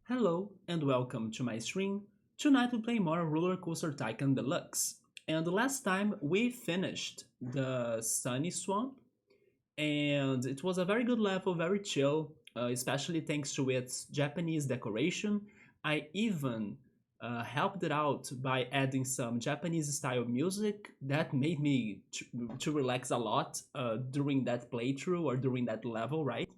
Hello and welcome to my stream. Tonight we play more RollerCoaster Tycoon Deluxe. And the last time we finished the Sunny Swamp, and it was a very good level, very chill, especially thanks to its Japanese decoration. I even helped it out by adding some Japanese style music that made me to relax a lot during that playthrough or during that level, right?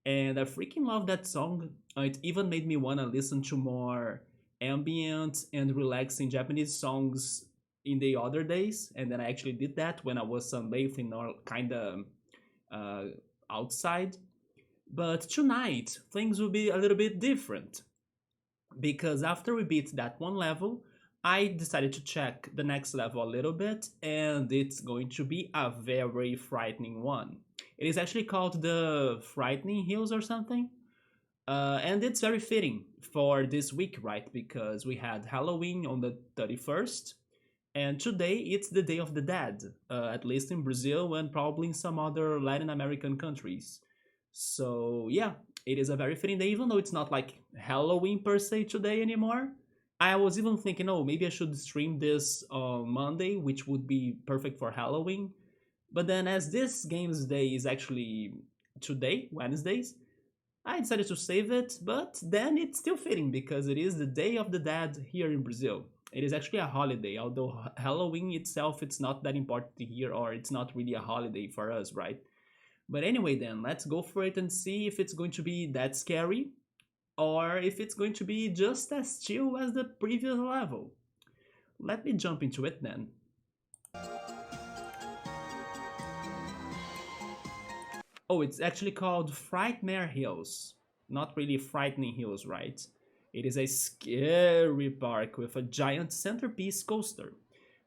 And I freaking love that song. It even made me want to listen to more ambient and relaxing Japanese songs in the other days. And then I actually did that when I was sunbathing or kind of uh, outside. But tonight, things will be a little bit different because after we beat that one level, I decided to check the next level a little bit, and it's going to be a very frightening one. It is actually called the Frightening Hills or something, and it's very fitting for this week, right? Because we had Halloween on the 31st, and today it's the Day of the Dead, at least in Brazil and probably in some other Latin American countries. So yeah, it is a very fitting day, even though it's not like Halloween per se today anymore. I was even thinking, oh, maybe I should stream this on Monday, which would be perfect for Halloween. But then, as this game's day is actually today, Wednesdays, I decided to save it, but then it's still fitting because it is the Day of the Dead here in Brazil. It is actually a holiday, although Halloween itself it's not that important here, or it's not really a holiday for us, right? But anyway, then let's go for it and see if it's going to be that scary or if it's going to be just as chill as the previous level. Let me jump into it then. Oh, it's actually called Frightmare Hills. Not really Frightening Hills, right? It is a scary park with a giant centerpiece coaster.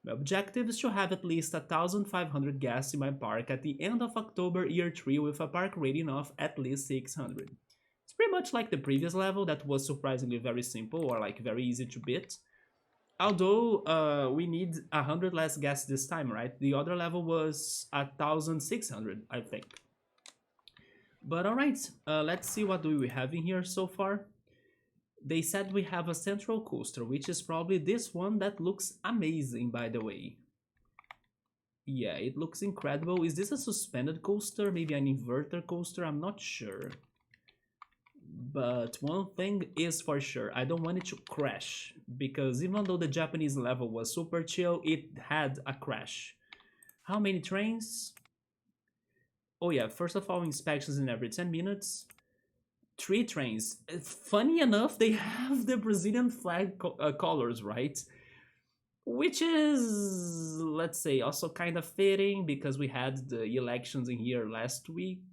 My objective is to have at least 1,500 guests in my park at the end of October year 3 with a park rating of at least 600. It's pretty much like the previous level that was surprisingly very simple or like very easy to beat. Although we need 100 less guests this time, right? The other level was 1,600, I think. But alright, let's see what do we have in here so far. They said we have a central coaster, which is probably this one that looks amazing, by the way. Yeah, it looks incredible. Is this a suspended coaster? Maybe an inverter coaster? I'm not sure. But one thing is for sure, I don't want it to crash. Because even though the Japanese level was super chill, it had a crash. How many trains? Oh yeah, first of all, inspections in every 10 minutes. 3 trains. Funny enough, they have the Brazilian flag colors, right? Which is, let's say, also kind of fitting because we had the elections in here last week.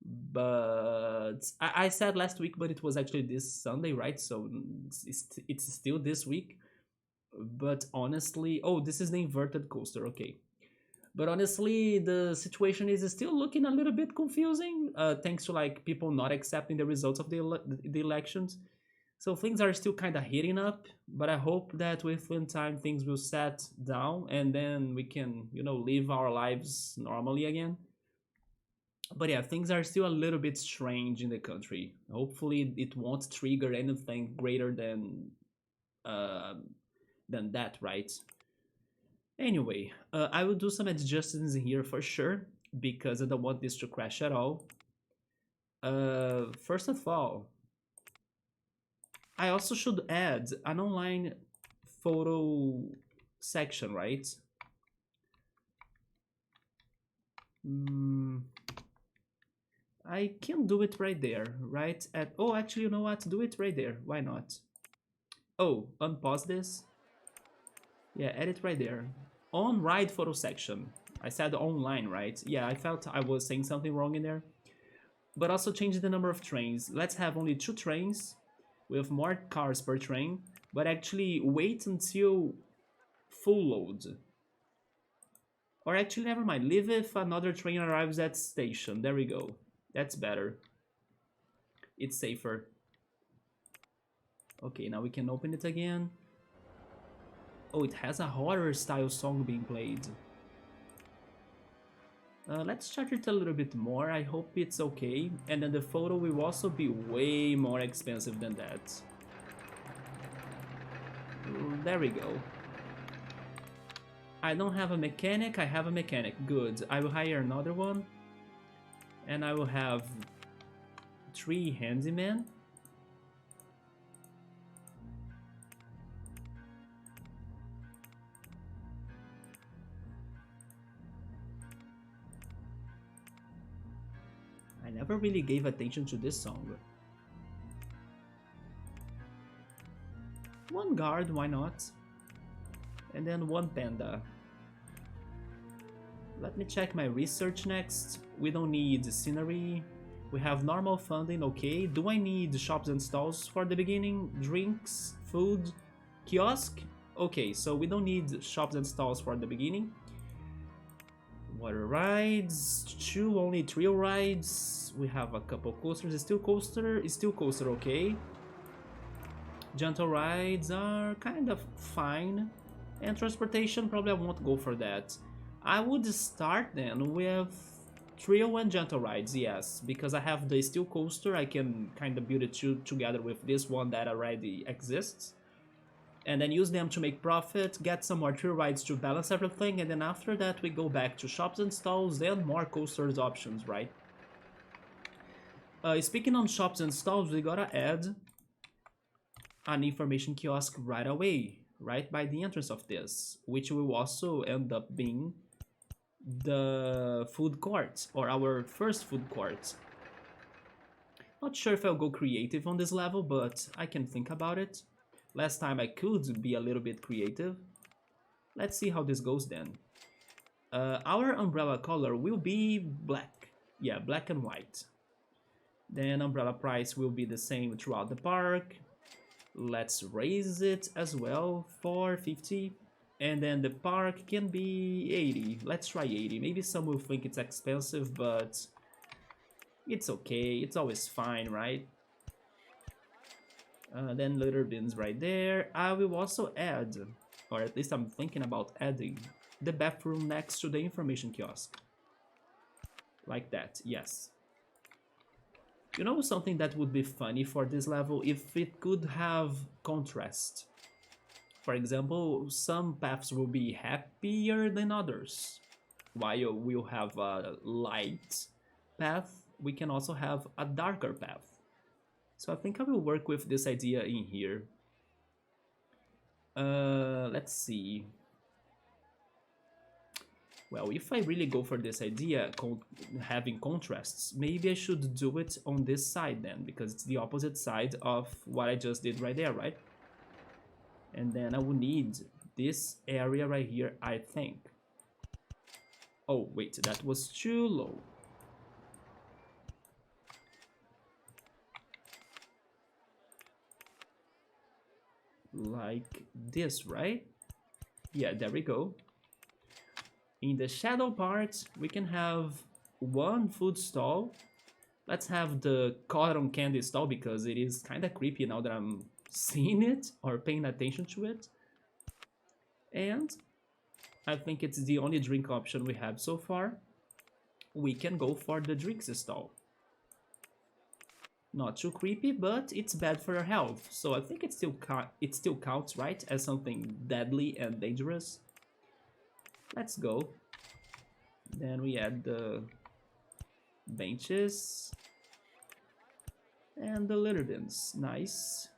But I said last week, but it was actually this Sunday, right? So it's still this week. But honestly, oh, this is the inverted coaster, okay. But honestly, the situation is still looking a little bit confusing, thanks to like people not accepting the results of the elections. So things are still kind of heating up, but I hope that within time things will set down and then we can, live our lives normally again. But yeah, things are still a little bit strange in the country. Hopefully, it won't trigger anything greater uh, than that, right? Anyway, I will do some adjustments in here for sure because I don't want this to crash at all. First of all, I also should add an online photo section, right? Mm, I can do it right there, right? Oh, actually, you know what? Do it right there. Why not? Oh, unpause this. Yeah, add it right there. On ride photo section. I said online, right? Yeah, I felt I was saying something wrong in there. But also change the number of trains. Let's have only 2 trains with more cars per train, but actually wait until full load. Or actually, never mind. Leave if another train arrives at station. There we go. That's better. It's safer. Okay, now we can open it again. Oh, it has a horror style song being played. Let's charge it a little bit more. I hope it's okay. And then the photo will also be way more expensive than that. There we go. I don't have a mechanic. I have a mechanic. Good. I will hire another one. And I will have 3 handymen. I never really gave attention to this song. 1 guard, why not? And then 1 panda. Let me check my research next. We don't need scenery. We have normal funding, okay. Do I need shops and stalls for the beginning? Drinks, food, kiosk? Okay, so we don't need shops and stalls for the beginning. Water rides, 2 only thrill rides. We have a couple coasters. Steel coaster, okay. Gentle rides are kind of fine. And transportation, probably I won't go for that. I would start then with thrill and gentle rides, yes, because I have the steel coaster. I can kind of build it together with this one that already exists, and then use them to make profit, get some more thrill rides to balance everything, and then after that we go back to shops and stalls and more coasters options, right? Speaking on shops and stalls, we gotta add an information kiosk right away, right by the entrance of this, which will also end up being the food court, or our first food court. Not sure if I'll go creative on this level, but I can think about it. Last time I could be a little bit creative. Let's see how this goes then. Our umbrella color will be black. Yeah, black and white. Then umbrella price will be the same throughout the park. Let's raise it as well for 50. And then the park can be 80. Let's try 80. Maybe some will think it's expensive, but it's okay. It's always fine, right? Then litter bins right there. I will also add, or at least I'm thinking about adding, the bathroom next to the information kiosk. Like that, yes. You know something that would be funny for this level? If it could have contrast. For example, some paths will be happier than others. While we'll have a light path, we can also have a darker path. So I think I will work with this idea in here. Let's see. Well, if I really go for this idea, having contrasts, maybe I should do it on this side then, because it's the opposite side of what I just did right there, right? And then I will need this area right here, I think. Oh, wait, that was too low. Like this, right? Yeah, there we go. In the shadow part, we can have 1 food stall. Let's have the cotton candy stall because it is kind of creepy now that I'm seeing it or paying attention to it. And I think it's the only drink option we have so far. We can go for the drinks stall. Not too creepy, but it's bad for your health. So I think it still counts, right, as something deadly and dangerous. Let's go. Then we add the benches and the litter bins. Nice.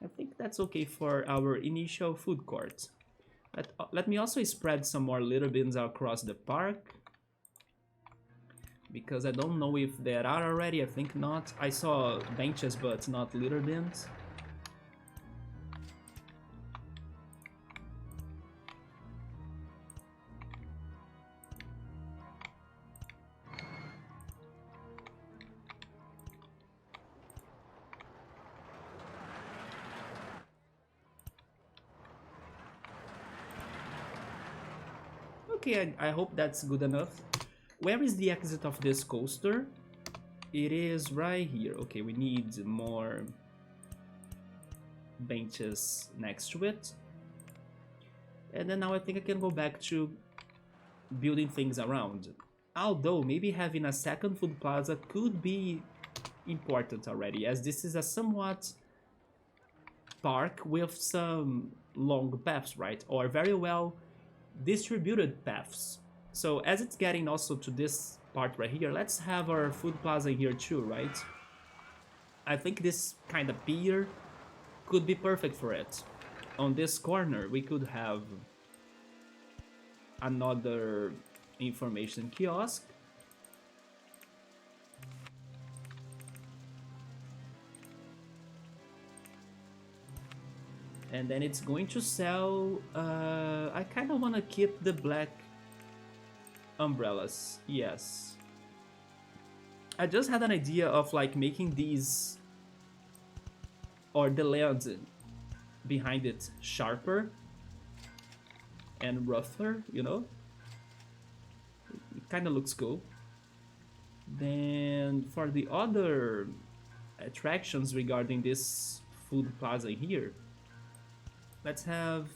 I think that's okay for our initial food court. Let me also spread some more litter bins across the park, because I don't know if there are already. I think not. I saw benches but not litter bins. Okay, I hope that's good enough. Where is the exit of this coaster? It is right here. Okay, we need more benches next to it. And then now I think I can go back to building things around. Although maybe having a second food plaza could be important already, as this is a somewhat park with some long paths, right? Or very well distributed paths. So as it's getting also to this part right here, let's have our food plaza here too, right? I think this kind of pier could be perfect for it. On this corner, we could have another information kiosk. And then it's going to sell, I kind of want to keep the black umbrellas, yes. I just had an idea of like making these, or the land behind it, sharper and rougher, you know? It kind of looks cool. Then for the other attractions regarding this food plaza here, let's have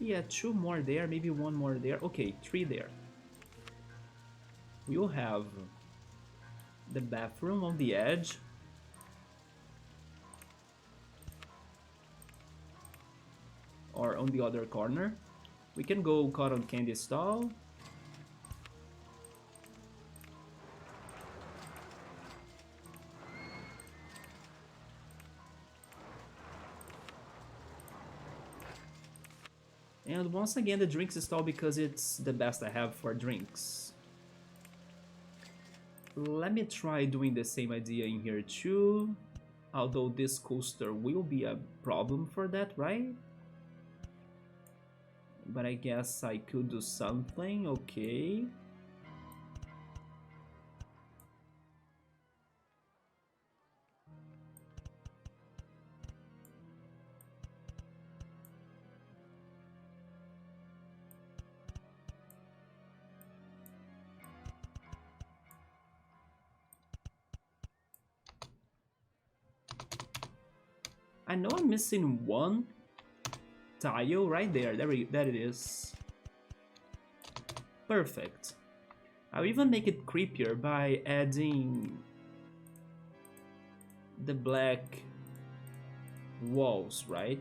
yeah, 2 more there, maybe 1 more there. Okay, 3 there. We'll have the bathroom on the edge. Or on the other corner. We can go cotton candy stall. And once again the drinks stall because it's the best I have for drinks. Let me try doing the same idea in here too. Although this coaster will be a problem for that, right? But I guess I could do something, okay. I know I'm missing 1 tile right there. There it is. Perfect. I'll even make it creepier by adding the black walls, right?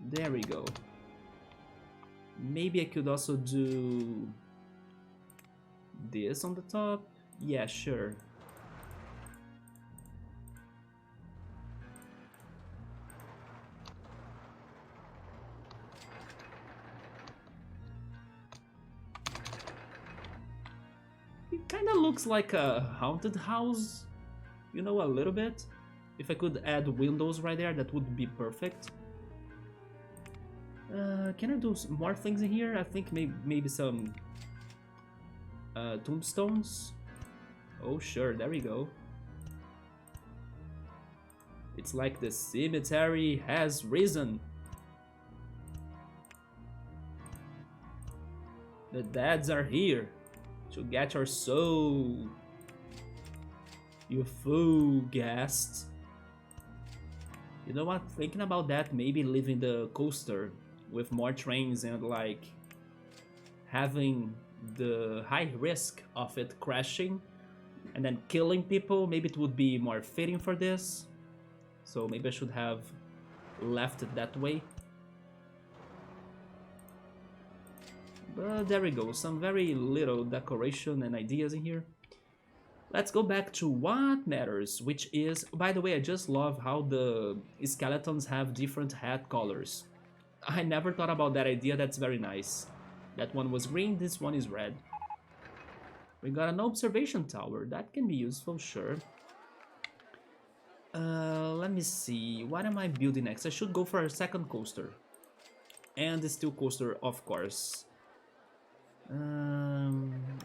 There we go. Maybe I could also do this on the top. Yeah, sure. It kind of looks like a haunted house, you know, a little bit. If I could add windows right there, that would be perfect. Can I do more things in here? I think maybe some tombstones. Oh sure, there we go. It's like the cemetery has risen. The dads are here to get your soul. You fool guest. You know what? Thinking about that, maybe leaving the coaster with more trains and like having the high risk of it crashing and then killing people, maybe it would be more fitting for this. So maybe I should have left it that way. But there we go, some very little decoration and ideas in here. Let's go back to what matters, which is, by the way, I just love how the skeletons have different hat colors. I never thought about that idea, that's very nice. That one was green, this one is red. We got an observation tower, that can be useful, sure. Let me see, what am I building next? I should go for a second coaster. And the steel coaster, of course.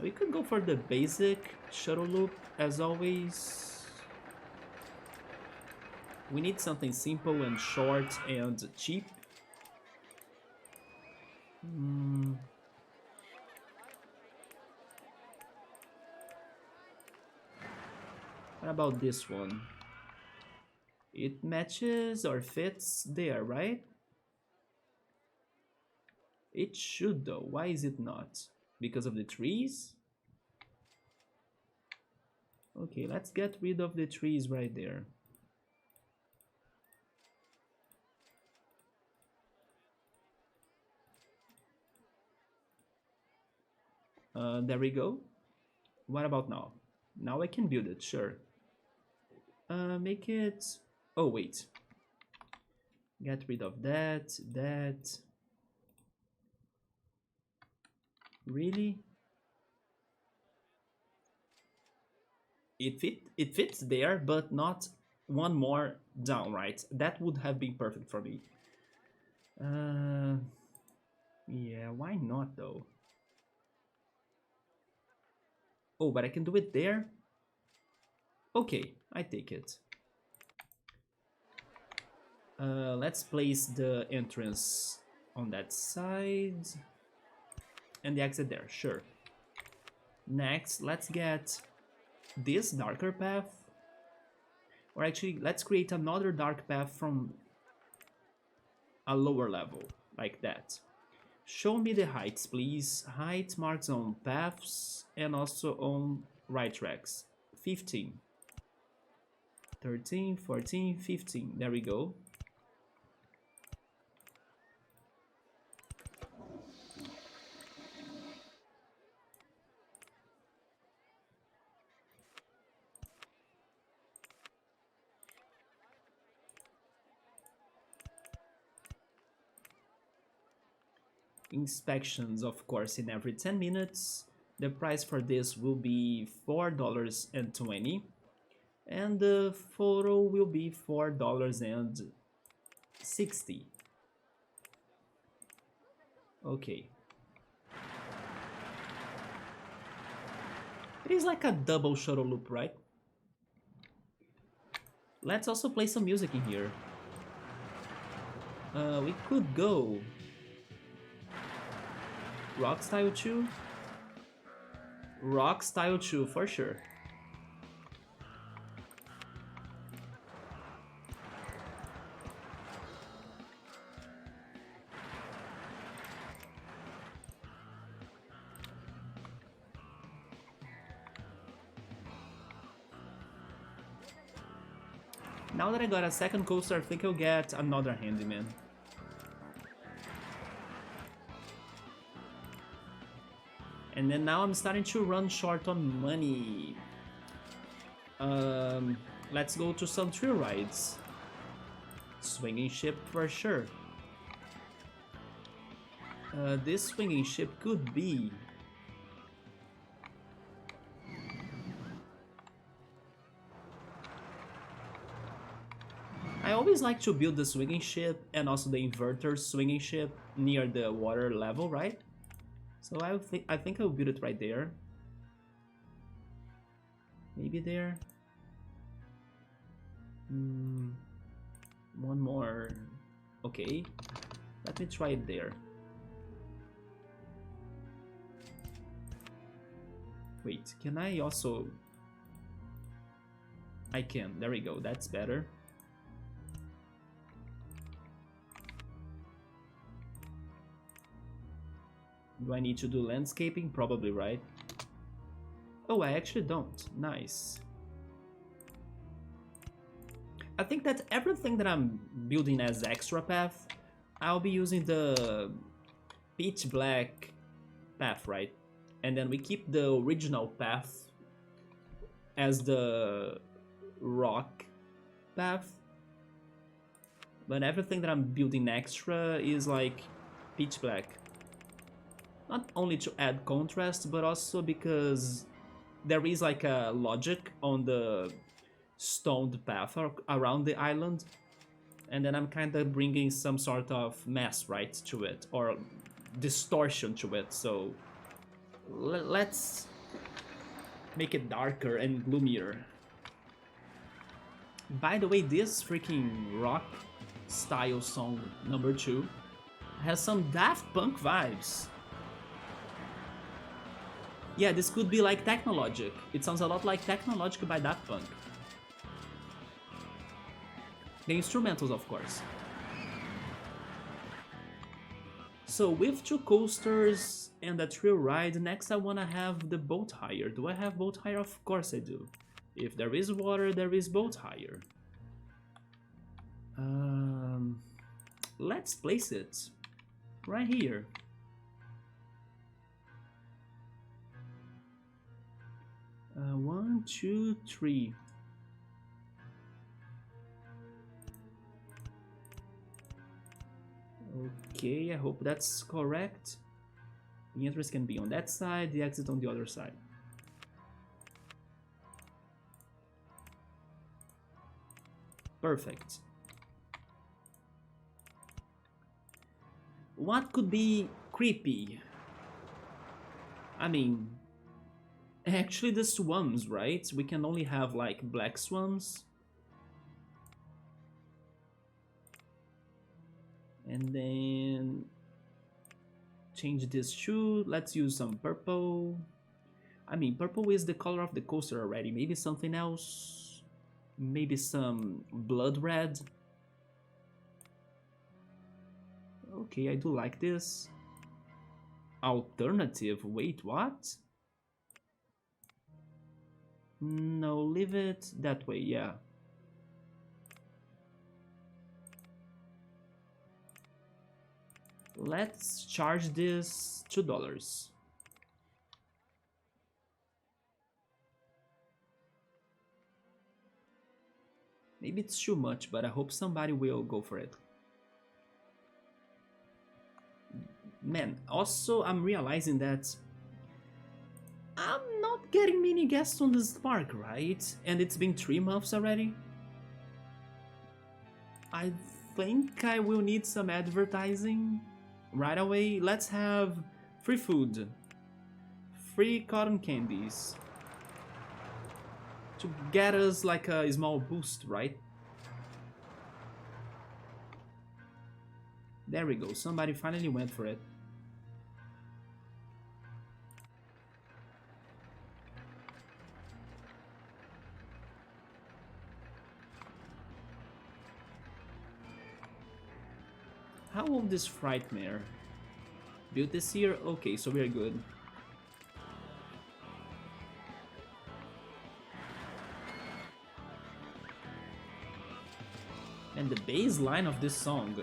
We could go for the basic shuttle loop, as always. We need something simple and short and cheap. What about this one? It matches or fits there, right? It should though. Why is it not? Because of the trees? Okay, let's get rid of the trees right there. There we go. What about now? Now I can build it, sure. Make it... Oh, wait. Get rid of that, that. Really? It fits there, but not one more down, right? That would have been perfect for me. Yeah, why not though? Oh, but I can do it there? Okay, I take it. Let's place the entrance on that side. And the exit there, sure. Next, let's get this darker path. Or actually, let's create another dark path from a lower level, like that. Show me the heights, please. Height marks on paths and also on right tracks. 15. 13, 14, 15. There we go. Inspections, of course, in every 10 minutes. The price for this will be $4.20 and the photo will be $4.60. Okay. It is like a double shuttle loop, right? Let's also play some music in here. We could go rock style 2. Rock style 2 for sure. Now that I got a second coaster, I think I'll get another handyman. And then now I'm starting to run short on money. Let's go to some thrill rides. Swinging ship for sure. This swinging ship could be... I always like to build the swinging ship and also the inverter swinging ship near the water level, right? So I think I'll build it right there. Maybe there. One more. Okay. Let me try it there. Wait, can I also... I can. There we go. That's better. Do I need to do landscaping? Probably, right? Oh, I actually don't. Nice. I think that everything that I'm building as extra path, I'll be using the pitch black path, right? And then we keep the original path as the rock path. But everything that I'm building extra is like pitch black. Not only to add contrast, but also because there is like a logic on the stoned path around the island. And then I'm kind of bringing some sort of mess, right, to it, or distortion to it. So let's make it darker and gloomier. By the way, this freaking rock style song number 2 has some Daft Punk vibes. Yeah, this could be like Technologic. It sounds a lot like Technologic by Daft Punk. The instrumentals, of course. So with 2 coasters and a thrill ride, next I wanna have the boat hire. Do I have boat hire? Of course I do. If there is water, there is boat hire. Let's place it right here. One, two, three. Okay, I hope that's correct. The entrance can be on that side, the exit on the other side. Perfect. What could be creepy? I mean, actually the swans, right? We can only have like black swans. And then change this to, let's use some purple. I mean, purple is the color of the coaster already. Maybe something else. Maybe some blood red. Okay, I do like this. Alternative, wait, what? No, leave it that way, yeah. Let's charge this $2. Maybe it's too much, but I hope somebody will go for it. Man, also I'm realizing that I'm not getting many guests on this park, right? And it's been 3 months already. I think I will need some advertising right away. Let's have free food, free cotton candies to get us like a small boost, right? There we go, somebody finally went for it. How old is Frightmare? Built this year? Okay, so we're good. And the bass line of this song.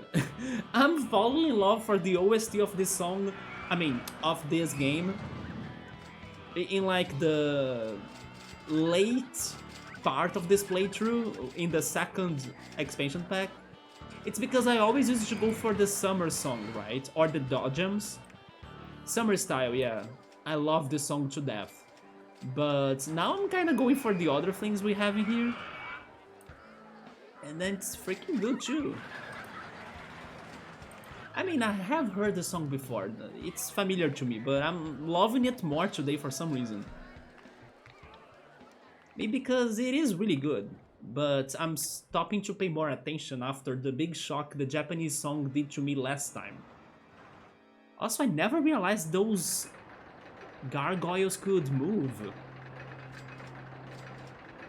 I'm falling in love for the OST of this song. I mean, of this game. In like the late part of this playthrough, in the second expansion pack. It's because I always used to go for the summer song, right? Or the dodgems. Summer style, yeah. I love this song to death. But now I'm kinda going for the other things we have in here. And then it's freaking good too. I mean, I have heard the song before. It's familiar to me, but I'm loving it more today for some reason. Maybe because it is really good. But I'm stopping to pay more attention after the big shock the Japanese song did to me last time. Also, I never realized those gargoyles could move.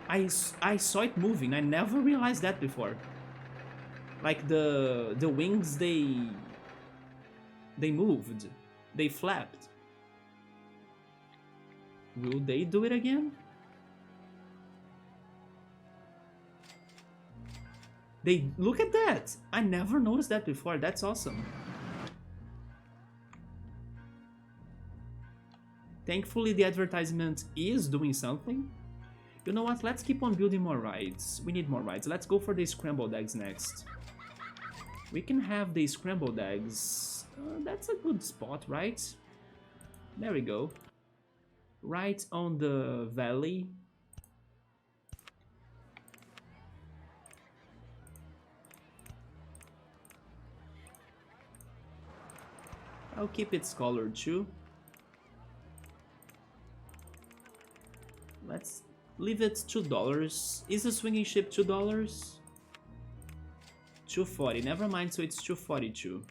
I saw it moving, I never realized that before. Like the wings, they moved, they flapped. Will they do it again? They look at that! I never noticed that before. That's awesome. Thankfully, the advertisement is doing something. You know what? Let's keep on building more rides. We need more rides. Let's go for the scrambled eggs next. We can have the scrambled eggs. That's a good spot, right? There we go. Right on the valley. I'll keep its color too. Let's leave it $2. Is the swinging ship $2? $2.40. Never mind, so it's $2.42.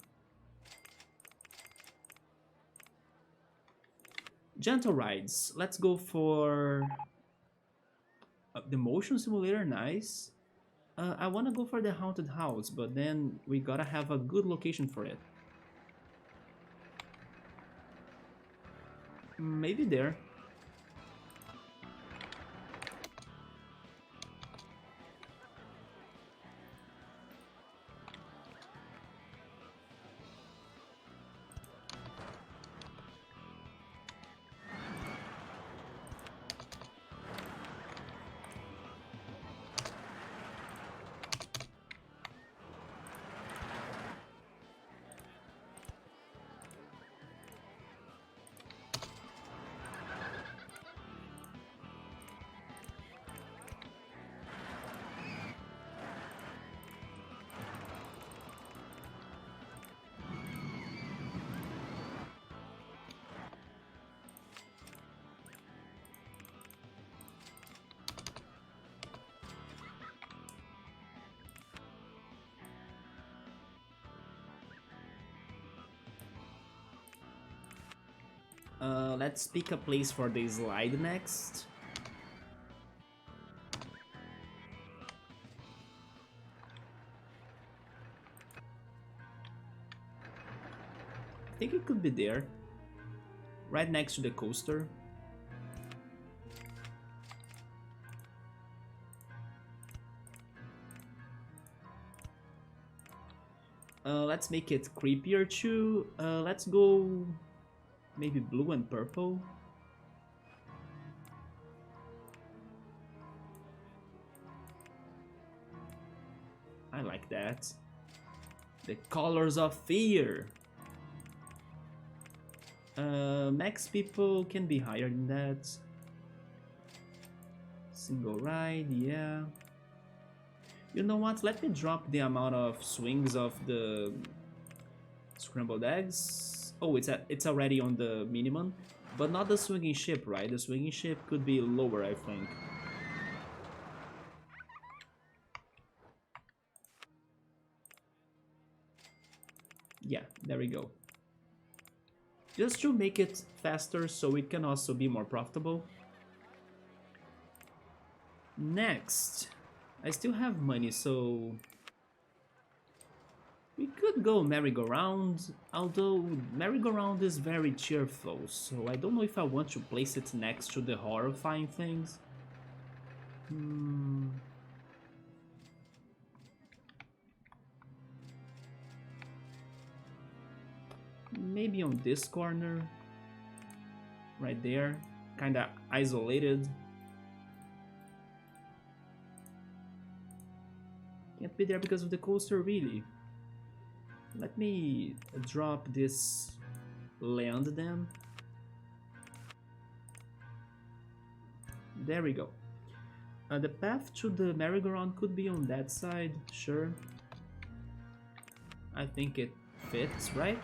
Gentle rides. Let's go for the motion simulator. Nice. I want to go for the haunted house, but then we gotta have a good location for it. Maybe there. Let's pick a place for the slide next. I think it could be there, right next to the coaster. Let's make it creepier too. Let's go maybe blue and purple. I like that. The colors of fear. Max people can be higher than that. Single ride, yeah. You know what? Let me drop the amount of swings of the scrambled eggs. Oh, it's already on the minimum, but not the swinging ship, right? The swinging ship could be lower, I think. Yeah, there we go. Just to make it faster so it can also be more profitable. Next, I still have money, so we could go merry-go-round, although merry-go-round is very cheerful, so I don't know if I want to place it next to the horrifying things. Maybe on this corner, right there, kinda isolated. Can't be there because of the coaster, really. Let me drop this land then. There we go. The path to the merry-go-round could be on that side, sure. I think it fits, right?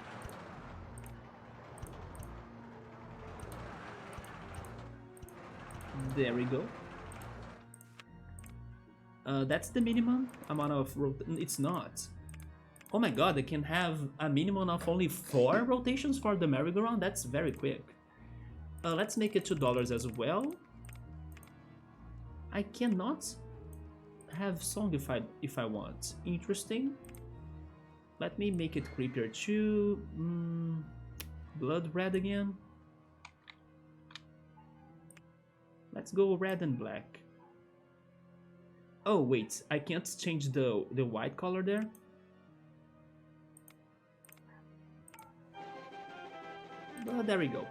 There we go. That's the minimum amount of it's not. Oh my god, I can have a minimum of only 4 rotations for the merry-go-round? That's very quick. Let's make it $2 as well. I cannot have song if I want. Interesting. Let me make it creepier too. Blood red again. Let's go red and black. Oh wait, I can't change the white color there. But there we go.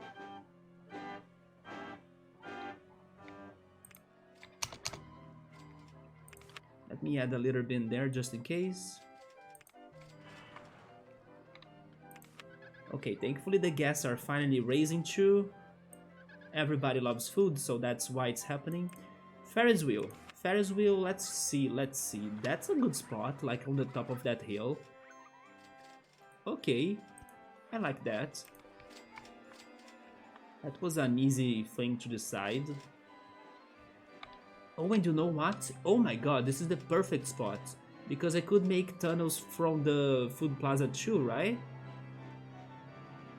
Let me add a little bin there just in case. Okay, thankfully the guests are finally raising too. Everybody loves food, so that's why it's happening. Ferris wheel. Ferris wheel, let's see. That's a good spot, like on the top of that hill. Okay, I like that. That was an easy thing to decide. Oh, and you know what? Oh my god, this is the perfect spot. Because I could make tunnels from the food plaza too, right?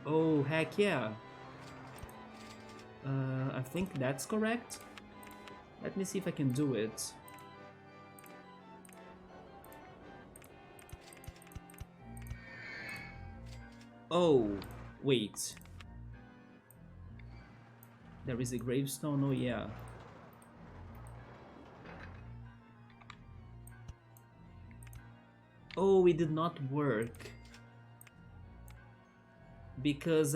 Oh, heck yeah. I think that's correct. Let me see if I can do it. Oh, wait. There is a gravestone, oh yeah. Oh, it did not work. Because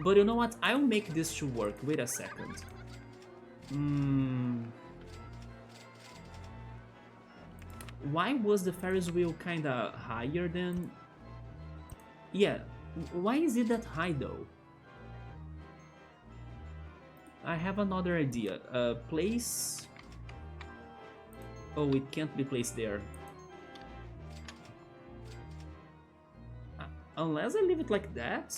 But you know what? I'll make this to work. Wait a second. Why was the Ferris wheel kinda higher than... Yeah, why is it that high though? I have another idea. Place... Oh, it can't be placed there. Unless I leave it like that?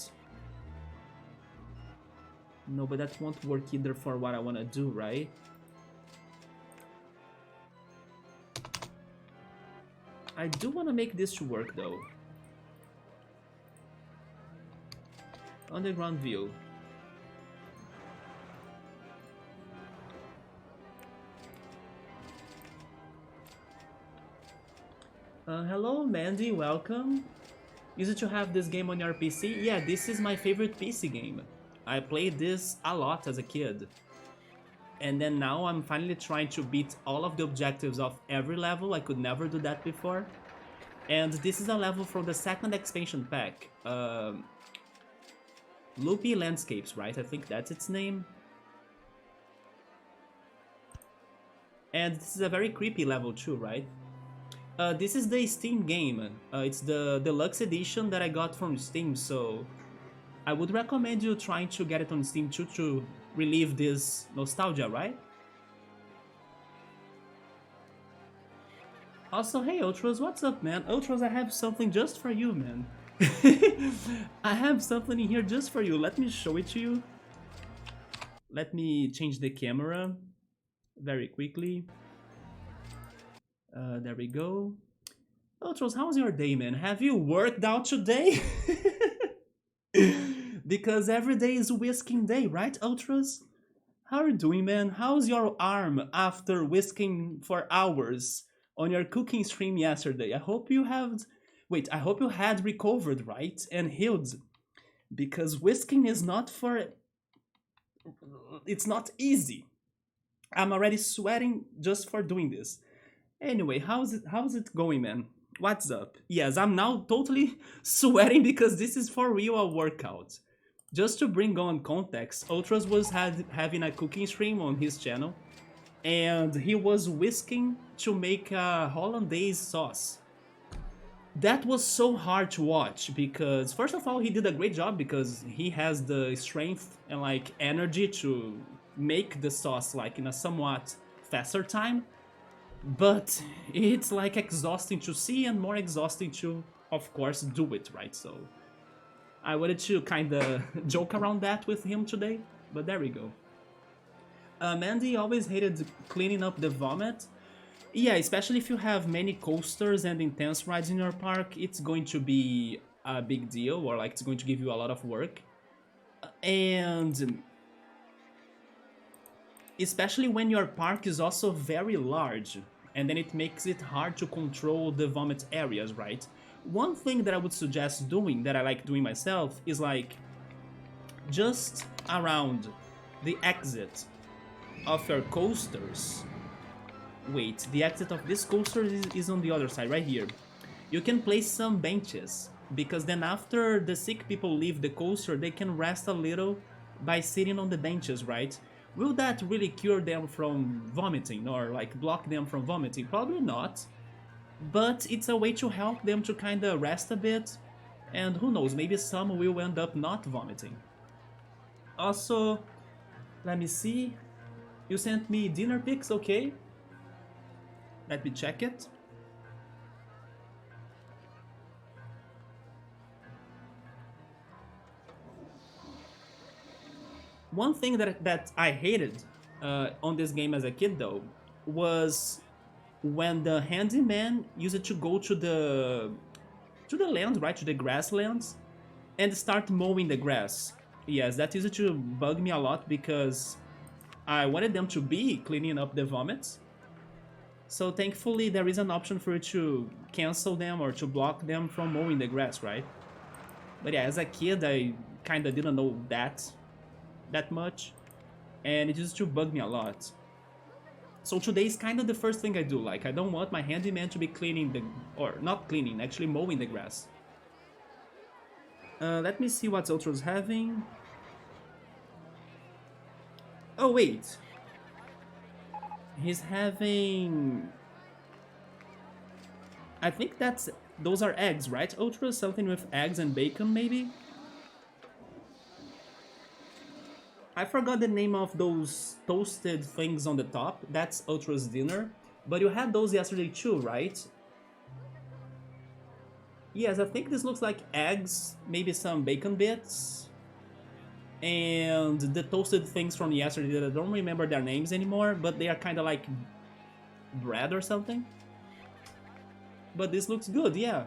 No, but that won't work either for what I want to do, right? I do want to make this work though. Underground view. Hello Mandy, welcome. Is it to have this game on your PC? Yeah, this is my favorite PC game. I played this a lot as a kid. And then now I'm finally trying to beat all of the objectives of every level. I could never do that before. And this is a level from the second expansion pack. Loopy Landscapes, right? I think that's its name. And this is a very creepy level too, right? This is the Steam game. It's the deluxe edition that I got from Steam, so I would recommend you trying to get it on Steam too to relieve this nostalgia, right? Also, hey Ultras, what's up, man? Ultras, I have something just for you, man. I have something in here just for you. Let me show it to you. Let me change the camera very quickly. There we go. Ultras, how's your day, man? Have you worked out today? Because every day is whisking day, right, Ultras? How are you doing, man? How's your arm after whisking for hours on your cooking stream yesterday? I hope you have... Wait, I hope you had recovered, right? And healed. Because whisking is not for... It's not easy. I'm already sweating just for doing this. Anyway, how's it going, man? What's up? Yes, I'm now totally sweating because this is for real a workout. Just to bring on context, Ultras was having a cooking stream on his channel, and he was whisking to make a hollandaise sauce. That was so hard to watch because, first of all, he did a great job because he has the strength and like energy to make the sauce like in a somewhat faster time. But it's like exhausting to see and more exhausting to, of course, do it, right? So I wanted to kind of joke around that with him today, but there we go. Mandy always hated cleaning up the vomit. Yeah, especially if you have many coasters and intense rides in your park, it's going to be a big deal, or like it's going to give you a lot of work. And especially when your park is also very large, and then it makes it hard to control the vomit areas, right? One thing that I would suggest doing, that I like doing myself, is like just around the exit of your coasters. Wait, the exit of this coaster is on the other side, right here. You can place some benches, because then after the sick people leave the coaster, they can rest a little by sitting on the benches, right? Will that really cure them from vomiting or like block them from vomiting? Probably not. But it's a way to help them to kinda rest a bit. And who knows, maybe some will end up not vomiting. Also, let me see. You sent me dinner pics, okay. Let me check it. One thing that I hated on this game as a kid though was when the handyman used to go to the land, right, to the grasslands, and start mowing the grass. Yes, that used to bug me a lot because I wanted them to be cleaning up the vomits. So thankfully there is an option for you to cancel them or to block them from mowing the grass, right? But yeah, as a kid, I kind of didn't know that much, and it used to bug me a lot. So today is kind of the first thing I do. Like, I don't want my handyman to be cleaning the, or not cleaning, actually mowing the grass. Let me see what Ultra's having. Oh wait, he's having. I think those are eggs, right? Ultra, something with eggs and bacon, maybe. I forgot the name of those toasted things on the top. That's Ultra's dinner. But you had those yesterday too, right? Yes, I think this looks like eggs, maybe some bacon bits, and the toasted things from yesterday that I don't remember their names anymore, but they are kind of like bread or something. But this looks good, yeah.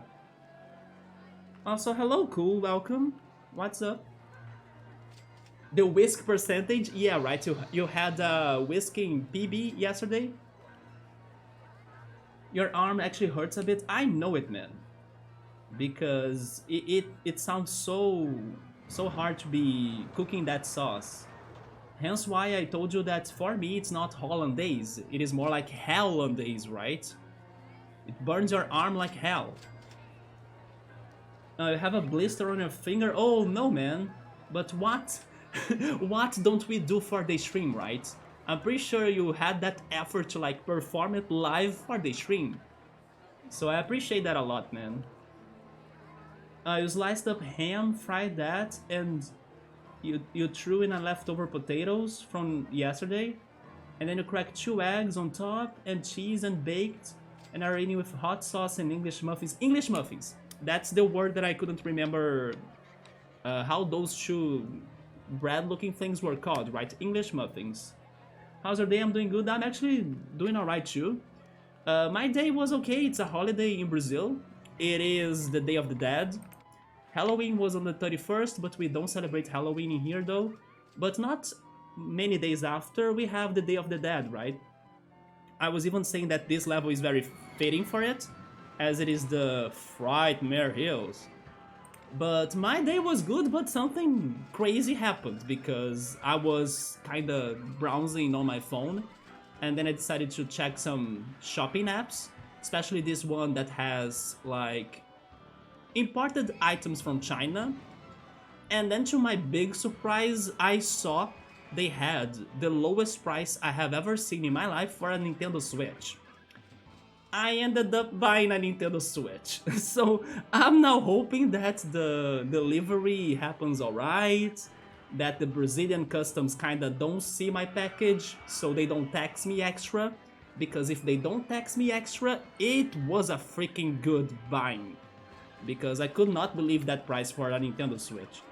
Also, hello, cool, welcome. What's up? The whisk percentage? Yeah, right, you had whisking PB yesterday? Your arm actually hurts a bit? I know it, man. Because it sounds so hard to be cooking that sauce. Hence why I told you that for me it's not hollandaise, it is more like hollandaise, right? It burns your arm like hell. You have a blister on your finger? Oh no, man. But what? What don't we do for the stream, right? I'm pretty sure you had that effort to like perform it live for the stream. So I appreciate that a lot, man. You sliced up ham, fried that, and you threw in a leftover potatoes from yesterday, and then you cracked 2 eggs on top, and cheese and baked, and are eating with hot sauce and English muffins. English muffins! That's the word that I couldn't remember how those 2 bread-looking things were called, right? English muffins. How's your day? I'm doing good. I'm actually doing alright too. My day was okay. It's a holiday in Brazil. It is the Day of the Dead. Halloween was on the 31st, but we don't celebrate Halloween in here though. But not many days after, we have the Day of the Dead, right? I was even saying that this level is very fitting for it, as it is the Frightmare Hills. But my day was good, but something crazy happened, because I was kinda browsing on my phone, and then I decided to check some shopping apps, especially this one that has, like, imported items from China, and then to my big surprise, I saw they had the lowest price I have ever seen in my life for a Nintendo Switch. I ended up buying a Nintendo Switch, so I'm now hoping that the delivery happens alright, that the Brazilian customs kinda don't see my package, so they don't tax me extra, because if they don't tax me extra, it was a freaking good buying. Because I could not believe that price for a Nintendo Switch.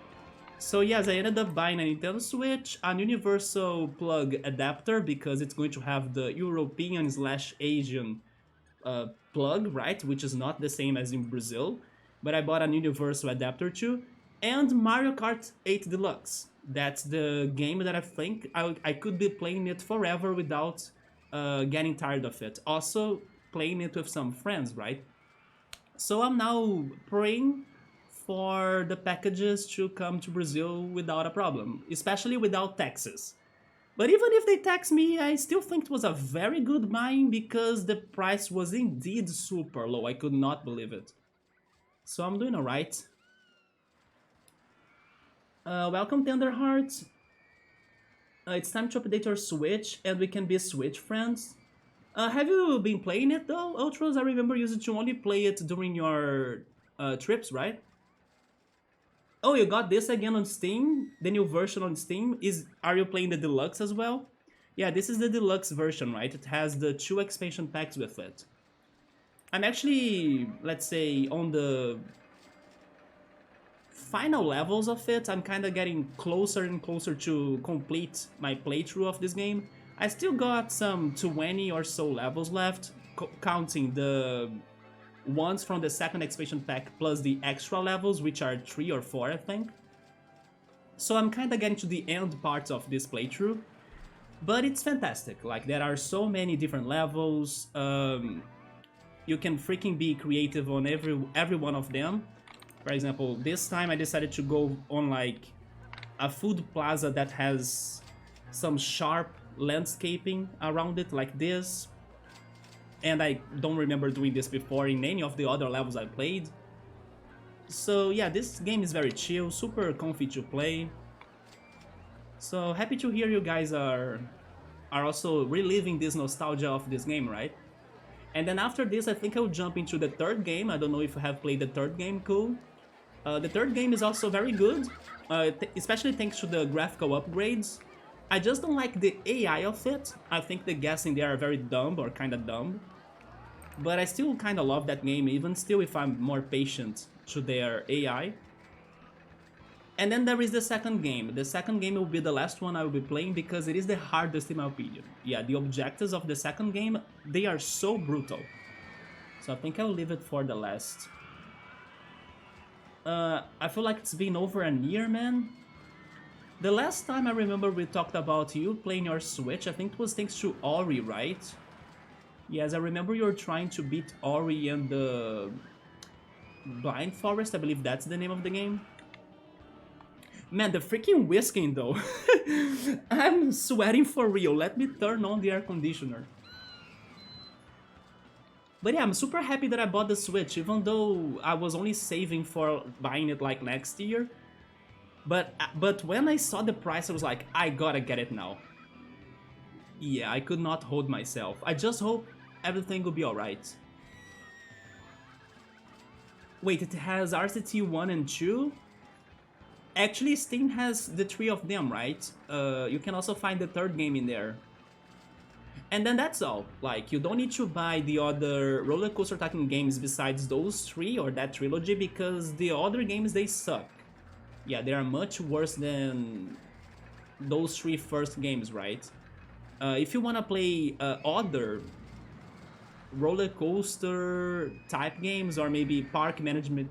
So yes, I ended up buying a Nintendo Switch, an universal plug adapter, because it's going to have the European/Asian plug, right? Which is not the same as in Brazil. But I bought an universal adapter too. And Mario Kart 8 Deluxe. That's the game that I think I could be playing it forever without getting tired of it. Also, playing it with some friends, right? So I'm now praying for the packages to come to Brazil without a problem, especially without taxes. But even if they tax me, I still think it was a very good buying because the price was indeed super low. I could not believe it. So I'm doing alright. Welcome, Tenderheart. It's time to update our Switch and we can be Switch friends. Have you been playing it though, Ultras? I remember you used to only play it during your trips, right? Oh, you got this again on Steam? The new version on Steam? Are you playing the deluxe as well? Yeah, this is the deluxe version, right? It has the 2 expansion packs with it. I'm actually, let's say, on the final levels of it. I'm kind of getting closer and closer to complete my playthrough of this game. I still got some 20 or so levels left, counting the ones from the second expansion pack plus the extra levels, which are 3 or 4, I think. So I'm kind of getting to the end part of this playthrough, but it's fantastic. Like, there are so many different levels. You can freaking be creative on every one of them. For example, this time I decided to go on like a food plaza that has some sharp landscaping around it like this. And I don't remember doing this before in any of the other levels I played. So yeah, this game is very chill, super comfy to play. So happy to hear you guys are also reliving this nostalgia of this game, right? And then after this, I think I'll jump into the third game. I don't know if you have played the third game, cool. The third game is also very good, especially thanks to the graphical upgrades. I just don't like the AI of it. I think the guests in there are very dumb or kinda dumb. But I still kinda love that game, even still if I'm more patient to their AI. And then there is the second game. The second game will be the last one I will be playing because it is the hardest in my opinion. Yeah, the objectives of the second game, they are so brutal. So I think I'll leave it for the last. I feel like it's been over a year, man. The last time I remember we talked about you playing your Switch, I think it was thanks to Ori, right? Yes, I remember you were trying to beat Ori and the Blind Forest, I believe that's the name of the game. Man, the freaking whisking though. I'm sweating for real. Let me turn on the air conditioner. But yeah, I'm super happy that I bought the Switch, even though I was only saving for buying it like next year. But when I saw the price, I was like, I gotta get it now. Yeah, I could not hold myself. I just hope everything will be alright. Wait, it has RCT 1 and 2? Actually, Steam has the 3 of them, right? You can also find the third game in there. And then that's all. Like, you don't need to buy the other RollerCoaster Tycoon games besides those 3 or that trilogy because the other games, they suck. Yeah, they are much worse than those 3 first games, right? If you wanna play other roller coaster type games or maybe park management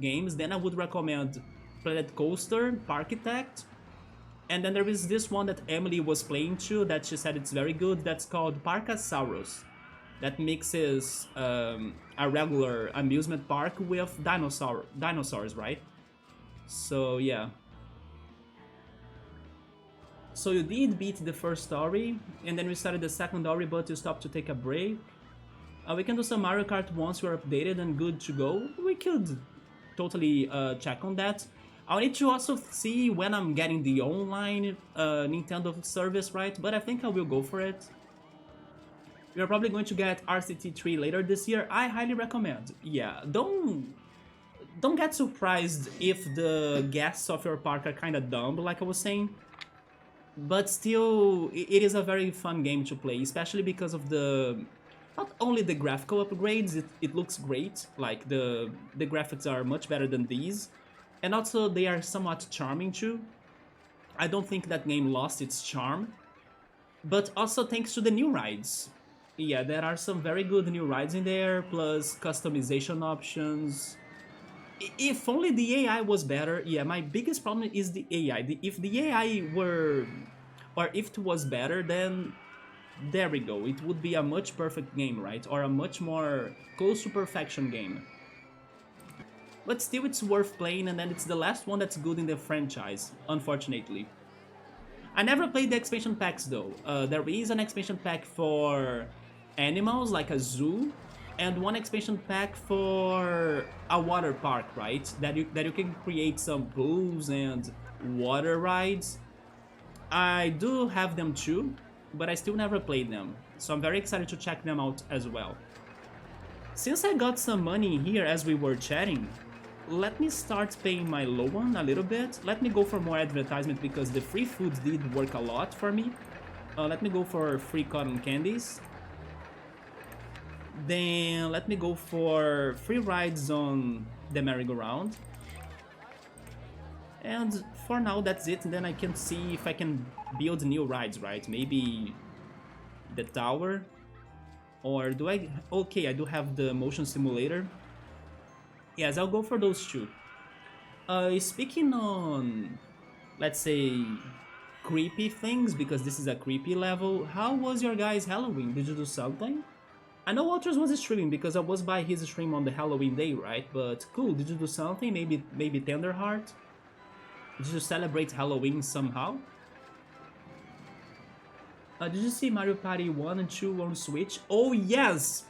games, then I would recommend Planet Coaster, Parkitect, and then there is this one that Emily was playing too that she said it's very good. That's called Parkasaurus. That mixes a regular amusement park with dinosaurs, right? So yeah. So you did beat the first story, and then we started the second story, but you stopped to take a break. We can do some Mario Kart once we're updated and good to go. We could totally check on that. I'll need to also see when I'm getting the online Nintendo service, right? But I think I will go for it. We are probably going to get RCT3 later this year. I highly recommend. Yeah, don't get surprised if the guests of your park are kind of dumb, like I was saying. But still, it is a very fun game to play, especially because of the... Not only the graphical upgrades, it looks great, like the graphics are much better than these, and also they are somewhat charming too. I don't think that game lost its charm, but also thanks to the new rides. Yeah, there are some very good new rides in there, plus customization options. If only the AI was better. Yeah, my biggest problem is the AI. If the AI were... or if it was better, then there we go. It would be a much perfect game, right? Or a much more close to perfection game. But still, it's worth playing, and then it's the last one that's good in the franchise, unfortunately. I never played the expansion packs though. There is an expansion pack for animals, like a zoo, and one expansion pack for a water park, right? That you can create some pools and water rides. I do have them too, but I still never played them, so I'm very excited to check them out as well. Since I got some money here as we were chatting, let me start paying my low one a little bit. Let me go for more advertisement because the free foods did work a lot for me. Let me go for free cotton candies. Then let me go for free rides on the merry-go-round. And for now that's it, and then I can see if I can build new rides, right? Maybe the tower, or do I... Okay, I do have the motion simulator. Yes, I'll go for those two. Speaking on, let's say, creepy things, because this is a creepy level, how was your guys' Halloween? Did you do something? I know Walters was streaming because I was by his stream on the Halloween day, right? But cool, did you do something? Maybe Tenderheart? Did you celebrate Halloween somehow? Did you see Mario Party 1 and 2 on Switch? Oh yes!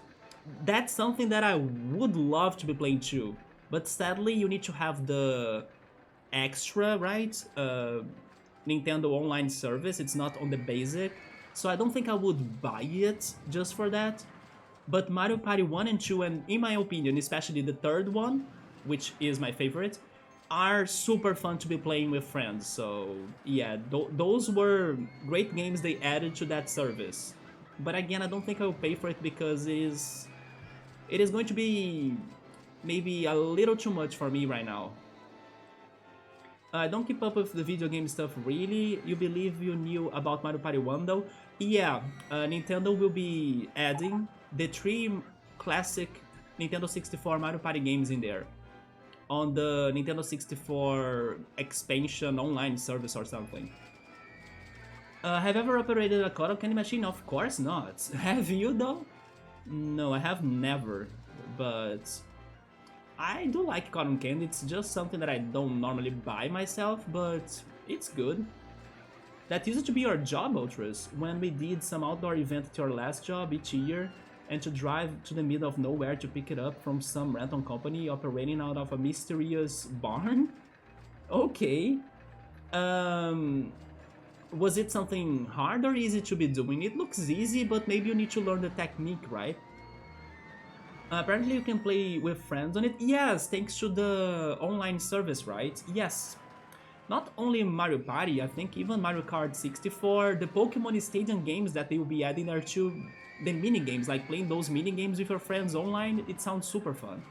That's something that I would love to be playing too. But sadly, you need to have the extra, right? Nintendo Online service. It's not on the basic. So I don't think I would buy it just for that. But Mario Party 1 and 2, and in my opinion, especially the third one, which is my favorite, are super fun to be playing with friends. So yeah, those were great games they added to that service. But again, I don't think I'll pay for it because it is going to be maybe a little too much for me right now. I don't keep up with the video game stuff really. You believe you knew about Mario Party 1 though? Yeah, Nintendo will be adding the 3 classic Nintendo 64 Mario Party games in there on the Nintendo 64 expansion online service or something. Have you ever operated a cotton candy machine? Of course not. Have you though? No, I have never, but I do like cotton candy. It's just something that I don't normally buy myself, but it's good. That used to be our job, Ultras, when we did some outdoor event at your last job each year, and to drive to the middle of nowhere to pick it up from some rental company operating out of a mysterious barn? Okay. Was it something hard or easy to be doing? It looks easy, but maybe you need to learn the technique, right? Apparently you can play with friends on it. Yes, thanks to the online service, right? Yes. Not only Mario Party, I think even Mario Kart 64, the Pokemon Stadium games that they will be adding are to the mini games, like playing those mini games with your friends online. It sounds super fun.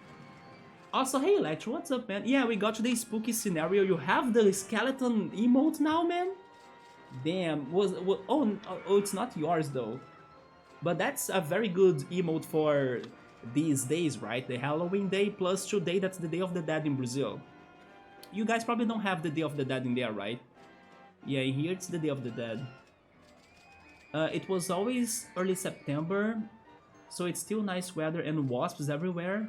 Also, hey Electro, what's up, man? Yeah, we got to the spooky scenario. You have the skeleton emote now, man? Damn, oh, it's not yours though. But that's a very good emote for these days, right? The Halloween day plus today, that's the Day of the Dead in Brazil. You guys probably don't have the Day of the Dead in there, right? Yeah, in here it's the Day of the Dead. It was always early September, so it's still nice weather and wasps everywhere.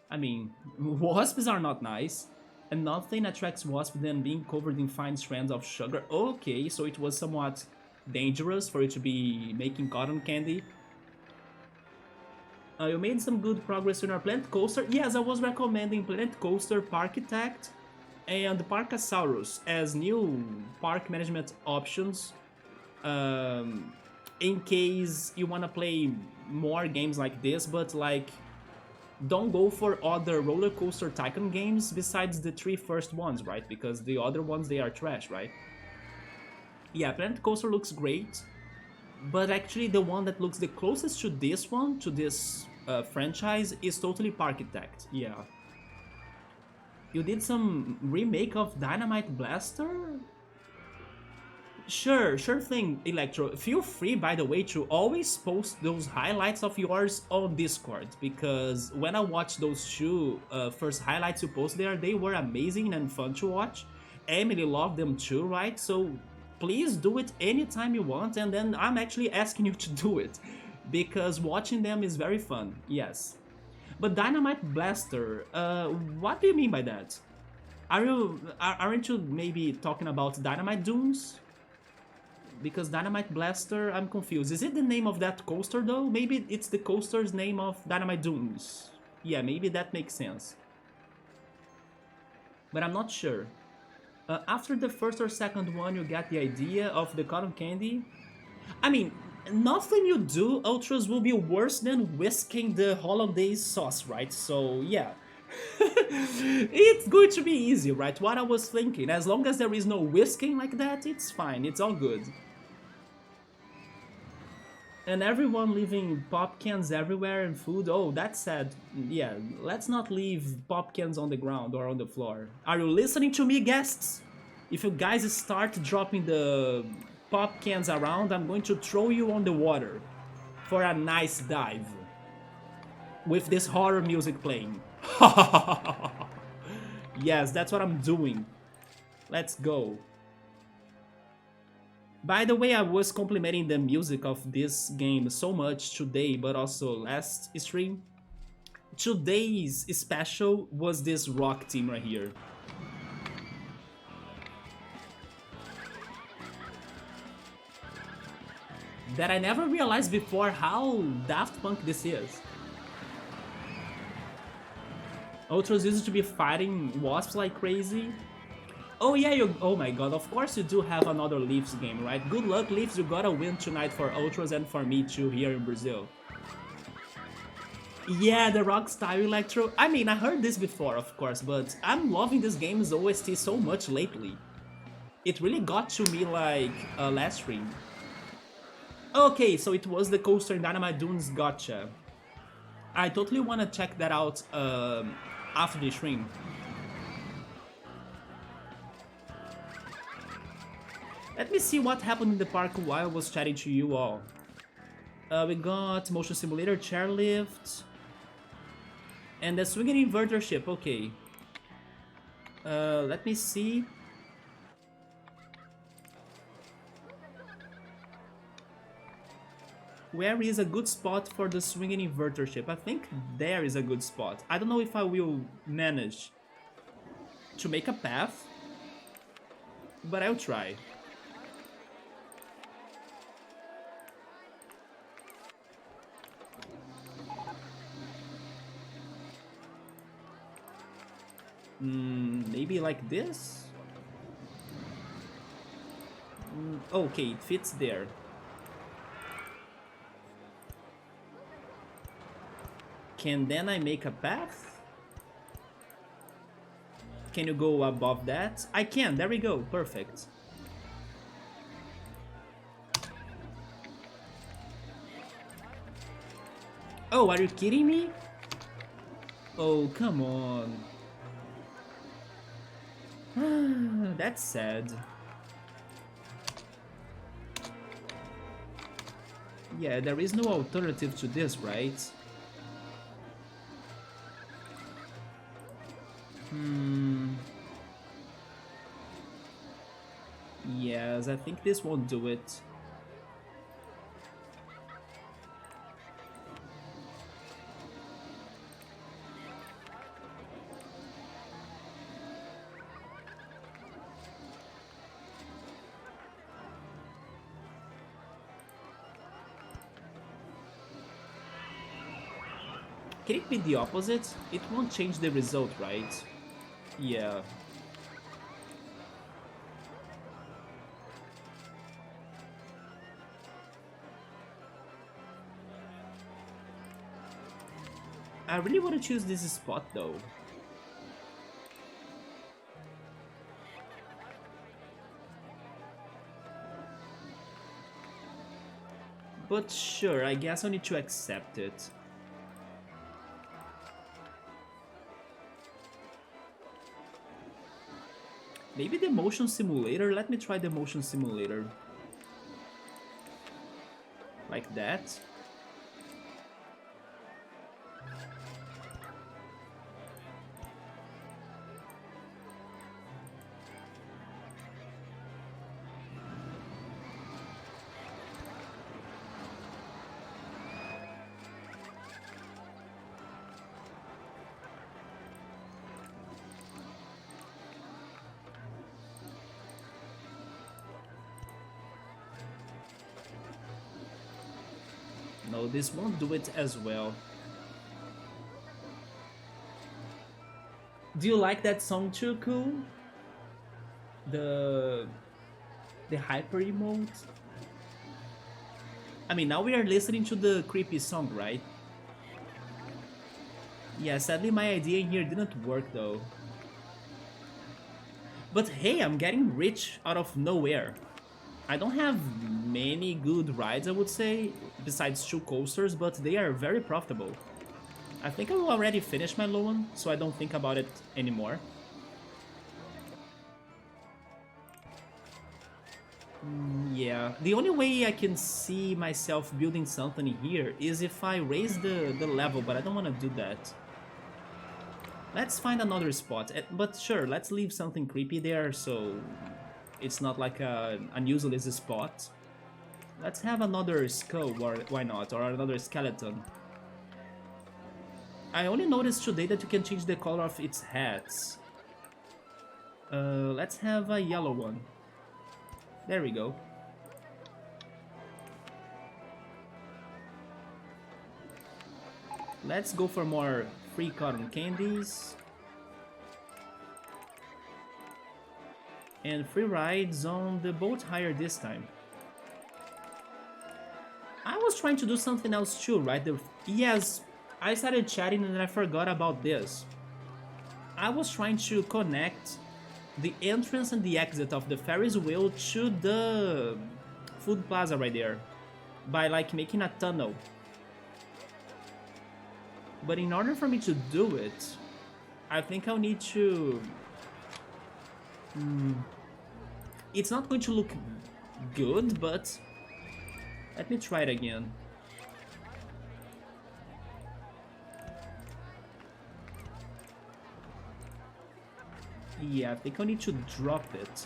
I mean, wasps are not nice, and nothing attracts wasps than being covered in fine strands of sugar. Okay, so it was somewhat dangerous for you to be making cotton candy. You made some good progress in our Plant Coaster. Yes, I was recommending Plant Coaster Parkitect and Parkasaurus as new park management options. In case you want to play more games like this, but like don't go for other RollerCoaster Tycoon games besides the 3 first ones, right? Because the other ones, they are trash, right? Yeah, Planet Coaster looks great, but actually the one that looks the closest to this one, to this franchise, is totally Parkitect, yeah. You did some remake of Dynamite Blaster? Sure thing, Electro. Feel free, by the way, to always post those highlights of yours on Discord, because when I watched those 2 first highlights you post there, they were amazing and fun to watch. Emily loved them too, right? So please do it anytime you want, and then I'm actually asking you to do it, because watching them is very fun, yes. But Dynamite Blaster, what do you mean by that? Aren't you maybe talking about Dynamite Dunes? Because Dynamite Blaster, I'm confused. Is it the name of that coaster though? Maybe it's the coaster's name of Dynamite Dunes. Yeah, maybe that makes sense. But I'm not sure. After the first or second one, you get the idea of the cotton candy. I mean, nothing you do, Ultras, will be worse than whisking the hollandaise sauce, right? So, yeah. It's going to be easy, right? What I was thinking. As long as there is no whisking like that, it's fine. It's all good. And everyone leaving pop cans everywhere and food. Oh, that's sad. Yeah, let's not leave pop cans on the ground or on the floor. Are you listening to me, guests? If you guys start dropping the pop cans around, I'm going to throw you on the water for a nice dive. With this horror music playing. Yes, that's what I'm doing. Let's go. By the way, I was complimenting the music of this game so much today, but also last stream. Today's special was this rock team right here. That I never realized before how Daft Punk this is. Ultras used to be fighting wasps like crazy. Oh yeah, oh my god, of course you do have another Leafs game, right? Good luck, Leafs, you gotta win tonight for Ultras and for me too here in Brazil. Yeah, the rock style electro. I mean, I heard this before, of course, but I'm loving this game's OST so much lately. It really got to me like last stream. Okay, so it was the Coaster in Dynamite Dunes, gotcha. I totally want to check that out after the stream. Let me see what happened in the park while I was chatting to you all. We got motion simulator, chairlift, and the swinging inverter ship. Okay. Let me see. Where is a good spot for the swinging inverter ship? I think there is a good spot. I don't know if I will manage to make a path, but I'll try. Maybe like this? Okay, it fits there. Can then I make a path? Can you go above that? I can, there we go, perfect. Oh, are you kidding me? Oh, come on. That's sad. Yeah, there is no alternative to this, right? Yes, I think this won't do it. Can it be the opposite? It won't change the result, right? Yeah. I really want to choose this spot though. But sure, I guess I need to accept it. Maybe the motion simulator? Let me try the motion simulator. Like that. No, this won't do it as well. Do you like that song too, Cool? The hyper emote? I mean, now we are listening to the creepy song, right? Yeah, sadly my idea in here didn't work though. But hey, I'm getting rich out of nowhere. I don't have many good rides, I would say, besides 2 coasters, but they are very profitable. I think I will already finish my loan, so I don't think about it anymore. Yeah, the only way I can see myself building something here is if I raise the level, but I don't want to do that. Let's find another spot, but sure, let's leave something creepy there, so It's not like an useless spot. Let's have another skull, or why not? Or another skeleton. I only noticed today that you can change the color of its hats. Let's have a yellow one. There we go. Let's go for more free cotton candies. And free rides on the boat hire this time. I was trying to do something else too, right? Yes, I started chatting and I forgot about this. I was trying to connect the entrance and the exit of the Ferris wheel to the food plaza right there by like making a tunnel. But in order for me to do it, I think I'll need to... It's not going to look good, but let me try it again. Yeah, I think I need to drop it.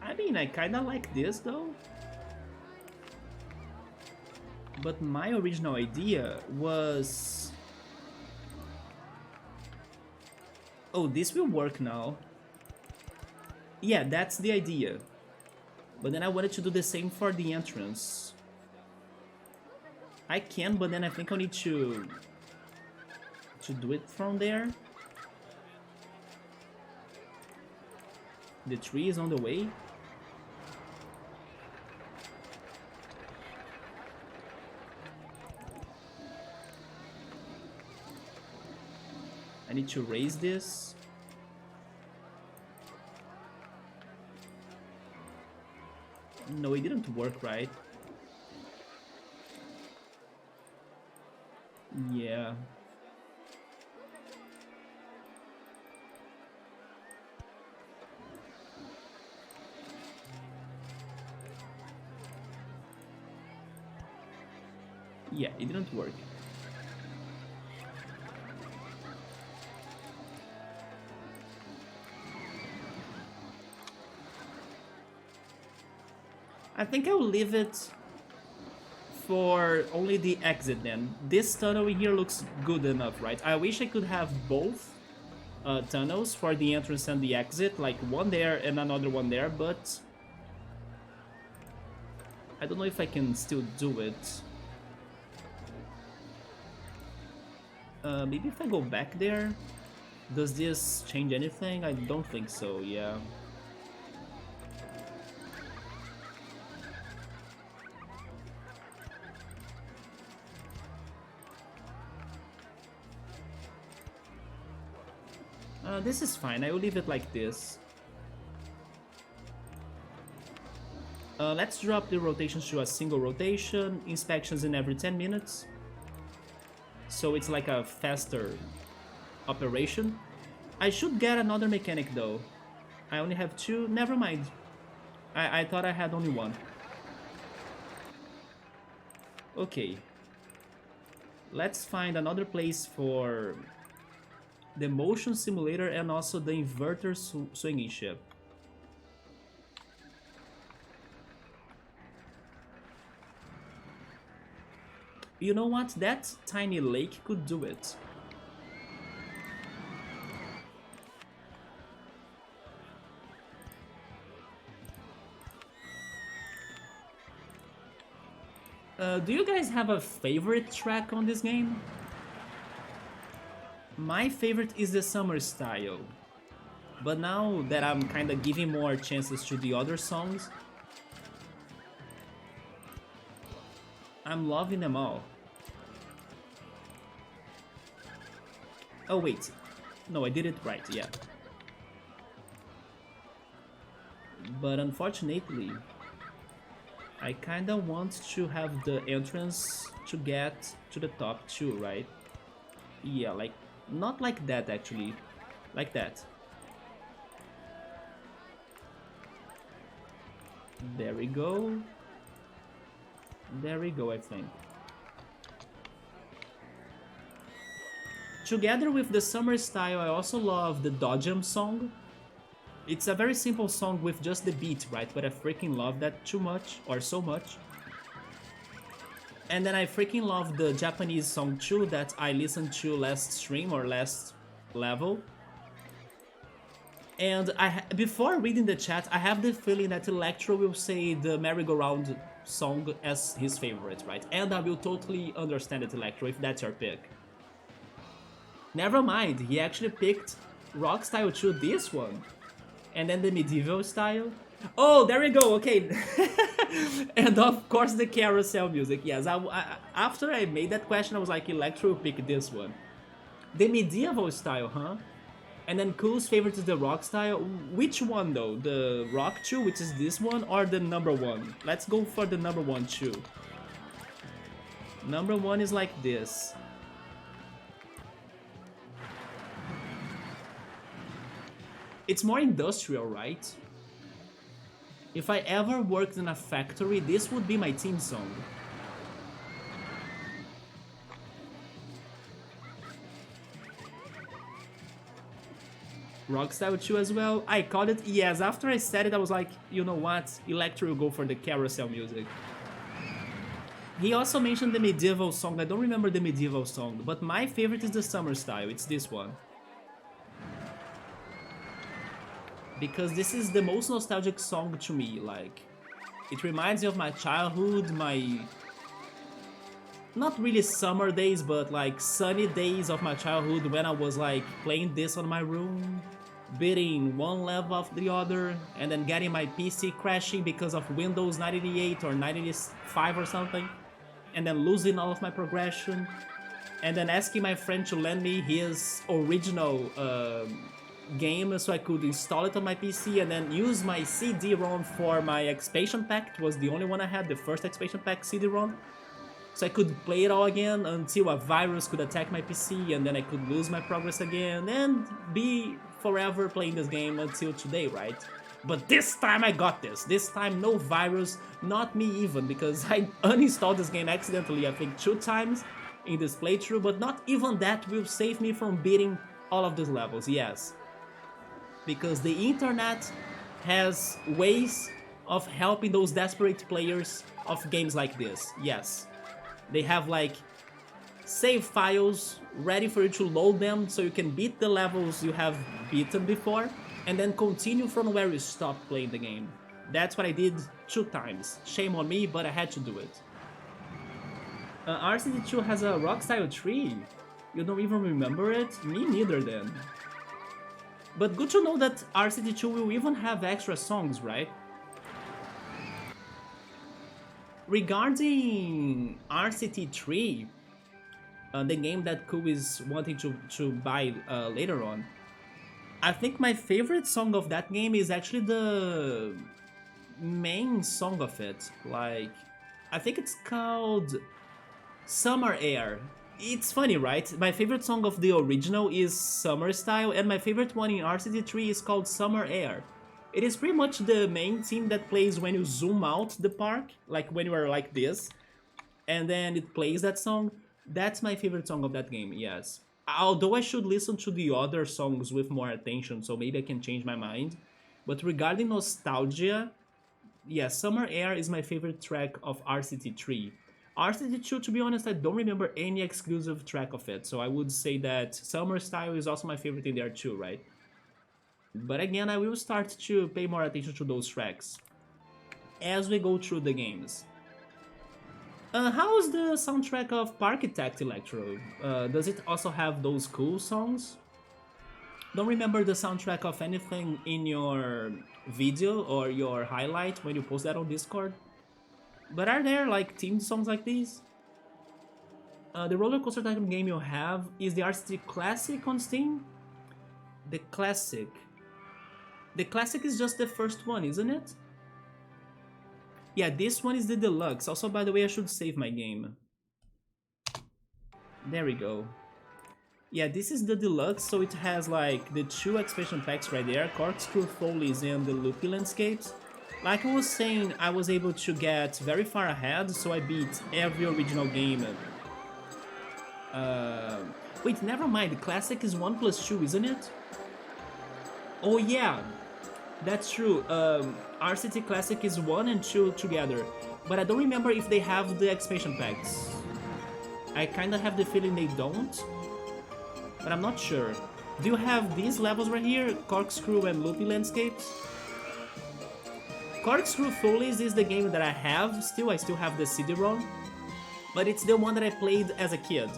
I mean, I kinda like this though. But my original idea was... Oh, this will work now. Yeah, that's the idea. But then I wanted to do the same for the entrance. I can, but then I think I need to do it from there. The tree is on the way. I need to raise this. No, it didn't work right. Yeah. Yeah, it didn't work. I think I'll leave it for only the exit then. This tunnel in here looks good enough, right? I wish I could have both tunnels for the entrance and the exit, like one there and another one there, but I don't know if I can still do it. Maybe if I go back there, does this change anything? I don't think so, yeah. This is fine, I will leave it like this. Let's drop the rotations to a single rotation, inspections in every 10 minutes. So it's like a faster operation. I should get another mechanic though. I only have two, never mind. I thought I had only one. Okay. Let's find another place for the motion simulator and also the inverter swinging ship. You know what? That tiny lake could do it. Do you guys have a favorite track on this game? My favorite is the summer style. But now that I'm kinda giving more chances to the other songs, I'm loving them all. Oh wait, no, I did it right, yeah. But unfortunately, I kinda want to have the entrance to get to the top too, right? Yeah, like, not like that actually, like that. There we go. There we go, I think. Together with the summer style, I also love the Dodgem song. It's a very simple song with just the beat, right? But I freaking love that too much, or so much. And then I freaking love the Japanese song too that I listened to last stream or last level. And before reading the chat, I have the feeling that Electro will say the merry-go-round song as his favorite, right? And I will totally understand it, Electro, if that's your pick. Never mind, he actually picked rock style too, this one. And then the medieval style. Oh, there we go, okay. And of course the carousel music, yes. After I made that question, I was like, Electro will pick this one. The medieval style, huh? And then Cool's favorite is the rock style. Which one though? The rock 2, which is this one, or the number 1? Let's go for the number 1 too. Number 1 is like this. It's more industrial, right? If I ever worked in a factory, this would be my theme song. Rockstyle 2 as well. I called it, yes, after I said it I was like, you know what, Electro will go for the carousel music. He also mentioned the medieval song, I don't remember the medieval song, but my favorite is the summer style, it's this one. Because this is the most nostalgic song to me, like, it reminds me of my childhood, my, not really summer days, but like sunny days of my childhood when I was like playing this on my room, beating one level after the other, and then getting my PC crashing because of Windows 98 or 95 or something, and then losing all of my progression, and then asking my friend to lend me his original game so I could install it on my PC and then use my CD-ROM for my expansion pack. It was the only one I had, the first expansion pack CD-ROM. So I could play it all again until a virus could attack my PC and then I could lose my progress again and be forever playing this game until today, right? But this time I got this. This time no virus, not me even, because I uninstalled this game accidentally I think 2 times in this playthrough, but not even that will save me from beating all of these levels, yes. Because the internet has ways of helping those desperate players of games like this, yes. They have like save files ready for you to load them so you can beat the levels you have beaten before and then continue from where you stopped playing the game. That's what I did 2 times. Shame on me, but I had to do it. RCT2 has a rock style tree. You don't even remember it? Me neither then. But good to know that RCT2 will even have extra songs, right? Regarding RCT3, the game that Ku is wanting to buy later on, I think my favorite song of that game is actually the main song of it. Like, I think it's called Summer Air. It's funny, right? My favorite song of the original is Summer Style, and my favorite one in RCT3 is called Summer Air. It is pretty much the main theme that plays when you zoom out the park, like when you are like this, and then it plays that song. That's my favorite song of that game, yes. Although I should listen to the other songs with more attention, so maybe I can change my mind. But regarding nostalgia, yeah, Summer Air is my favorite track of RCT3. RCT2, to be honest, I don't remember any exclusive track of it, so I would say that Summer Style is also my favorite in there too, right? But again, I will start to pay more attention to those tracks as we go through the games. How's the soundtrack of Parkitect Electro? Does it also have those cool songs? Don't remember the soundtrack of anything in your video or your highlight when you post that on Discord. But are there like themed songs like these? The RollerCoaster Tycoon game you have is the RCT Classic on Steam? The Classic. The Classic is just the first one, isn't it? Yeah, this one is the deluxe. Also, by the way, I should save my game. There we go. Yeah, this is the deluxe, so it has like the 2 expansion packs right there, Corkscrew Follies and the Loopy Landscapes. Like I was saying, I was able to get very far ahead, so I beat every original game. Wait, never mind, the classic is 1 plus 2, isn't it? Oh yeah, that's true. RCT Classic is 1 and 2 together, but I don't remember if they have the expansion packs. I kinda have the feeling they don't, but I'm not sure. Do you have these levels right here? Corkscrew and Loopy Landscapes? Corkscrew Follies is the game that I have still. I still have the CD-ROM, but it's the one that I played as a kid.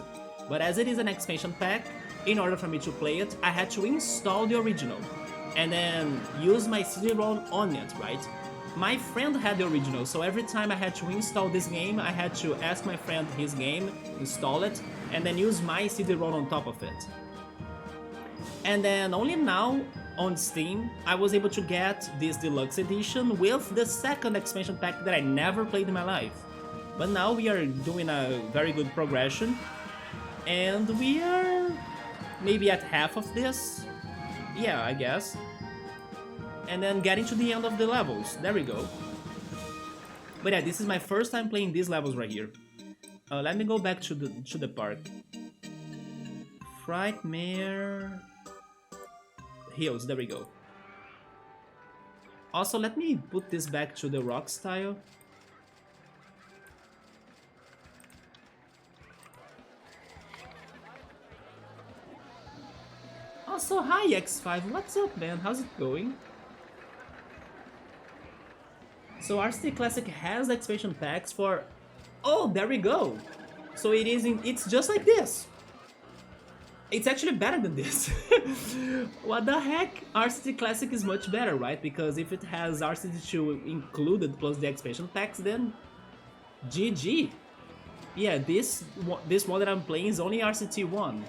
But as it is an expansion pack, in order for me to play it, I had to install the original and then use my CD-ROM on it, right? My friend had the original, so every time I had to install this game, I had to ask my friend his game, install it, and then use my CD-ROM on top of it. And then only now, on Steam, I was able to get this deluxe edition with the second expansion pack that I never played in my life. But now we are doing a very good progression, and we are maybe at half of this. Yeah, I guess. And then getting to the end of the levels. There we go. But yeah, this is my first time playing these levels right here. Let me go back to the park. Frightmare Hills, there we go. Also, let me put this back to the rock style. Also, hi X5, what's up man? How's it going? So RCT Classic has expansion packs for... Oh, there we go! So it's just like this! It's actually better than this! What the heck? RCT Classic is much better, right? Because if it has RCT2 included plus the expansion packs, then... GG! Yeah, this one that I'm playing is only RCT1.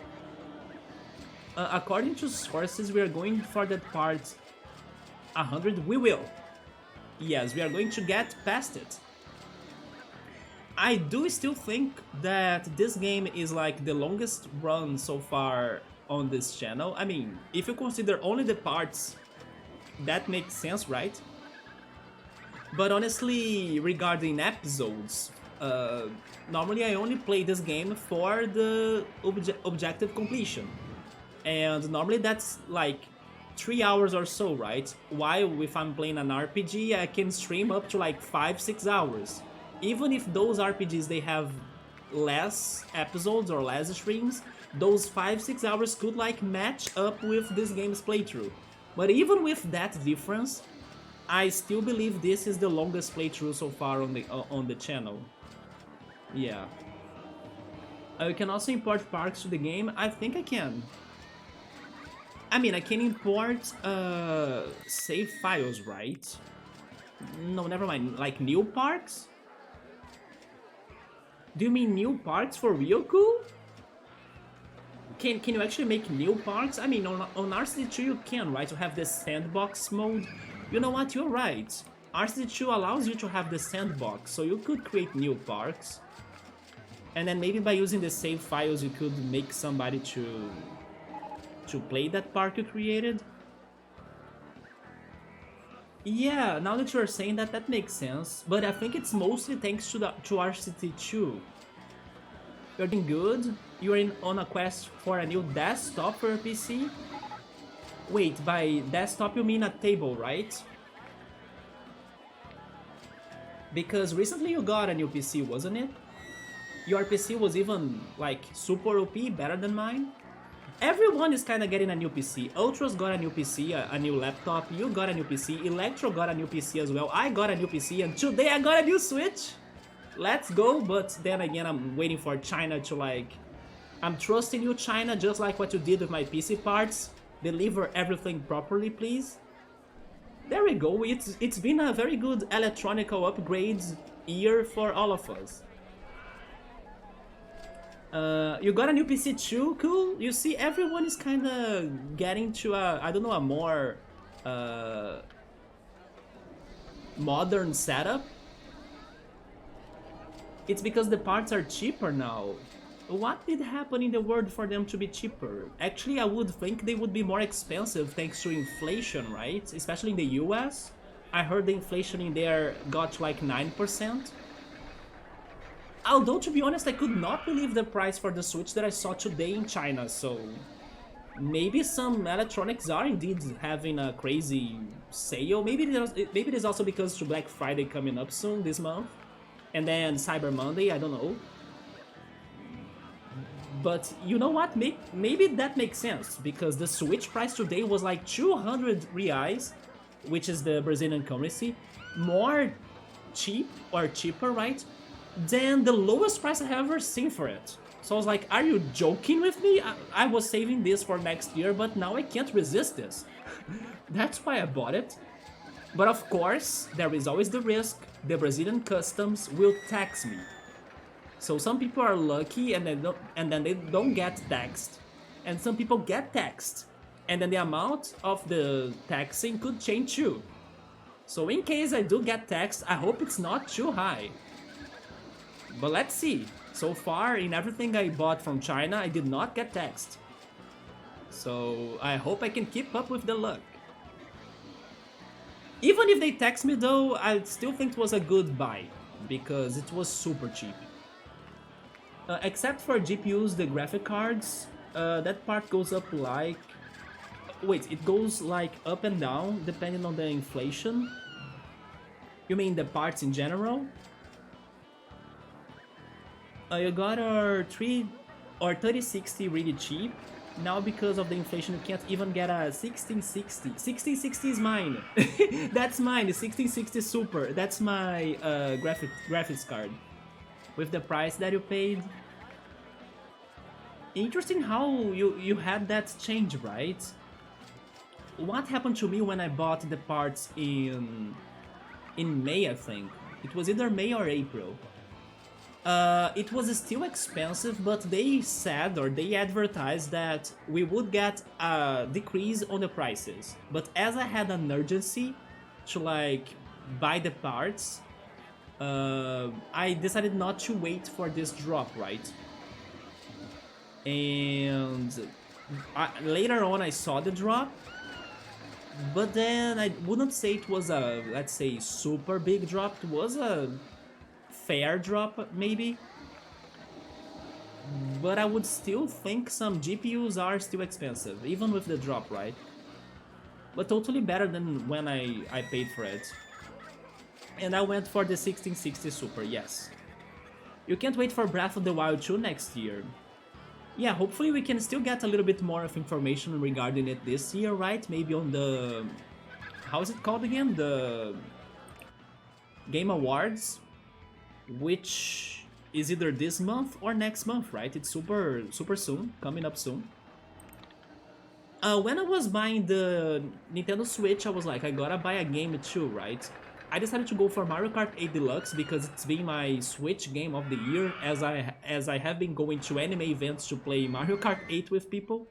According to sources, we are going for that part 100. We will. Yes, we are going to get past it. I do still think that this game is like the longest run so far on this channel. I mean, if you consider only the parts, that makes sense, right? But honestly, regarding episodes, normally I only play this game for the objective completion. And normally that's like 3 hours or so, right? While if I'm playing an RPG, I can stream up to like 5-6 hours. Even if those RPGs they have less episodes or less streams, those 5-6 hours could like match up with this game's playthrough. But even with that difference, I still believe this is the longest playthrough so far on the channel. Yeah. You can also import parks to the game. I think I can. I mean, I can import save files, right? No, never mind. Like new parks? Do you mean new parks for Ryoku? Can you actually make new parks? I mean, on RCT2 you can, right? To have the sandbox mode. You know what? You're right. RCT2 allows you to have the sandbox, so you could create new parks. And then maybe by using the save files you could make somebody to play that park you created. Yeah, now that you're saying that, that makes sense. But I think it's mostly thanks to RCT2. You're doing good. You're on a quest for a new desktop for your PC. Wait, by desktop you mean a table, right? Because recently you got a new PC, wasn't it? Your PC was even like super OP, better than mine. Everyone is kinda getting a new PC. Ultras got a new PC, a new laptop, you got a new PC, Electro got a new PC as well, I got a new PC, and today I got a new Switch! Let's go, but then again I'm waiting for China to like... I'm trusting you, China, just like what you did with my PC parts. Deliver everything properly, please. There we go, it's been a very good electronical upgrades year for all of us. You got a new PC too? Cool. You see, everyone is kind of getting to a, I don't know, a more modern setup. It's because the parts are cheaper now. What did happen in the world for them to be cheaper? Actually, I would think they would be more expensive thanks to inflation, right? Especially in the US. I heard the inflation in there got to like 9%. Although, to be honest, I could not believe the price for the Switch that I saw today in China, so maybe some electronics are indeed having a crazy sale. Maybe it is also because to Black Friday coming up soon this month, and then Cyber Monday. I don't know. But you know what? Maybe that makes sense because the Switch price today was like 200 reais, which is the Brazilian currency, more cheap or cheaper, right? Than the lowest price I have ever seen for it. So I was like, are you joking with me? I was saving this for next year, but now I can't resist this. That's why I bought it. But of course, there is always the risk the Brazilian customs will tax me. So some people are lucky and then they don't get taxed. And some people get taxed. And then the amount of the taxing could change too. So in case I do get taxed, I hope it's not too high. But let's see. So far, in everything I bought from China, I did not get taxed. So I hope I can keep up with the luck. Even if they tax me though, I still think it was a good buy. Because it was super cheap. Except for GPUs, the graphic cards, that part goes up like... Wait, it goes like up and down depending on the inflation? You mean the parts in general? You got our 3060 really cheap. Now because of the inflation you can't even get a 1660. 1660 is mine! That's mine, the 1660 Super. That's my graphics card. With the price that you paid. Interesting how you had that change, right? What happened to me when I bought the parts in May, I think. It was either May or April. It was still expensive, but they said or they advertised that we would get a decrease on the prices. But as I had an urgency to like buy the parts, I decided not to wait for this drop, right? And later on I saw the drop, but then I wouldn't say it was a, let's say, super big drop. It was a fair drop, maybe. But I would still think some GPUs are still expensive, even with the drop, right? But totally better than when I paid for it. And I went for the 1660 Super, yes. You can't wait for Breath of the Wild 2 next year. Yeah, hopefully we can still get a little bit more of information regarding it this year, right? Maybe on the... how is it called again? The Game Awards, which is either this month or next month, right? It's super soon, coming up soon. When I was buying the Nintendo Switch, I was like, I gotta buy a game too, right? I decided to go for Mario Kart 8 Deluxe because it's been my Switch game of the year, as I have been going to anime events to play Mario Kart 8 with people.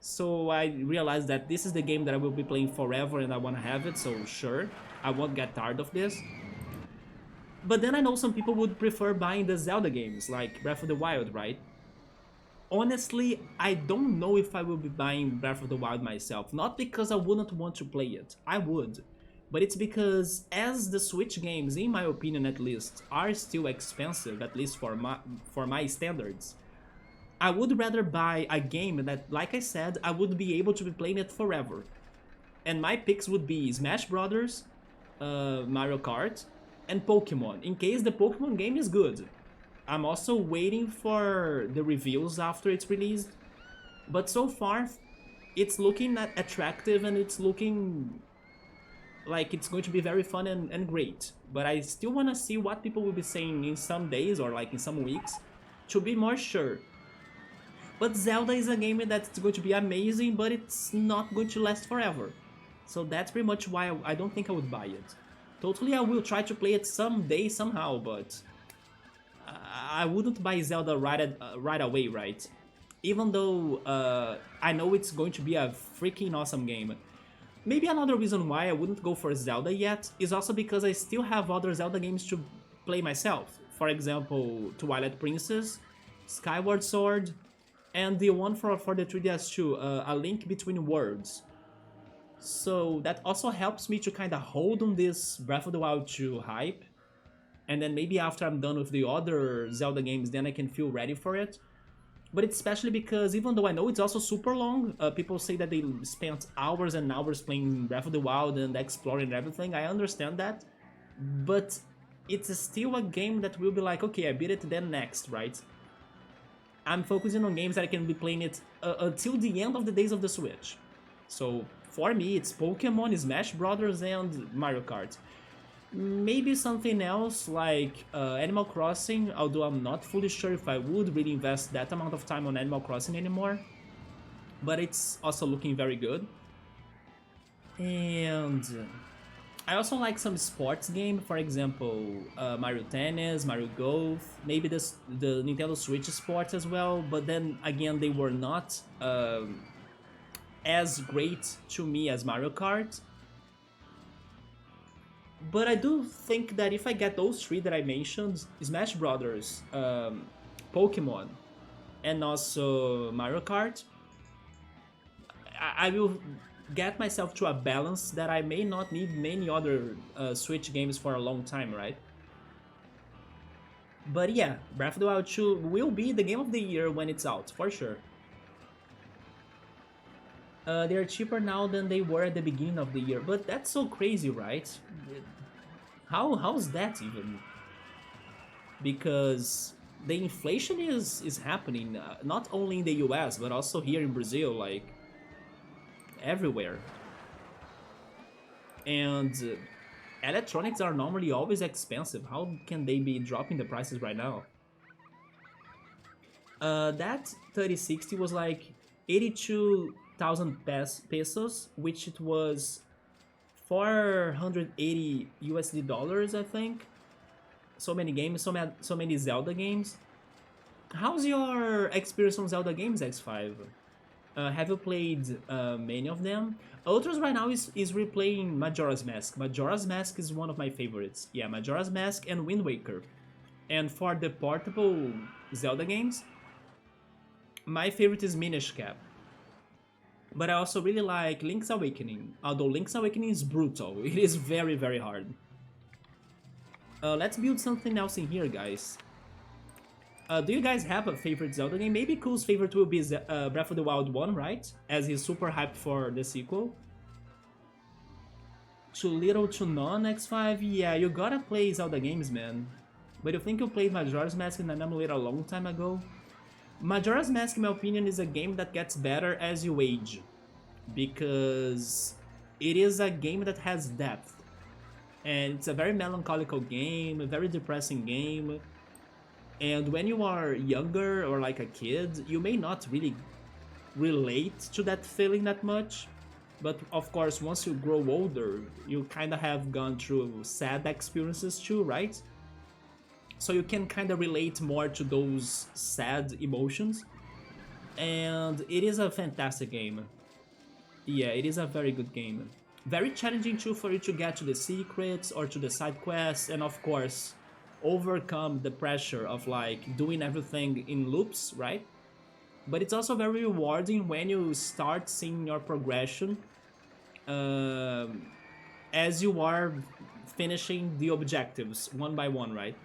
So I realized that this is the game that I will be playing forever and I want to have it, so sure, I won't get tired of this. But then I know some people would prefer buying the Zelda games, like Breath of the Wild, right? Honestly, I don't know if I will be buying Breath of the Wild myself. Not because I wouldn't want to play it, I would. But it's because as the Switch games, in my opinion at least, are still expensive, at least for my standards, I would rather buy a game that, like I said, I would be able to be playing it forever. And my picks would be Smash Brothers, Mario Kart, and Pokemon, in case the Pokemon game is good. I'm also waiting for the reviews after it's released, but so far it's looking attractive and it's looking like it's going to be very fun and great. But I still want to see what people will be saying in some days or like in some weeks to be more sure. But Zelda is a game that's going to be amazing, but it's not going to last forever. So that's pretty much why I don't think I would buy it. Totally, I will try to play it someday, somehow, but I wouldn't buy Zelda right away, right? Even though I know it's going to be a freaking awesome game. Maybe another reason why I wouldn't go for Zelda yet is also because I still have other Zelda games to play myself. For example, Twilight Princess, Skyward Sword, and the one for the 3DS too, A Link Between Worlds. So that also helps me to kind of hold on this Breath of the Wild 2 hype, and then maybe after I'm done with the other Zelda games, then I can feel ready for it. But it's especially because even though I know it's also super long, people say that they spent hours and hours playing Breath of the Wild and exploring everything. I understand that, but it's still a game that will be like, okay, I beat it, then next, right? I'm focusing on games that I can be playing it until the end of the days of the Switch. So for me, it's Pokemon, Smash Brothers, and Mario Kart. Maybe something else like Animal Crossing, although I'm not fully sure if I would really invest that amount of time on Animal Crossing anymore. But it's also looking very good. And I also like some sports game, for example, Mario Tennis, Mario Golf, maybe the Nintendo Switch sports as well, but then again, they were not as great to me as Mario Kart. But I do think that if I get those three that I mentioned, Smash Brothers, Pokemon, and also Mario Kart, I will get myself to a balance that I may not need many other Switch games for a long time, right? But yeah, Breath of the Wild 2 will be the game of the year when it's out, for sure. They're cheaper now than they were at the beginning of the year, but that's so crazy, right? How's that even? Because the inflation is happening not only in the US but also here in Brazil, like everywhere. And electronics are normally always expensive. How can they be dropping the prices right now? That 3060 was like 82,000 pesos, which it was 480 USD dollars, I think. So many games, so many Zelda games. How's your experience on Zelda games, X5? Have you played many of them? Ultras right now is replaying Majora's Mask. Majora's Mask is one of my favorites. Yeah, Majora's Mask and Wind Waker. And for the portable Zelda games, my favorite is Minish Cap. But I also really like Link's Awakening, although Link's Awakening is brutal. It is very, very hard. Let's build something else in here, guys. Do you guys have a favorite Zelda game? Maybe Cool's favorite will be Breath of the Wild 1, right? As he's super hyped for the sequel. Too little, too none, X5? Yeah, you gotta play Zelda games, man. But you think you played Majora's Mask in an emulator a long time ago? Majora's Mask, in my opinion, is a game that gets better as you age, because it is a game that has depth, and it's a very melancholical game, a very depressing game, and when you are younger or like a kid, you may not really relate to that feeling that much, but of course, once you grow older, you kind of have gone through sad experiences too, right? So you can kind of relate more to those sad emotions. And it is a fantastic game. Yeah, it is a very good game. Very challenging too for you to get to the secrets or to the side quests, and of course, overcome the pressure of like doing everything in loops, right? But it's also very rewarding when you start seeing your progression as you are finishing the objectives one by one, right?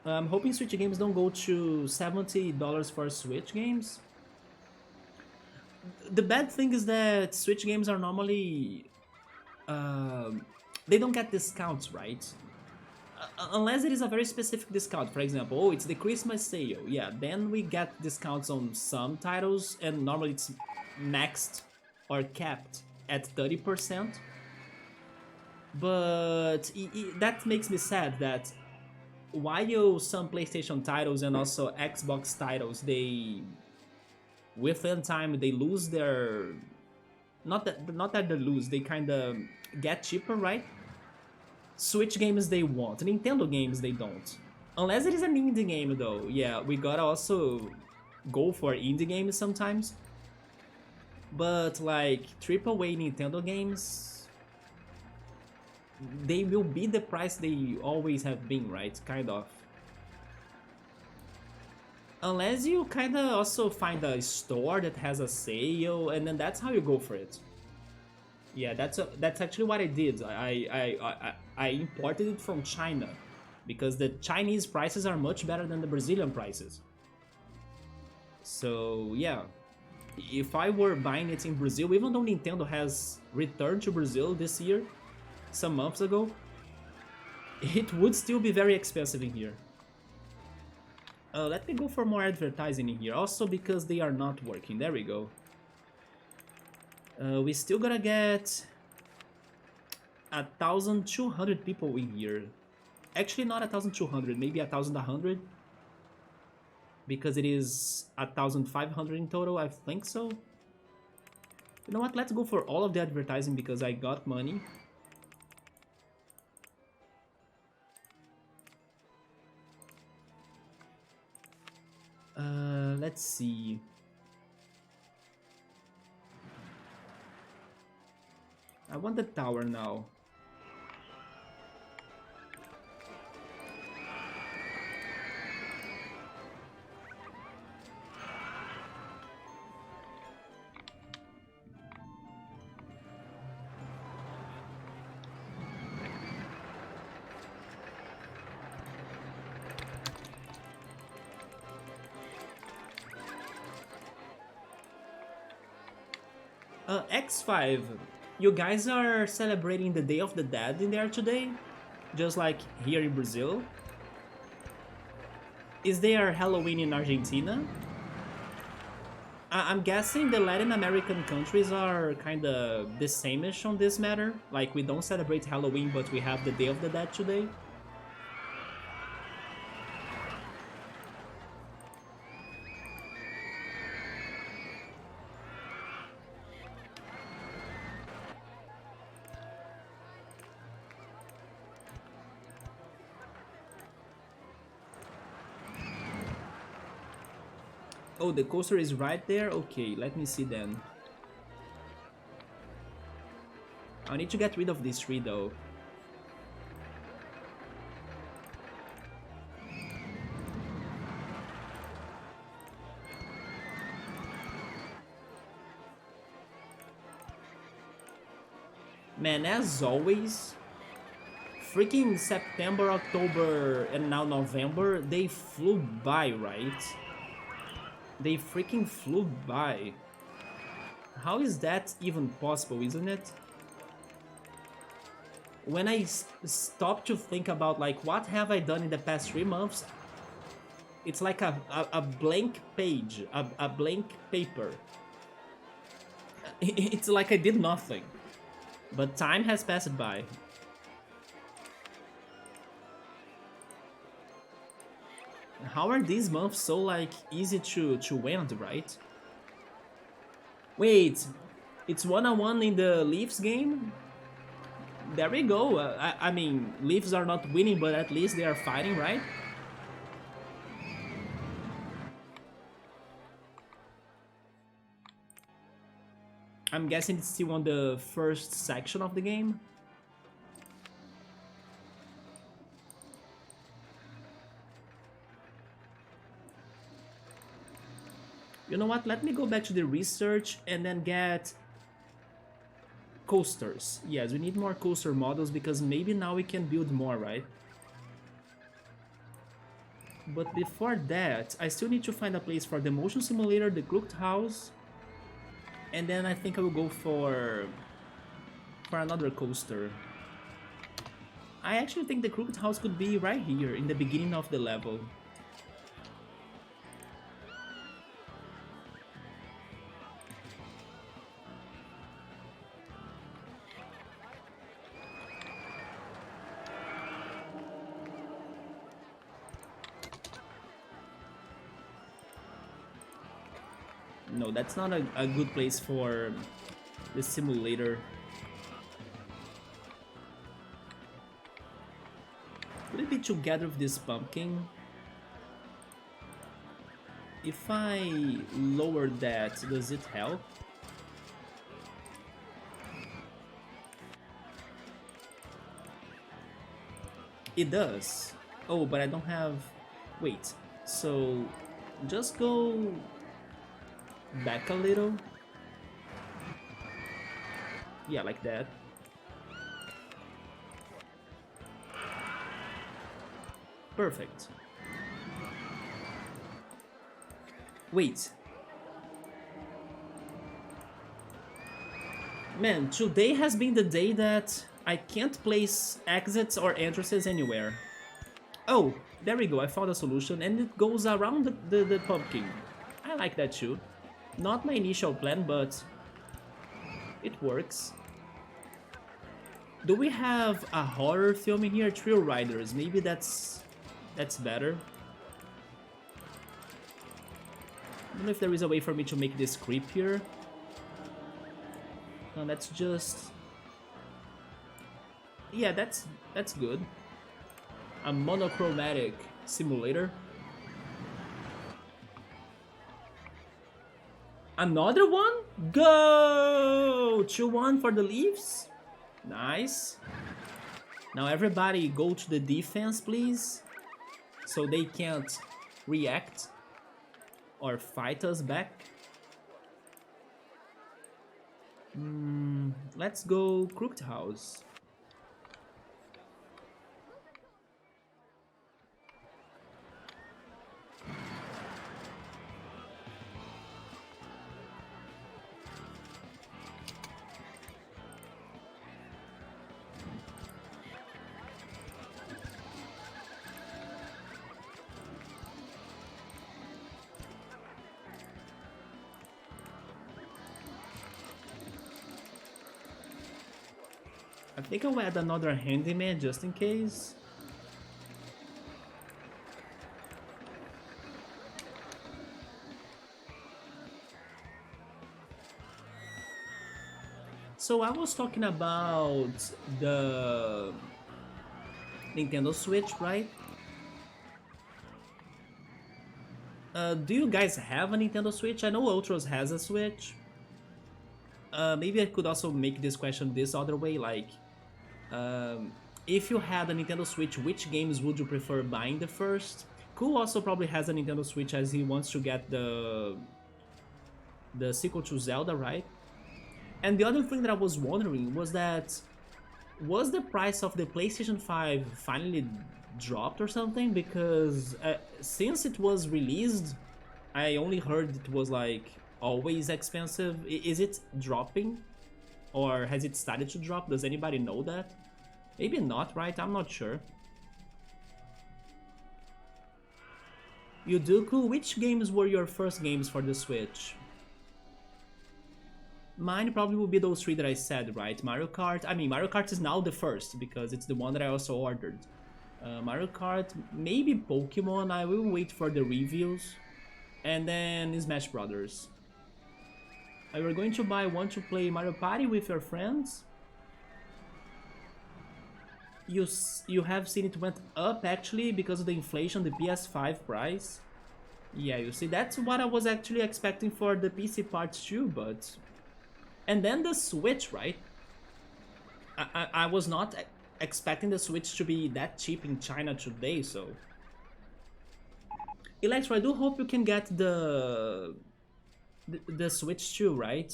I'm hoping Switch games don't go to $70 for Switch games. The bad thing is that Switch games are normally... they don't get discounts, right? Unless it is a very specific discount. For example, oh, it's the Christmas sale. Yeah, then we get discounts on some titles, and normally it's maxed or capped at 30%. But that makes me sad that while some PlayStation titles and also Xbox titles, they within time they lose their not that they lose, they kind of get cheaper, right? Switch games they won't, Nintendo games they don't. Unless it is an indie game though. Yeah, we gotta also go for indie games sometimes. But like AAA Nintendo games, they will be the price they always have been, right? Kind of. Unless you kind of also find a store that has a sale, and then that's how you go for it. Yeah, that's actually what I did. I imported it from China because the Chinese prices are much better than the Brazilian prices. So yeah, if I were buying it in Brazil, even though Nintendo has returned to Brazil this year, some months ago, it would still be very expensive in here. Let me go for more advertising in here, also because they are not working. There we go. We still gotta get 1,200 people in here. Actually, not 1,200, maybe 1,100. Because it is 1,500 in total, I think so. You know what, let's go for all of the advertising because I got money. Let's see. I want the tower now. X5, you guys are celebrating the Day of the Dead in there today? Just like here in Brazil? Is there Halloween in Argentina? I'm guessing the Latin American countries are kinda the same-ish on this matter. Like, we don't celebrate Halloween, but we have the Day of the Dead today. Oh, the coaster is right there? Okay, let me see then. I need to get rid of this tree though. Man, as always, freaking September, October, and now November, they flew by, right? They freaking flew by. How is that even possible, isn't it? When I stop to think about like what have I done in the past 3 months, it's like a blank page, a blank paper. It's like I did nothing. But time has passed by. How are these months so like easy to end, right? Wait, it's 1-on-1 in the Leafs game? There we go. I mean, Leafs are not winning, but at least they are fighting, right? I'm guessing it's still on the first section of the game. You know what? Let me go back to the research and then get coasters. Yes, we need more coaster models because maybe now we can build more, right? But before that, I still need to find a place for the motion simulator, the cooked house, and then I think I will go for another coaster. I actually think the crooked house could be right here in the beginning of the level. No, that's not a good place for the simulator. Would it be together with this pumpkin? If I lower that, does it help? It does. Oh, but I don't have... Wait, so just go back a little. Yeah, like that. Perfect. Wait. Man, today has been the day that I can't place exits or entrances anywhere. Oh, there we go, I found a solution and it goes around the pumpkin. I like that too. Not my initial plan, but it works. Do we have a horror film in here? Thrill Riders, maybe that's better. I don't know if there is a way for me to make this creepier. No, that's just... Yeah, that's good. A monochromatic simulator. Another one? Go! 2-1 for the Leafs. Nice. Now everybody go to the defense, please. So they can't react or fight us back. Let's go Crooked House. I think I'll add another handyman just in case. So I was talking about the Nintendo Switch, right? Do you guys have a Nintendo Switch? I know Ultros has a Switch. Maybe I could also make this question this other way, like, if you had a Nintendo Switch, which games would you prefer buying the first? Ku also probably has a Nintendo Switch as he wants to get the sequel to Zelda, right? And the other thing that I was wondering was that, was the price of the PlayStation 5 finally dropped or something? Because since it was released, I only heard it was like always expensive. Is it dropping? Or has it started to drop? Does anybody know that? Maybe not, right? I'm not sure. Yuduku, which games were your first games for the Switch? Mine probably would be those three that I said, right? Mario Kart. I mean, Mario Kart is now the first because it's the one that I also ordered. Mario Kart, maybe Pokemon. I will wait for the reviews. And then Smash Brothers. Are you going to buy one to play Mario Party with your friends? You have seen it went up actually because of the inflation, the PS5 price. Yeah, you see, that's what I was actually expecting for the PC parts too, but... And then the Switch, right? I was not expecting the Switch to be that cheap in China today, so... Electro, I do hope you can get the Switch too, right?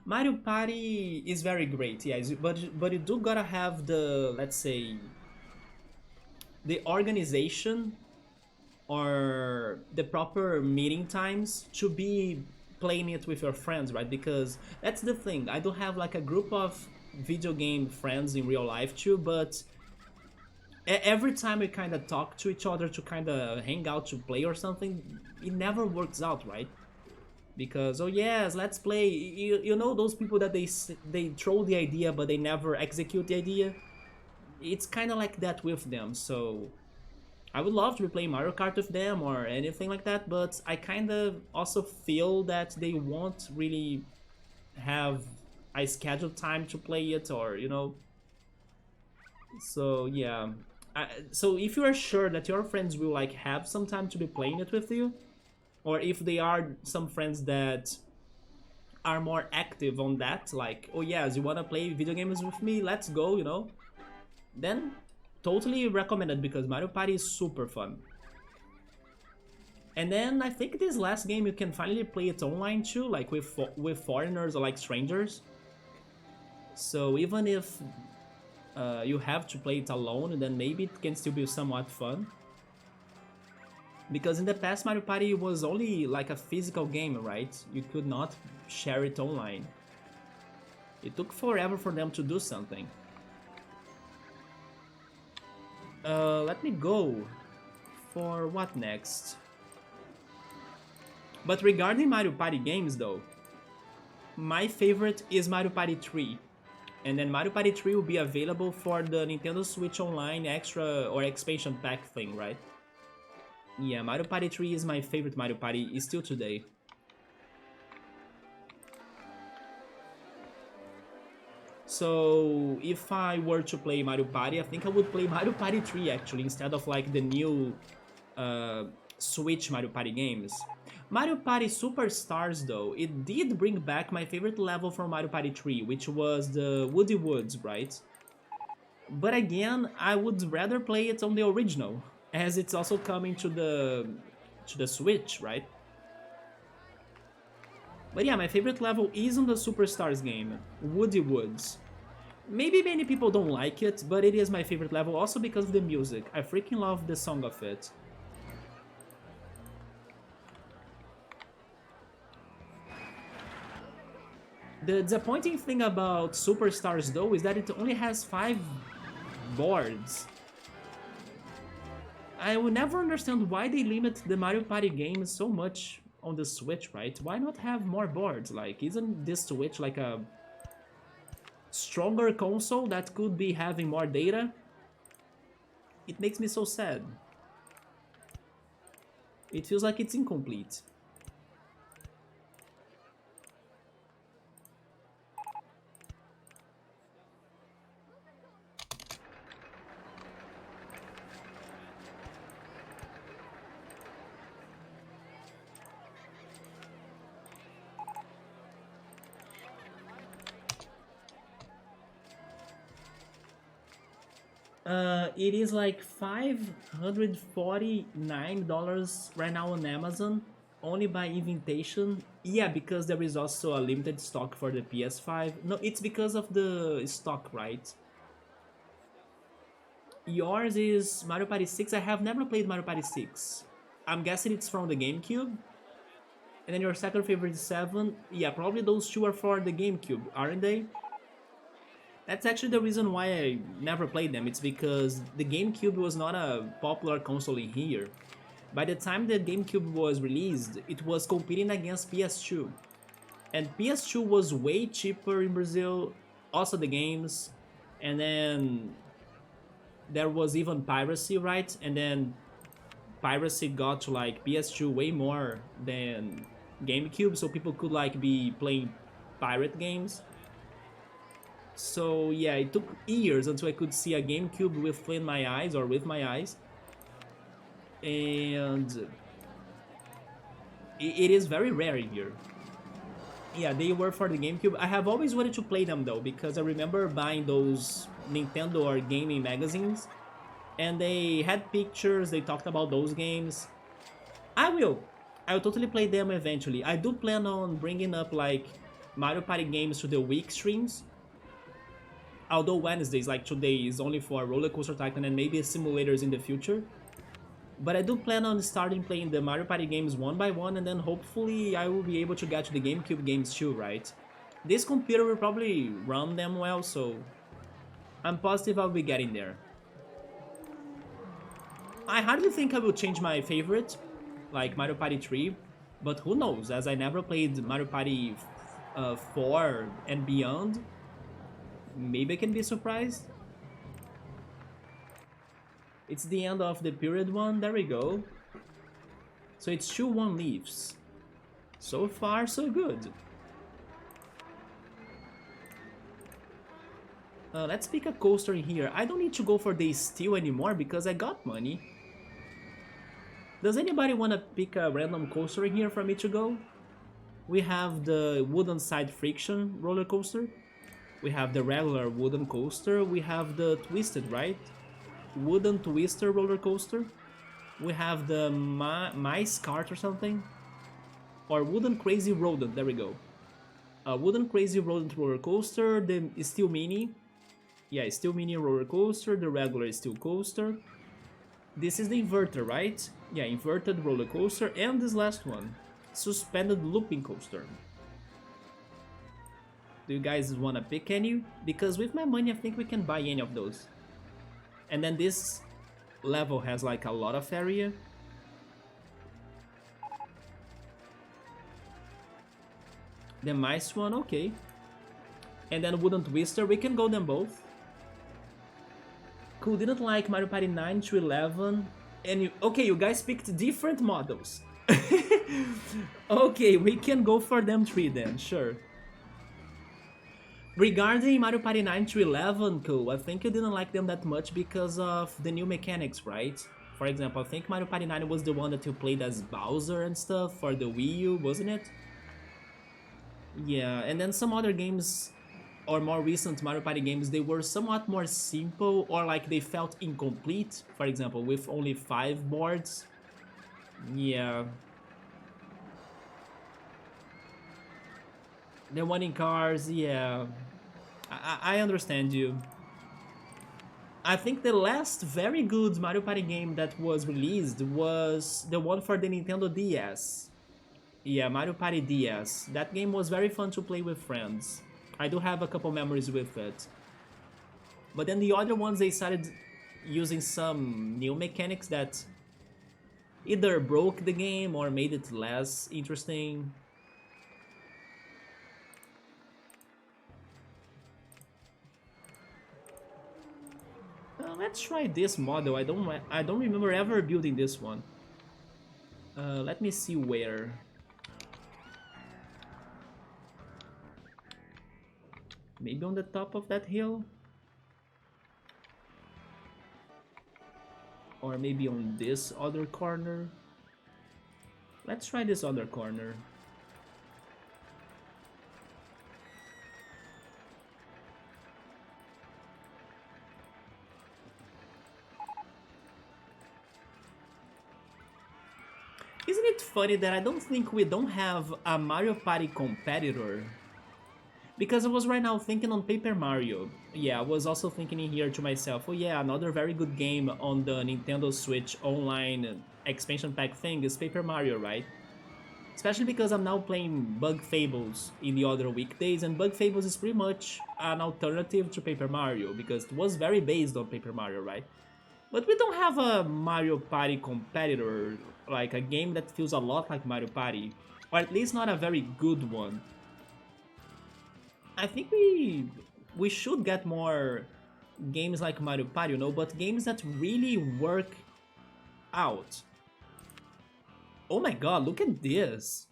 Mario Party is very great, yes, but you do gotta have the, let's say, the organization or the proper meeting times to be playing it with your friends, right? Because that's the thing, I do have like a group of video game friends in real life too, but every time we kind of talk to each other to kind of hang out to play or something, it never works out, right? Because, oh yes, let's play, you know those people that they throw the idea but they never execute the idea? It's kind of like that with them, so I would love to be playing Mario Kart with them or anything like that, but I kind of also feel that they won't really have a scheduled time to play it, or, you know. So yeah, so if you are sure that your friends will like have some time to be playing it with you, or if they are some friends that are more active on that, like, oh yes, you wanna play video games with me, let's go, you know, then Totally recommended because Mario Party is super fun. And then I think this last game you can finally play it online too, like with foreigners or like strangers. So even if you have to play it alone, then maybe it can still be somewhat fun. Because in the past Mario Party was only like a physical game, right? You could not share it online. It took forever for them to do something. Let me go for what next? But regarding Mario Party games though, my favorite is Mario Party 3. And then Mario Party 3 will be available for the Nintendo Switch Online extra or expansion pack thing, right? Yeah, Mario Party 3 is my favorite Mario Party still today. So if I were to play Mario Party, I think I would play Mario Party 3 actually, instead of like the new Switch Mario Party games. Mario Party Superstars though, it did bring back my favorite level from Mario Party 3, which was the Woody Woods, right? But again, I would rather play it on the original, as it's also coming to the Switch, right? But yeah, my favorite level is on the Superstars game, Woody Woods. Maybe many people don't like it, but it is my favorite level also because of the music. I freaking love the song of it. The disappointing thing about Superstars though is that it only has 5 boards. I will never understand why they limit the Mario Party games so much on the Switch, right? Why not have more boards? Like, isn't this Switch like a stronger console that could be having more data? It makes me so sad. It feels like it's incomplete. It is like $549 right now on Amazon, only by invitation. Yeah, because there is also a limited stock for the PS5. No, it's because of the stock, right? Yours is Mario Party 6. I have never played Mario Party 6. I'm guessing it's from the GameCube. And then your second favorite is 7. Yeah, probably those two are for the GameCube, aren't they? That's actually the reason why I never played them. It's because the GameCube was not a popular console in here. By the time the GameCube was released, it was competing against PS2. And PS2 was way cheaper in Brazil, also the games. And then there was even piracy, right? And then piracy got to like PS2 way more than GameCube, so people could like be playing pirate games. So yeah, it took years until I could see a GameCube with my eyes or with my eyes. And it is very rare in here. Yeah, they were for the GameCube. I have always wanted to play them though, because I remember buying those Nintendo or gaming magazines, and they had pictures, they talked about those games. I will totally play them eventually. I do plan on bringing up like Mario Party games to the week streams. Although Wednesdays, like today, is only for RollerCoaster Tycoon and maybe simulators in the future. But I do plan on starting playing the Mario Party games one by one, and then hopefully I will be able to get to the GameCube games too, right? This computer will probably run them well, so I'm positive I'll be getting there. I hardly think I will change my favorite, like Mario Party 3, but who knows, as I never played Mario Party 4 and beyond, maybe I can be surprised. It's the end of the period one, there we go. So it's 2-1 leaves. So far, so good. Let's pick a coaster here. I don't need to go for the steel anymore because I got money. Does anybody want to pick a random coaster here for me to go? We have the wooden side friction roller coaster. We have the regular wooden coaster. We have the twisted, right? wooden twister roller coaster. We have the mice cart or something. Or wooden crazy rodent, there we go. Wooden crazy rodent roller coaster, the steel mini. Yeah, steel mini roller coaster, the regular steel coaster. This is the inverter, right? Yeah, inverted roller coaster, and this last one, suspended looping coaster. Do you guys want to pick any? Because with my money, I think we can buy any of those. And then this level has like a lot of area. The mice one, okay. And then wooden twister, we can go them both. Cool, didn't like Mario Party 9 to 11. And okay, you guys picked different models. Okay, we can go for them three then, sure. Regarding Mario Party 9 to 11, cool, I think you didn't like them that much because of the new mechanics, right? For example, I think Mario Party 9 was the one that you played as Bowser and stuff for the Wii U, wasn't it? Yeah, and then some other games, or more recent Mario Party games, they were somewhat more simple, or like they felt incomplete, for example, with only 5 boards. Yeah. The one in cars, yeah. I understand you. I think the last very good Mario Party game that was released was the one for the Nintendo DS. Yeah, Mario Party DS. That game was very fun to play with friends. I do have a couple memories with it. But then the other ones, they started using some new mechanics that either broke the game or made it less interesting. Let's try this model. I don't remember ever building this one. Let me see where. Maybe on the top of that hill? Or maybe on this other corner? Let's try this other corner. Isn't it funny that I don't think we don't have a Mario Party competitor? Because I was right now thinking on Paper Mario. Yeah, I was also thinking in here to myself, oh yeah, another very good game on the Nintendo Switch online expansion pack thing is Paper Mario, right? Especially because I'm now playing Bug Fables in the other weekdays, and Bug Fables is pretty much an alternative to Paper Mario, because it was very based on Paper Mario, right? But we don't have a Mario Party competitor, like a game that feels a lot like Mario Party, or at least not a very good one. I think we should get more games like Mario Party, you know, but games that really work out. Oh my god, look at this!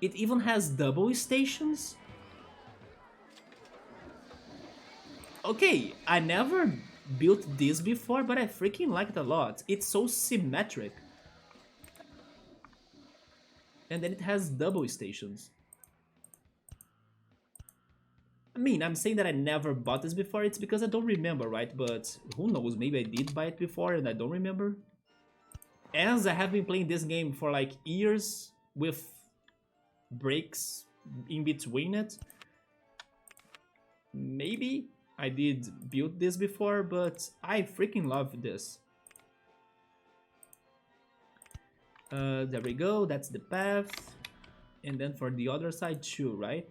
It even has double stations? Okay, I never built this before, but I freaking like it a lot. It's so symmetric. And then it has double stations. I mean, I'm saying that I never bought this before, it's because I don't remember, right? But who knows, maybe I did buy it before and I don't remember. As I have been playing this game for like years with breaks in between it. Maybe I did build this before, but I freaking love this. There we go, that's the path. And then for the other side too, right?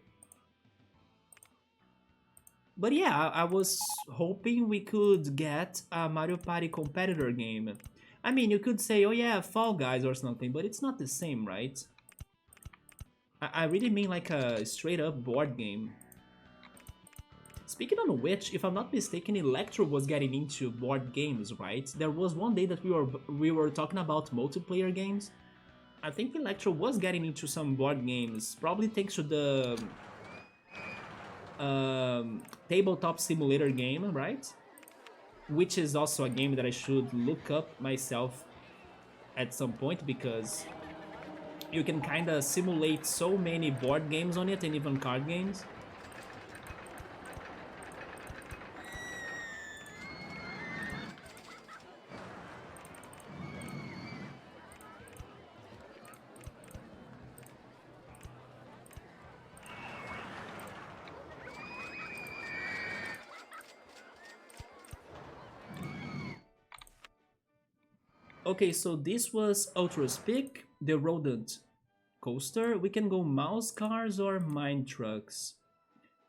But yeah, I was hoping we could get a Mario Party competitor game. I mean, you could say, oh yeah, Fall Guys or something, but it's not the same, right? I really mean like a straight up board game. Speaking of which, if I'm not mistaken, Electro was getting into board games, right? There was one day that we were talking about multiplayer games. I think Electro was getting into some board games, probably thanks to the tabletop simulator game, right? Which is also a game that I should look up myself at some point, because you can kind of simulate so many board games on it and even card games. Okay, so this was Ultra's pick, the rodent coaster. We can go mouse cars or mine trucks.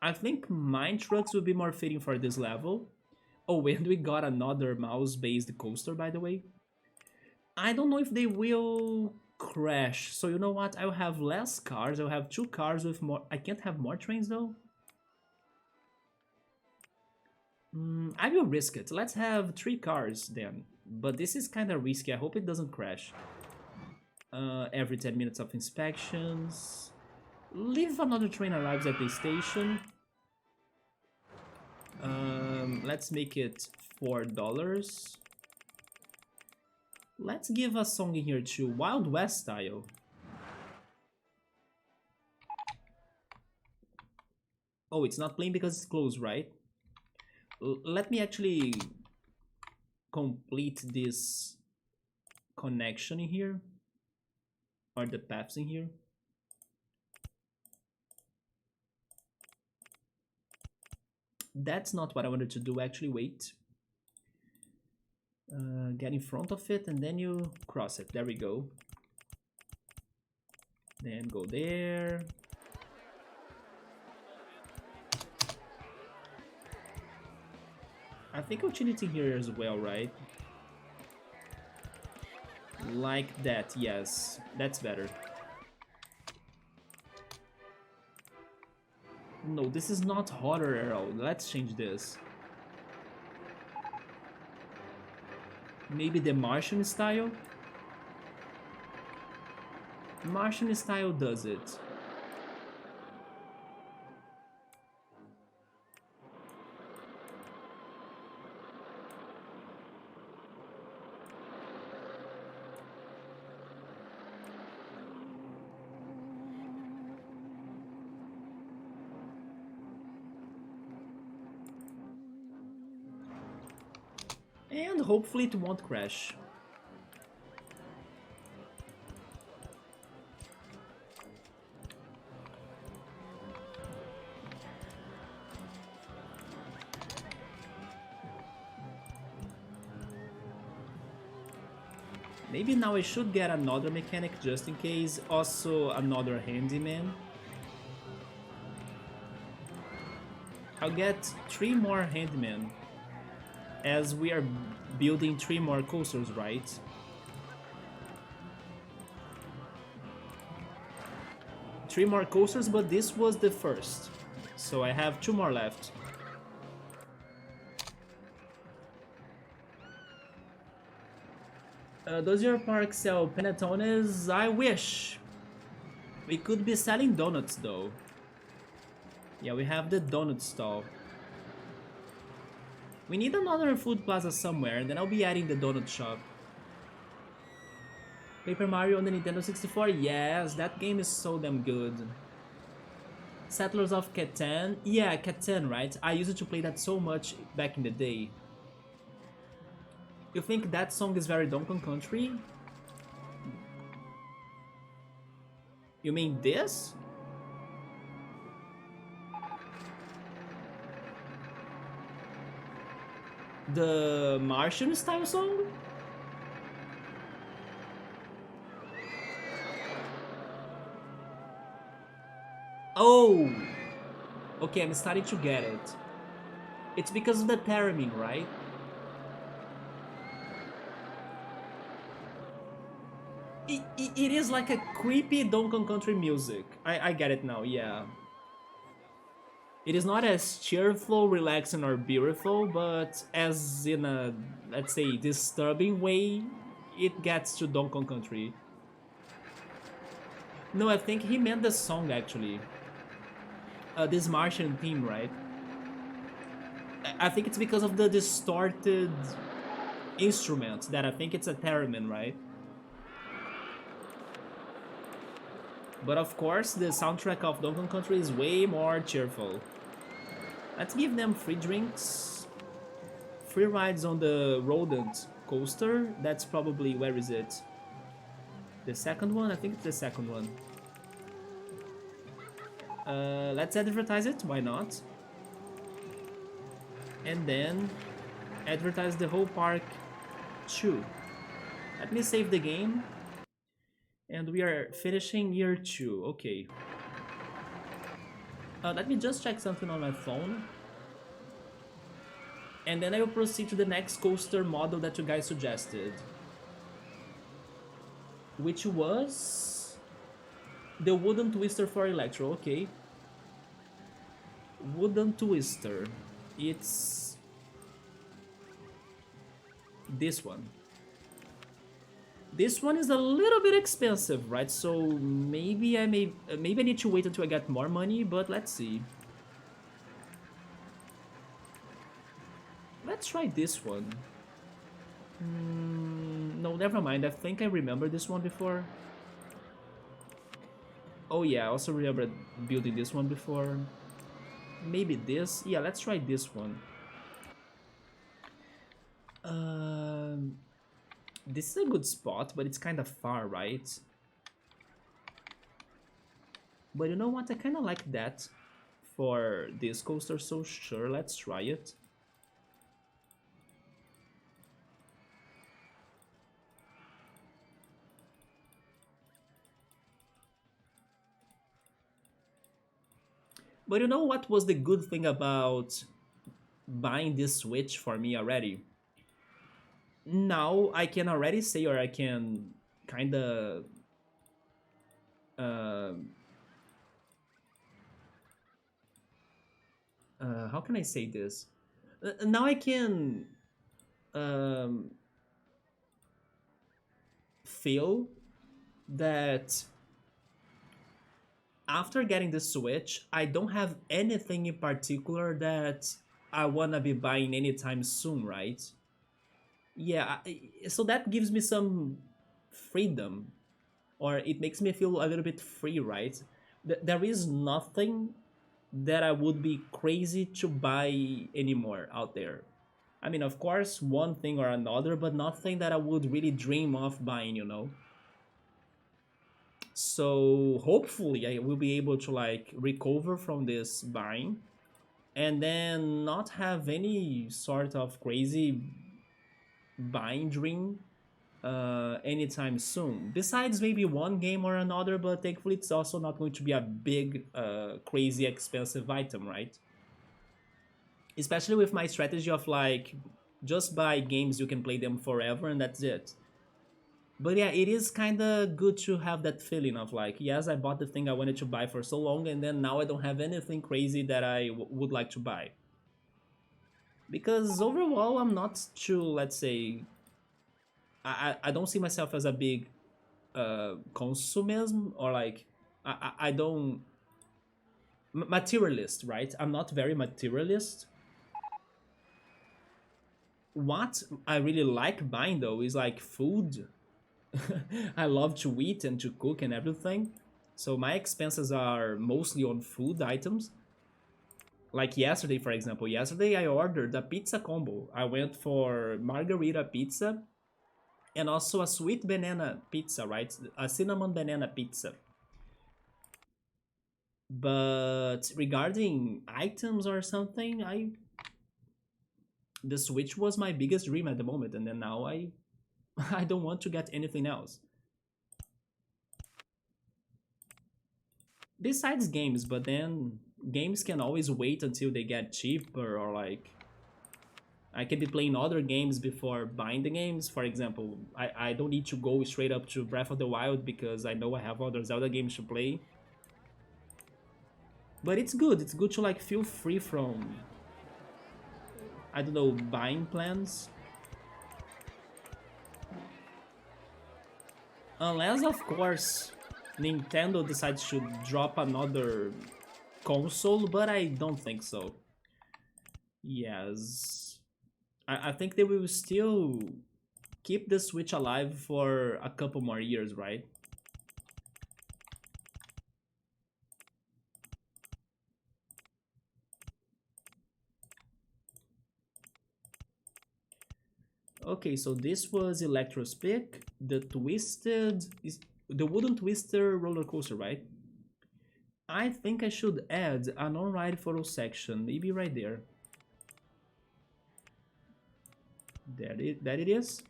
I think mine trucks would be more fitting for this level. Oh, and we got another mouse-based coaster, by the way. I don't know if they will crash. So you know what? I'll have less cars. I'll have 2 cars with more... I can't have more trains, though. I will risk it. Let's have 3 cars, then. But this is kind of risky. I hope it doesn't crash. Every 10 minutes of inspections. Leave another train arrives at the station. Let's make it $4. Let's give a song in here too, Wild West style. Oh, it's not playing because it's closed, right? Let me actually complete this connection in here, or the paths in here. That's not what I wanted to do, actually. Wait. Get in front of it and then you cross it. There we go. Then go there. I think I'll change it in here as well, right? Like that, yes. That's better. No, this is not horror at all. Let's change this. Maybe the Martian style? Martian style does it. And hopefully it won't crash. Maybe now I should get another mechanic just in case. Also another handyman. I'll get 3 more handymen. As we are building 3 more coasters, right? Three more coasters, but this was the first. So I have 2 more left. Does your park sell panettones? I wish. We could be selling donuts though. Yeah, we have the donut stall. We need another food plaza somewhere, and then I'll be adding the donut shop. Paper Mario on the Nintendo 64? Yes, that game is so damn good. Settlers of Catan? Yeah, Catan, right? I used to play that so much back in the day. You think that song is very Donkey Kong Country? You mean this? The Martian style song? Oh! Okay, I'm starting to get it. It's because of the theremin, right? It is like a creepy Donkey Kong Country music. I get it now, yeah. It is not as cheerful, relaxing, or beautiful, but as in a, let's say, disturbing way, it gets to Donkey Kong Country. No, I think he meant the song, actually. This Martian theme, right? I think it's because of the distorted instrument that I think it's a theremin, right? But of course, the soundtrack of Donkey Kong Country is way more cheerful. Let's give them free drinks. Free rides on the rodent coaster. That's probably, where is it? The second one? I think it's the second one. Let's advertise it, why not? And then advertise the whole park too. Let me save the game. And we are finishing year 2. Okay. Let me just check something on my phone. And then I will proceed to the next coaster model that you guys suggested. Which was... the wooden twister for Electro. Okay. Wooden twister. It's... this one. This one is a little bit expensive, right? So maybe maybe I need to wait until I get more money, but let's see. Let's try this one. No, never mind. I think I remember this one before. Oh yeah, I also remember building this one before. Maybe this? Yeah, let's try this one. This is a good spot, but it's kind of far, right? But you know what? I kind of like that for this coaster, so sure, let's try it. But you know what was the good thing about buying this Switch for me already? Now I can already say, or I can kind of how can I say this? Now I can um, feel that after getting the Switch, I don't have anything in particular that I wanna be buying anytime soon, right? Yeah, so that gives me some freedom, or it makes me feel a little bit free, right? There is nothing that I would be crazy to buy anymore out there. I mean, of course, one thing or another, but nothing that I would really dream of buying, you know? So hopefully I will be able to like recover from this buying and then not have any sort of crazy buying dream anytime soon. Besides maybe one game or another, but thankfully it's also not going to be a big, crazy expensive item, right? Especially with my strategy of like just buy games you can play them forever and that's it. But yeah, it is kind of good to have that feeling of like, yes, I bought the thing I wanted to buy for so long, and then now I don't have anything crazy that I would like to buy. Because overall, I'm not too, let's say, I don't see myself as a big consumism or like, I don't, materialist, right? I'm not very materialist. What I really like buying though is like food. I love to eat and to cook and everything. So my expenses are mostly on food items. Like yesterday, for example. Yesterday I ordered a pizza combo. I went for margarita pizza and also a sweet banana pizza, right? A cinnamon banana pizza. But regarding items or something, the Switch was my biggest dream at the moment, and then now I I don't want to get anything else. Besides games, but then games can always wait until they get cheaper, or like I can be playing other games before buying the games. For example, I don't need to go straight up to Breath of the Wild because I know I have other Zelda games to play. But it's good to like feel free from, I don't know, buying plans. Unless, of course, Nintendo decides to drop another console, but I don't think so. Yes. I think they will still keep the Switch alive for a couple more years, right? Okay, so this was Electro's pick. The twisted is the wooden twister roller coaster, right? I think I should add an on-ride photo section, maybe right there. That it is.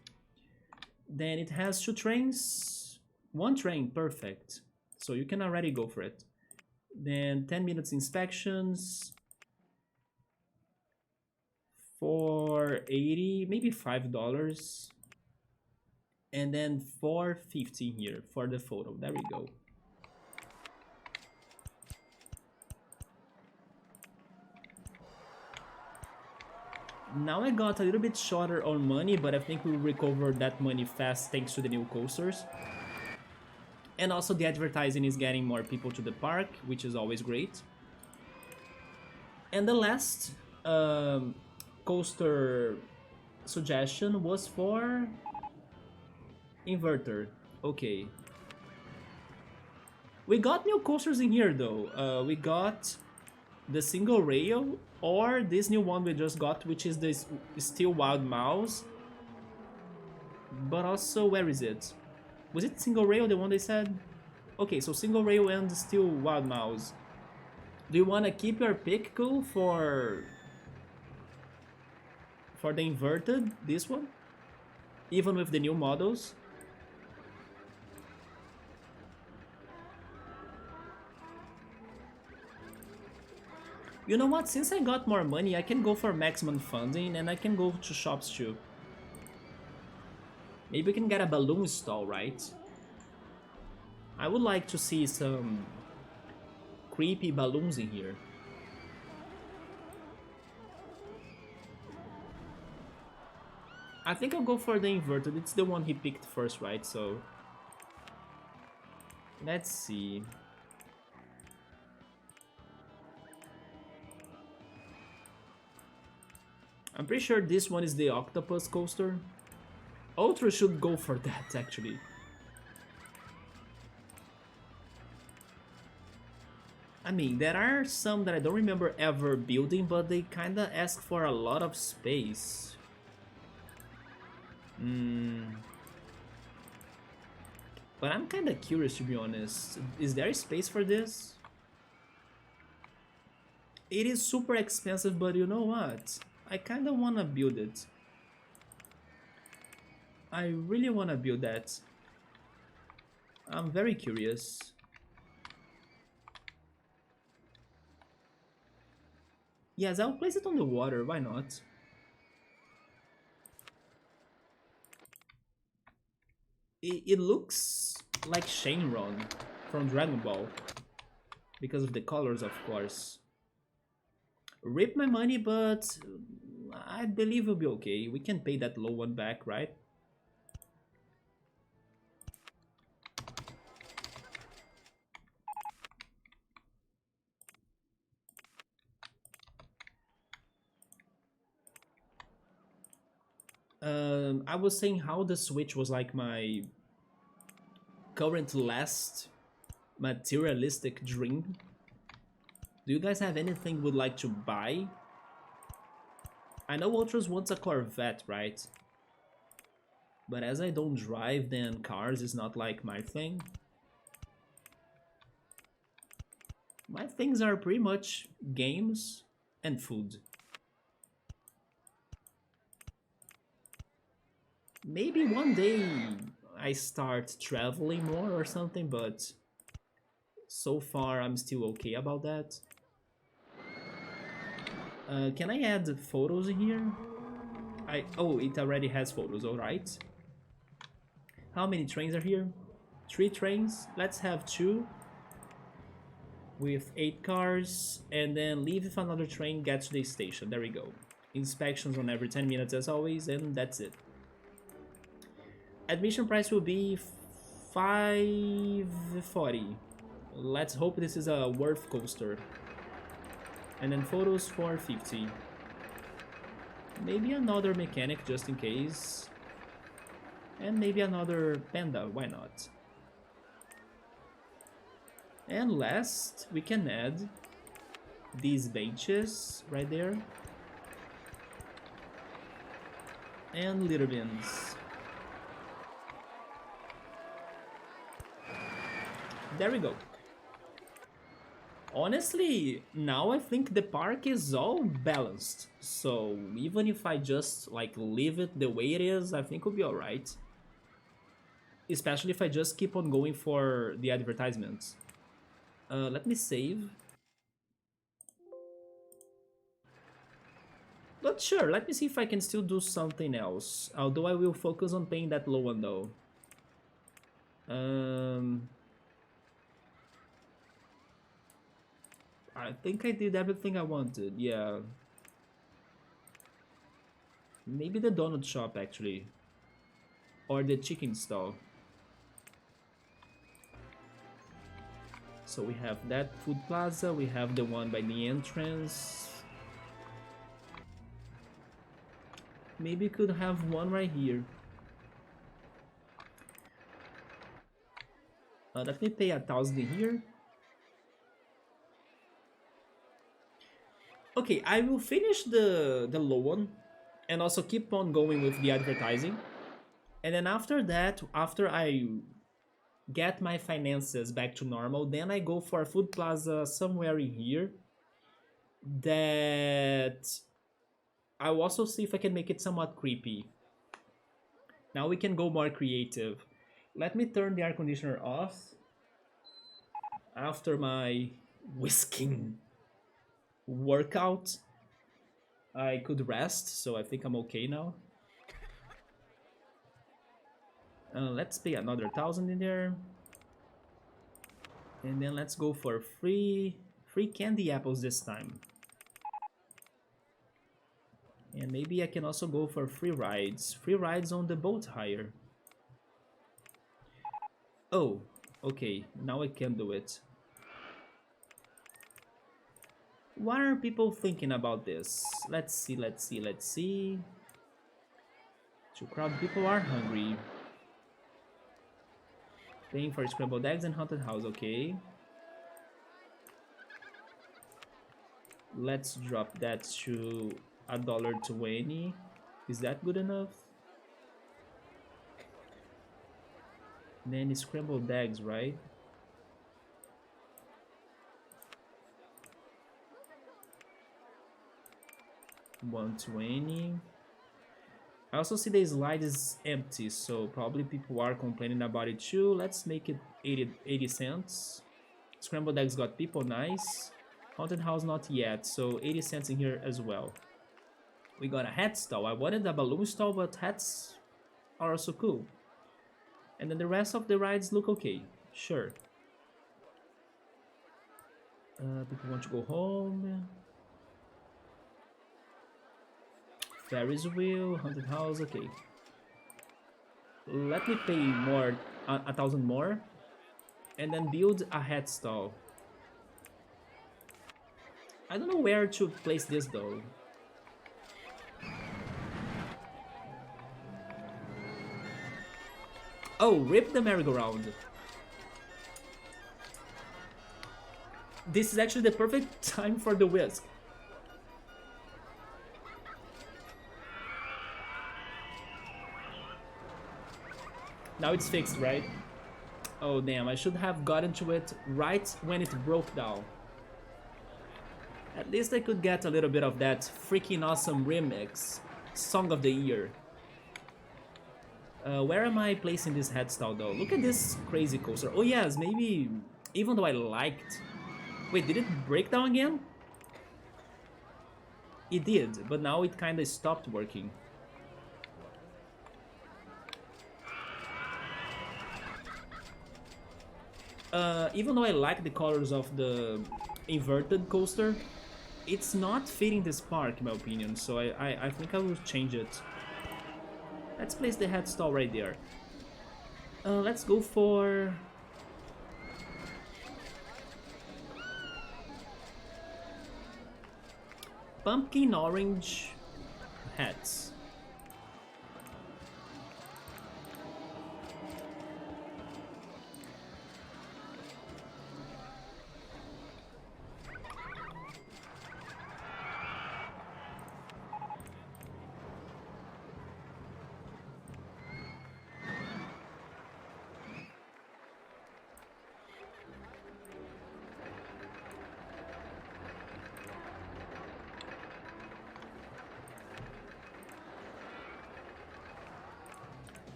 Then it has two trains. One train, perfect. So you can already go for it. Then 10 minutes inspections for 80, maybe $5. And then 450 here for the photo. There we go. Now I got a little bit shorter on money, but I think we'll recover that money fast thanks to the new coasters. And also the advertising is getting more people to the park, which is always great. And the last coaster suggestion was for inverter. Okay. We got new coasters in here though. We got the single rail or this new one we just got, which is the Steel Wild Mouse. But also, where is it? Was it single rail, the one they said? Okay, so single rail and Steel Wild Mouse. Do you want to keep your pick, cool, for the inverted, this one? Even with the new models? You know what, since I got more money, I can go for maximum funding and I can go to shops too. Maybe we can get a balloon stall, right? I would like to see some creepy balloons in here. I think I'll go for the inverted. It's the one he picked first, right? So let's see. I'm pretty sure this one is the octopus coaster. Ultra should go for that, actually. I mean, there are some that I don't remember ever building, but they kinda ask for a lot of space. But I'm kinda curious, to be honest. Is there space for this? It is super expensive, but you know what? I kinda wanna build it. I really wanna build that. I'm very curious. Yes, I'll place it on the water, why not? It looks like Shenron from Dragon Ball. Because of the colors, of course. Rip my money, but I believe we'll be okay. We can pay that low one back, right? I was saying how the Switch was like my current last materialistic dream. Do you guys have anything would like to buy? I know Ultras wants a Corvette, right? But as I don't drive, then cars is not like my thing. My things are pretty much games and food. Maybe one day I start traveling more or something, but so far I'm still okay about that. Can I add photos in here? Oh, it already has photos, alright. How many trains are here? 3 trains. Let's have 2 with 8 cars, and then leave if another train gets to the station. There we go. Inspections on every 10 minutes as always, and that's it. Admission price will be $5.40. Let's hope this is a worth coaster. And then photos $4.50. Maybe another mechanic just in case. And maybe another panda, why not? And last, we can add these benches right there. And litter bins. There we go. Honestly, now I think the park is all balanced. So even if I just like leave it the way it is, I think we'll be alright. especially if I just keep on going for the advertisements. Let me save. But sure, let me see if I can still do something else. Although I will focus on paying that low one though. I think I did everything I wanted, yeah. Maybe the donut shop actually. Or the chicken stall. So we have that food plaza, we have the one by the entrance. Maybe could have one right here. Let me pay 1,000 here. Okay, I will finish the low one and also keep on going with the advertising. And then after that, after I get my finances back to normal, then I go for a food plaza somewhere in here that I'll also see if I can make it somewhat creepy. Now we can go more creative. Let me turn the air conditioner off after my whisking workout. I could rest, so I think I'm okay now. Let's pay another 1,000 in there. And then let's go for free candy apples this time. And maybe I can also go for free rides. Free rides on the boat hire. Oh, okay, now I can do it. What are people thinking about this? Let's see. Too crowded, people are hungry. Paying for scrambled eggs and haunted house, okay. Let's drop that to $1.20. Is that good enough? Then scrambled eggs, right? $1.20. I also see the slide is empty, so probably people are complaining about it too. Let's make it 80 cents. Scrambled eggs got people, nice. Haunted house not yet, so 80 cents in here as well. We got a hat stall. I wanted a balloon stall, but hats are also cool. And then the rest of the rides look okay. Sure. People want to go home. Ferris wheel, haunted house, okay. Let me pay more, 1,000 more, and then build a hat stall. I don't know where to place this though. Oh, rip the merry-go-round. This is actually the perfect time for the whisk. Now it's fixed, right? Oh damn, I should have gotten to it right when it broke down. At least I could get a little bit of that freaking awesome remix. Song of the year. Where am I placing this head stall though? Look at this crazy coaster. Oh yes, maybe, even though I liked... Wait, did it break down again? It did, but now it kinda stopped working. Even though I like the colors of the inverted coaster, it's not fitting this park in my opinion, so I think I will change it. Let's place the head stall right there. Let's go for... pumpkin orange hats.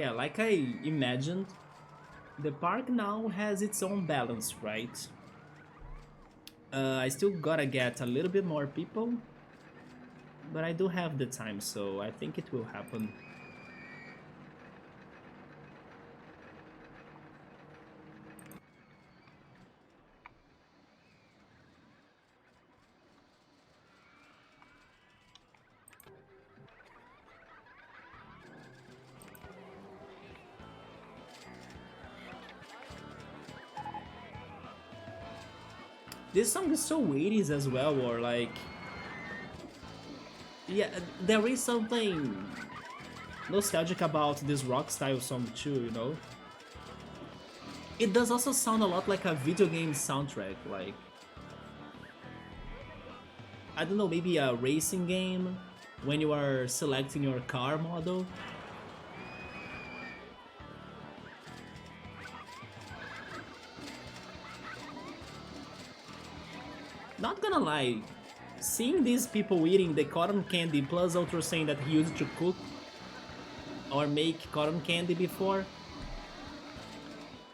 Yeah, like I imagined, the park now has its own balance, right? I still gotta get a little bit more people, but I do have the time, so I think it will happen. This song is so 80s as well, or like, yeah, there is something nostalgic about this rock style song too, you know? It does also sound a lot like a video game soundtrack, like, I don't know, maybe a racing game when you are selecting your car model. Not gonna lie, seeing these people eating the cotton candy plus Ultra saying that he used to cook or make cotton candy before,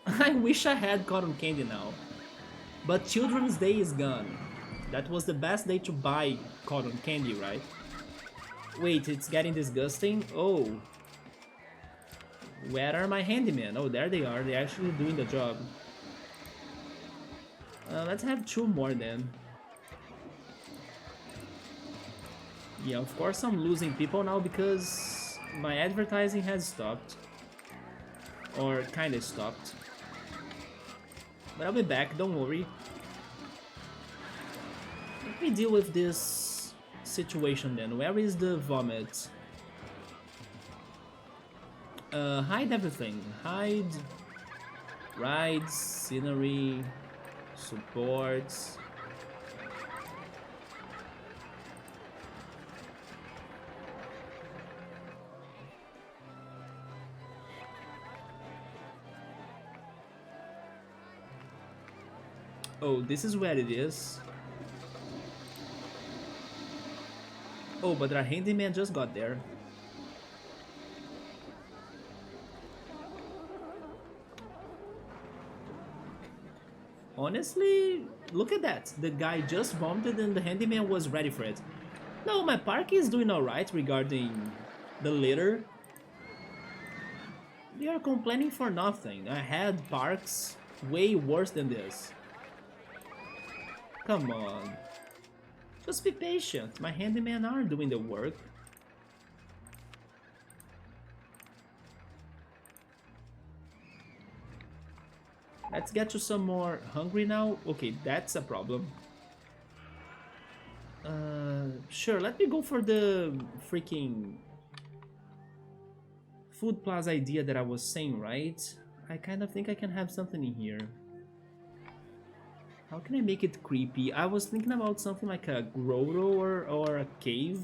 I wish I had cotton candy now. But Children's Day is gone. That was the best day to buy cotton candy, right? Wait, it's getting disgusting? Oh. Where are my handymen? Oh, there they are. They're actually doing the job. Let's have two more then. Yeah, of course I'm losing people now because my advertising has stopped. Or kinda stopped. But I'll be back, don't worry. Let me deal with this situation then. Where is the vomit? Hide everything. Hide rides, scenery, supports. Oh, this is where it is. Oh, but our handyman just got there. Honestly, look at that. The guy just vomited and the handyman was ready for it. No, my park is doing alright regarding the litter. They are complaining for nothing. I had parks way worse than this. Come on. Just be patient. My handymen are doing the work. Let's get you some more hungry now. Okay, that's a problem. Sure, let me go for the freaking food plaza idea that I was saying, right? I kind of think I can have something in here. How can I make it creepy? I was thinking about something like a grotto or a cave.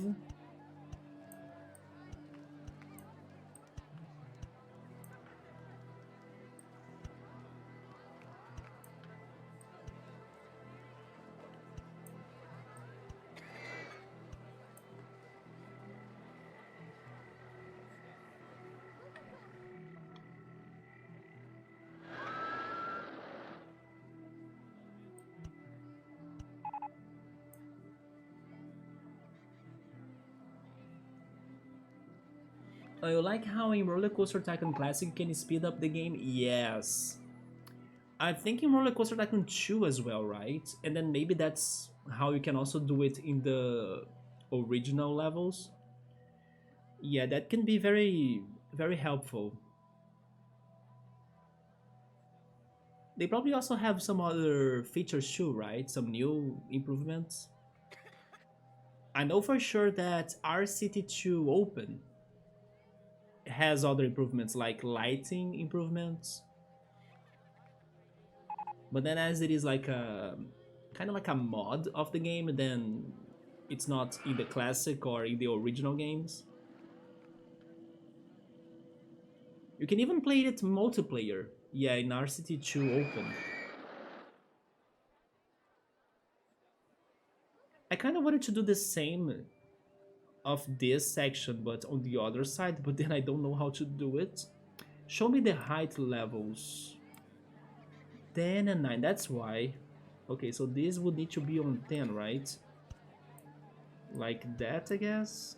You like how in RollerCoaster Tycoon Classic you can speed up the game? Yes. I think in RollerCoaster Tycoon 2 as well, right? And then maybe that's how you can also do it in the original levels. Yeah, that can be very, very helpful. They probably also have some other features too, right? Some new improvements. I know for sure that R City 2 Open has other improvements like lighting improvements. But then as it is like a kind of like a mod of the game, then it's not in the classic or in the original games. You can even play it multiplayer. Yeah, in RCT 2 Open. I kind of wanted to do the same of this section, but on the other side, but then I don't know how to do it. Show me the height levels. 10 and 9, that's why. Okay, so this would need to be on 10, right? Like that, I guess?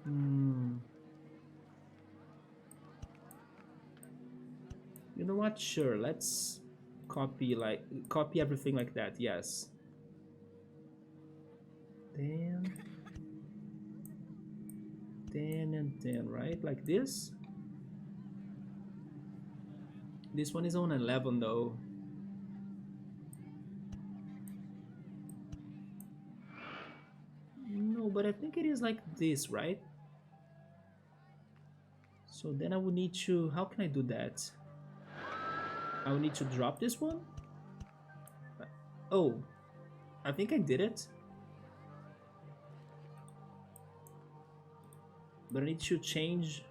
You know what? Sure, let's copy everything like that, yes. 10, 10 and 10, right? Like this? This one is on 11 though. No, but I think it is like this, right? So then I would need to, how can I do that? I would need to drop this one? Oh, I think I did it. But I need to change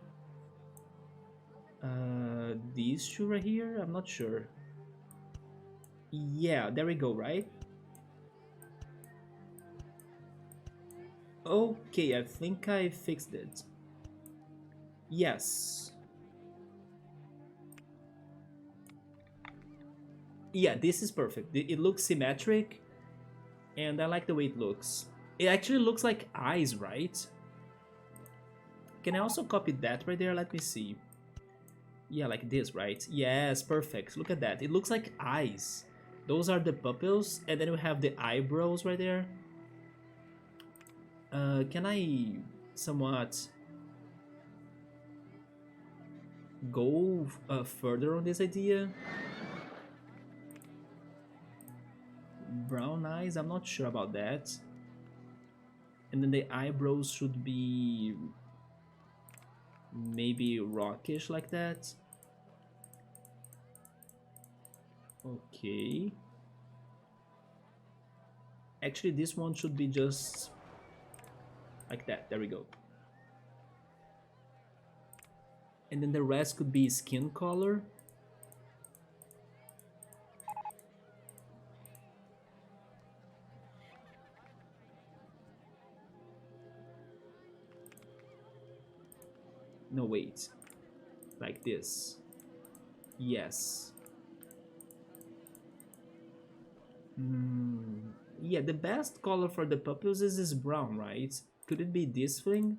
these two right here. I'm not sure. Yeah, there we go, right? Okay, I think I fixed it. Yes. Yeah, this is perfect. It looks symmetric, and I like the way it looks. It actually looks like eyes, right? Can I also copy that right there? Let me see. Yeah, like this, right? Yes, perfect. Look at that. It looks like eyes. Those are the pupils, and then we have the eyebrows right there. Can I somewhat go further on this idea? Brown eyes, I'm not sure about that. And then the eyebrows should be maybe rockish like that. Okay. Actually, this one should be just like that. There we go. And then the rest could be skin color. No, wait. Like this. Yes. Yeah, the best color for the pupils is this brown, right? Could it be this thing?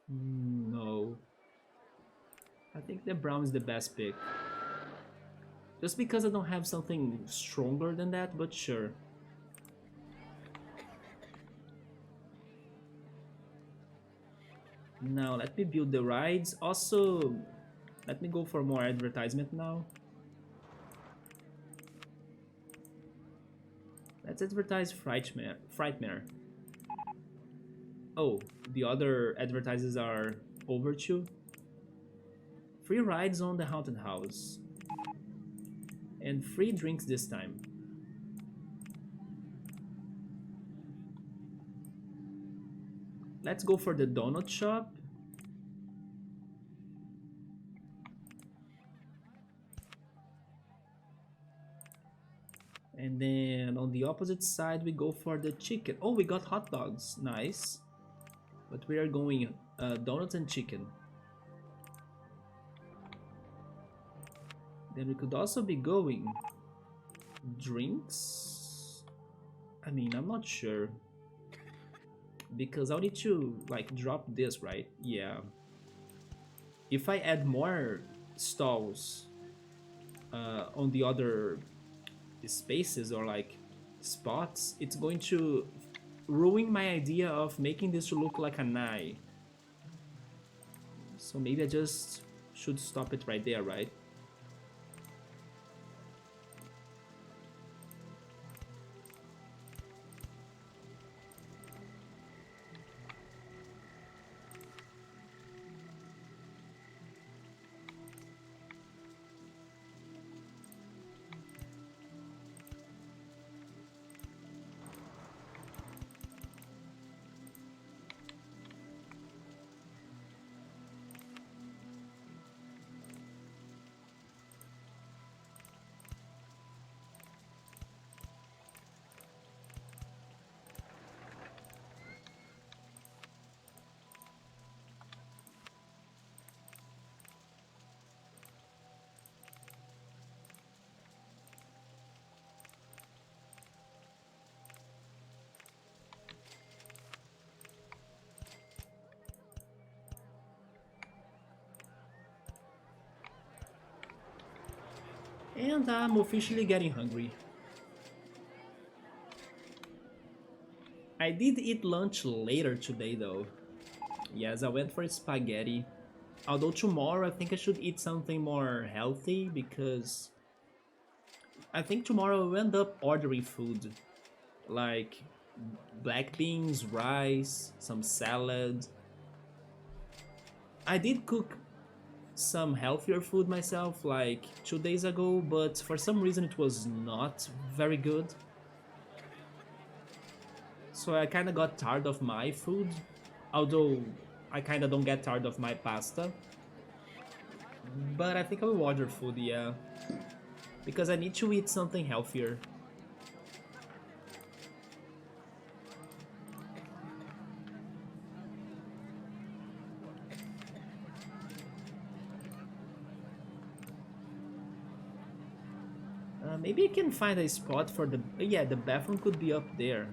No. I think the brown is the best pick. Just because I don't have something stronger than that, but sure. Now, let me build the rides. Also, let me go for more advertisement now. Let's advertise Frightmare. Oh, the other advertises are over too. Free rides on the haunted house. And free drinks this time. Let's go for the donut shop. And then on the opposite side, we go for the chicken. Oh, we got hot dogs. Nice. But we are going donuts and chicken. Then we could also be going drinks. I mean, I'm not sure. Because I'll need to like drop this, right? Yeah. If I add more stalls on the other spaces or like spots, it's going to ruin my idea of making this to look like an eye. So maybe I just should stop it right there, right? And I'm officially getting hungry. I did eat lunch later today though. Yes, I went for spaghetti. Although tomorrow I think I should eat something more healthy because I think tomorrow I'll end up ordering food. Like black beans, rice, some salad. I did cook some healthier food myself like 2 days ago, but for some reason it was not very good. So I kinda got tired of my food, although I kinda don't get tired of my pasta. But I think I will order food, yeah. Because I need to eat something healthier. Maybe I can find a spot for the... Yeah, the bathroom could be up there.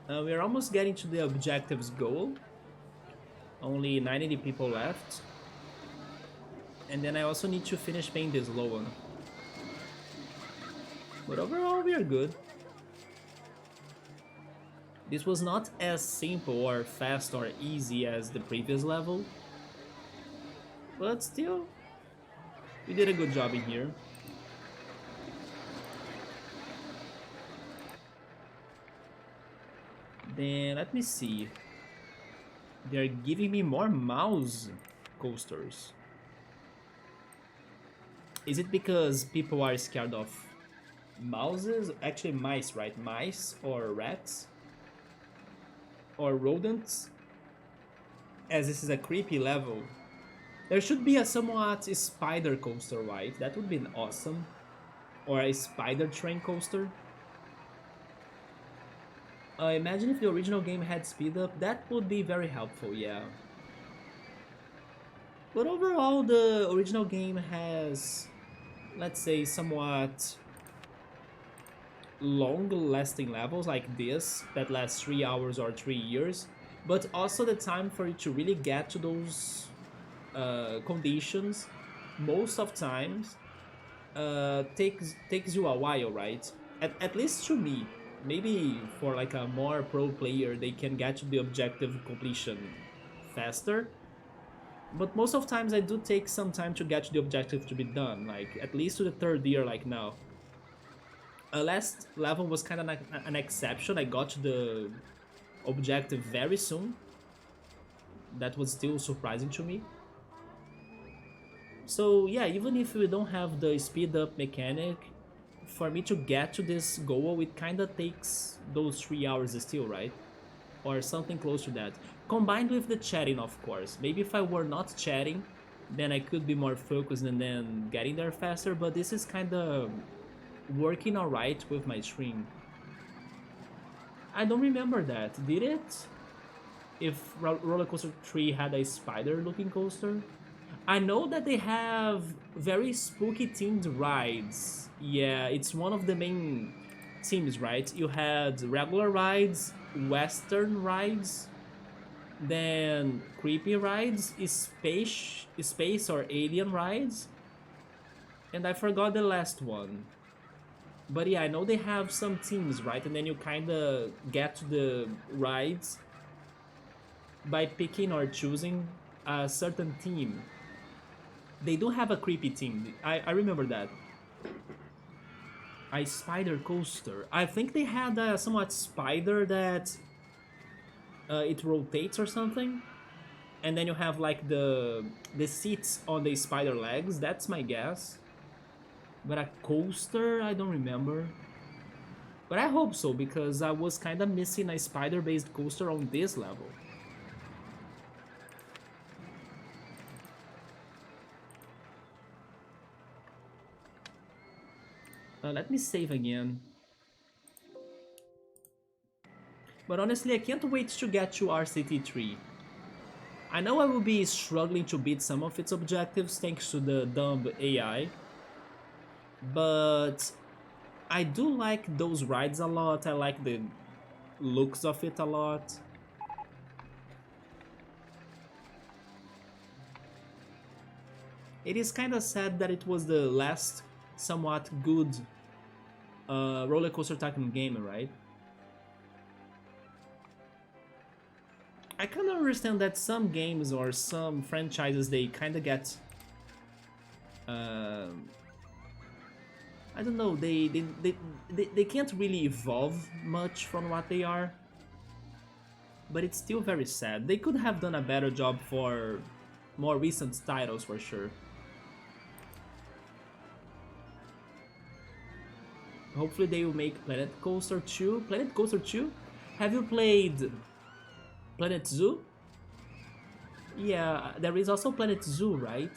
We're almost getting to the objectives goal. Only 90 people left. And then I also need to finish paying this loan. But overall, we are good. This was not as simple or fast or easy as the previous level. But still, we did a good job in here. Then let me see. They're giving me more mouse coasters. Is it because people are scared of mouses? Actually mice, right? Mice or rats? Or rodents? As this is a creepy level. There should be a somewhat spider coaster, right? That would be awesome. Or a spider train coaster. Imagine if the original game had speed up, that would be very helpful, yeah. But overall, the original game has, let's say, somewhat long-lasting levels like this, that last 3 hours or 3 years, but also the time for you to really get to those conditions, most of times, takes you a while, right? At least to me. Maybe for like a more pro player, they can get to the objective completion faster. But most of times I do take some time to get to the objective to be done, like at least to the third year like now. Last level was kind of an exception. I got to the objective very soon. That was still surprising to me. So yeah, even if we don't have the speed up mechanic, for me to get to this goal, it kinda takes those 3 hours still, right? Or something close to that. Combined with the chatting, of course. Maybe if I were not chatting, then I could be more focused and then getting there faster, but this is kinda working alright with my stream. I don't remember that, did it? If RollerCoaster 3 had a spider-looking coaster? I know that they have very spooky themed rides. Yeah, it's one of the main themes, right? You had regular rides, western rides, then creepy rides, space or alien rides, and I forgot the last one. But yeah, I know they have some themes, right? And then you kinda get to the rides by picking or choosing a certain theme. They do have a creepy theme. I remember that. A spider coaster. I think they had a somewhat spider that it rotates or something, and then you have like the seats on the spider legs. That's my guess. But a coaster, I don't remember. But I hope so because I was kind of missing a spider-based coaster on this level. Let me save again. But honestly, I can't wait to get to RCT3. I know I will be struggling to beat some of its objectives thanks to the dumb AI, but I do like those rides a lot. I like the looks of it a lot. It is kind of sad that it was the last somewhat good RollerCoaster Tycoon game, right? I kind of understand that some games or some franchises, they kind of get um I don't know, they can't really evolve much from what they are, but it's still very sad. They could have done a better job for more recent titles for sure. Hopefully they will make Planet Coaster 2. Planet Coaster 2? Have you played Planet Zoo? Yeah, there is also Planet Zoo, right?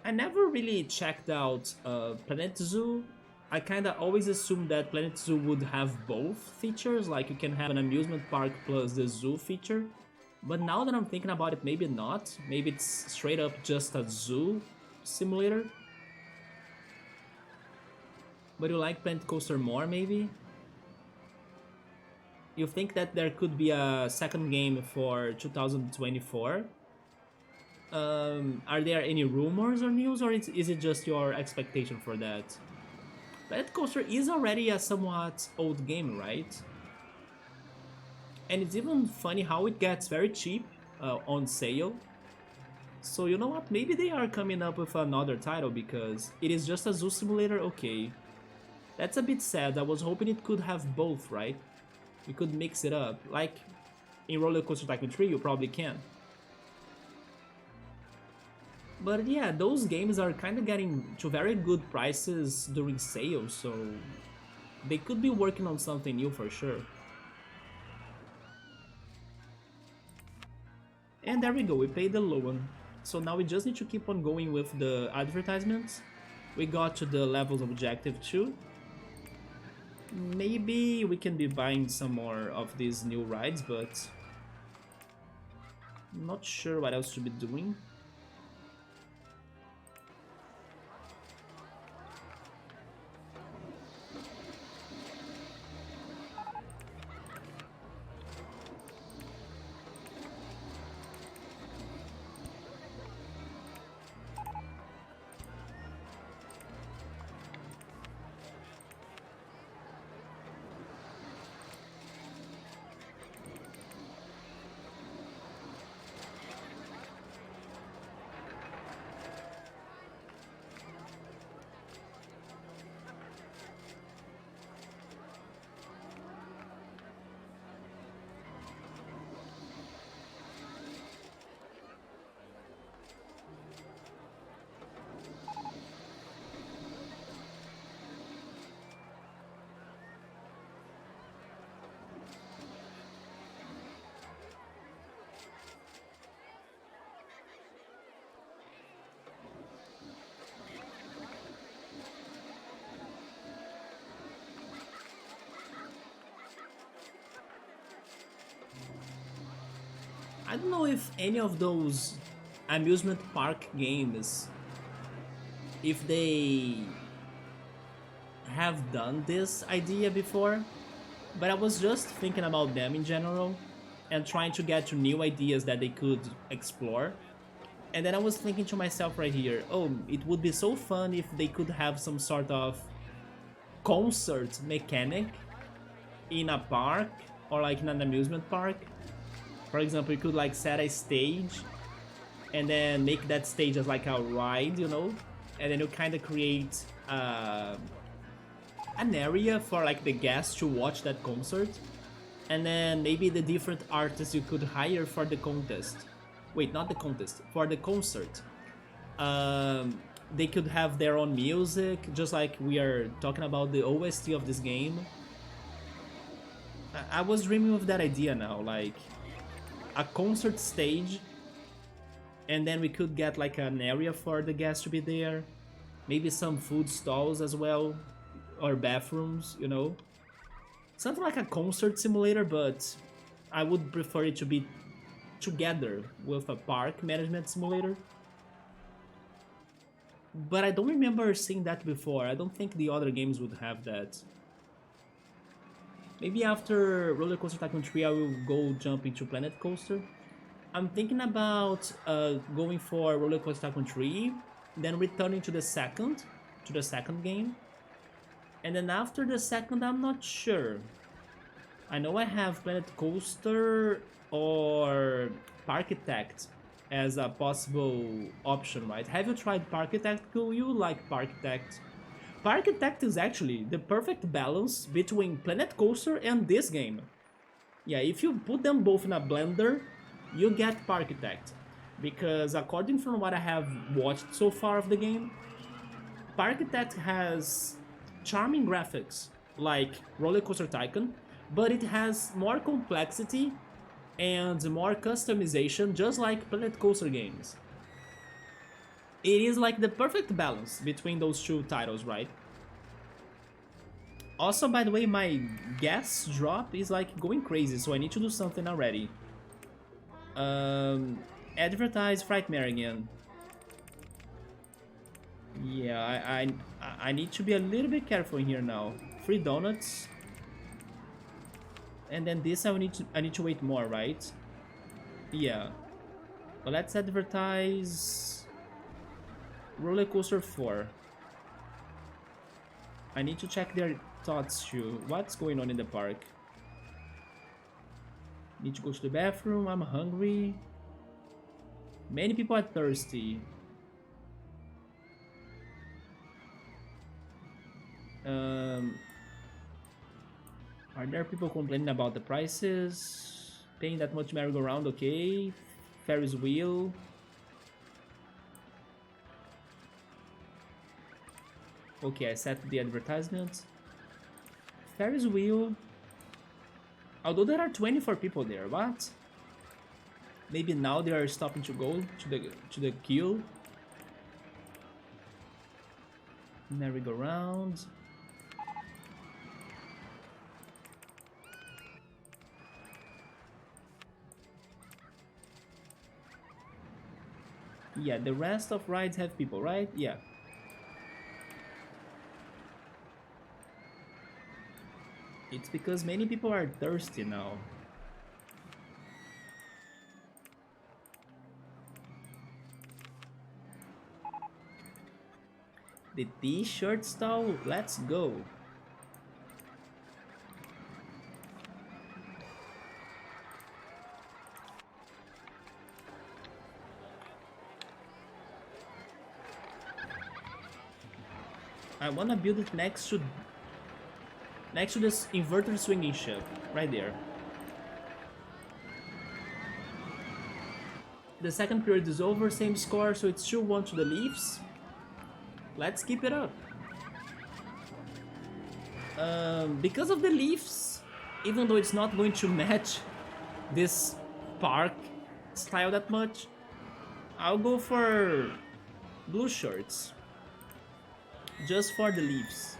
I never really checked out Planet Zoo. I kinda always assumed that Planet Zoo would have both features, like you can have an amusement park plus the zoo feature. But now that I'm thinking about it, maybe not. Maybe it's straight up just a zoo simulator. But you like Planet Coaster more, maybe? You think that there could be a second game for 2024? Are there any rumors or news, or is it just your expectation for that? Planet Coaster is already a somewhat old game, right? And it's even funny how it gets very cheap on sale. So you know what, maybe they are coming up with another title because it is just a zoo simulator, okay. That's a bit sad, I was hoping it could have both, right? You could mix it up, like in RollerCoaster Tycoon 3 you probably can. But yeah, those games are kind of getting to very good prices during sales, so they could be working on something new for sure. And there we go, we paid the low one. So now we just need to keep on going with the advertisements. We got to the levels objective too. Maybe we can be buying some more of these new rides, but I'm not sure what else to be doing. I don't know if any of those amusement park games, if they have done this idea before, but I was just thinking about them in general and trying to get to new ideas that they could explore. And then I was thinking to myself right here, oh, it would be so fun if they could have some sort of concert mechanic in a park or like in an amusement park. For example, you could like set a stage and then make that stage as like a ride, you know, and then you kind of create an area for like the guests to watch that concert. And then maybe the different artists you could hire for the contest. Wait, not the contest, for the concert. Um, they could have their own music, just like we are talking about the OST of this game. I was dreaming of that idea now, like a concert stage, and then we could get like an area for the guests to be there. Maybe some food stalls as well, or bathrooms, you know? Something like a concert simulator, but I would prefer it to be together with a park management simulator. But I don't remember seeing that before. I don't think the other games would have that. Maybe after RollerCoaster Tycoon 3 I will go jump into Planet Coaster. I'm thinking about going for RollerCoaster Tycoon 3, then returning to the second game. And then after the second, I'm not sure. I know I have Planet Coaster or Parkitect as a possible option, right? Have you tried Parkitect? Do you like Parkitect? Parkitect is actually the perfect balance between Planet Coaster and this game. Yeah, if you put them both in a blender, you get Parkitect. Because according from what I have watched so far of the game, Parkitect has charming graphics like RollerCoaster Tycoon, but it has more complexity and more customization just like Planet Coaster games. It is like the perfect balance between those two titles, right? Also, by the way, my gas drop is like going crazy, so I need to do something already. Um, Advertise Frightmare again. Yeah, I need to be a little bit careful here now. Free donuts. And then this I need to wait more, right? Yeah. But let's advertise RollerCoaster 4. I need to check their thoughts too. What's going on in the park? Need to go to the bathroom. I'm hungry. Many people are thirsty. Are there people complaining about the prices? Paying that much merry-go-round, okay. Ferris wheel. Okay, I set the advertisement. Ferris wheel. Although there are 24 people there, what? Maybe now they are stopping to go to the queue. Merry-go-round. Yeah, the rest of rides have people, right? Yeah. It's because many people are thirsty now. The t-shirt stall? Let's go. I wanna build it next to this inverter swinging ship, right there. The second period is over, same score, so it's 2-1 to the Leafs. Let's keep it up. Because of the Leafs, even though it's not going to match this park style that much, I'll go for blue shirts. Just for the Leafs.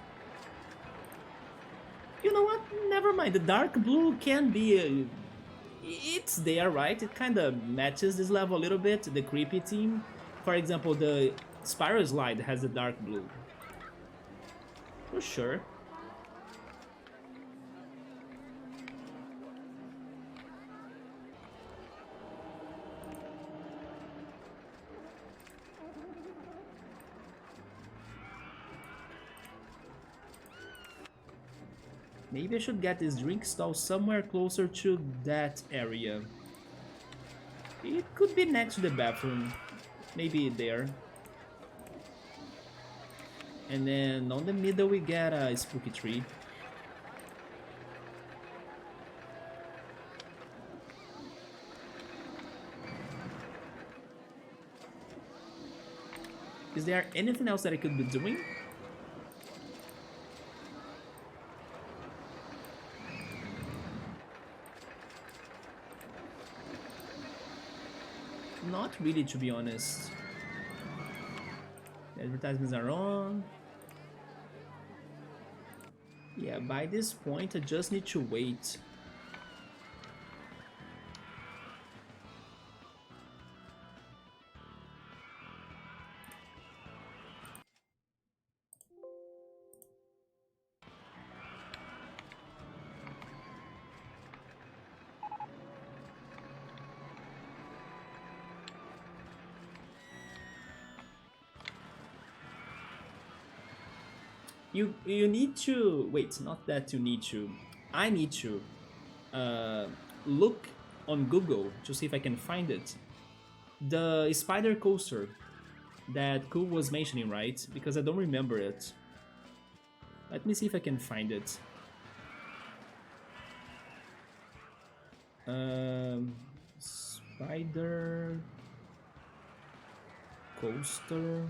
You know what? Never mind. The dark blue can be... it's there, right? It kind of matches this level a little bit, the creepy theme. For example, the Spiral Slide has the dark blue. For sure. Maybe I should get this drink stall somewhere closer to that area. It could be next to the bathroom. Maybe there. And then on the middle we get a spooky tree. Is there anything else that I could be doing? Not really, to be honest. The advertisements are on. Yeah, by this point I just need to wait. You need to wait. Not that you need to. I need to uh, look on Google to see if I can find it. The spider coaster that Cool was mentioning, right? Because I don't remember it. Let me see if I can find it. Spider coaster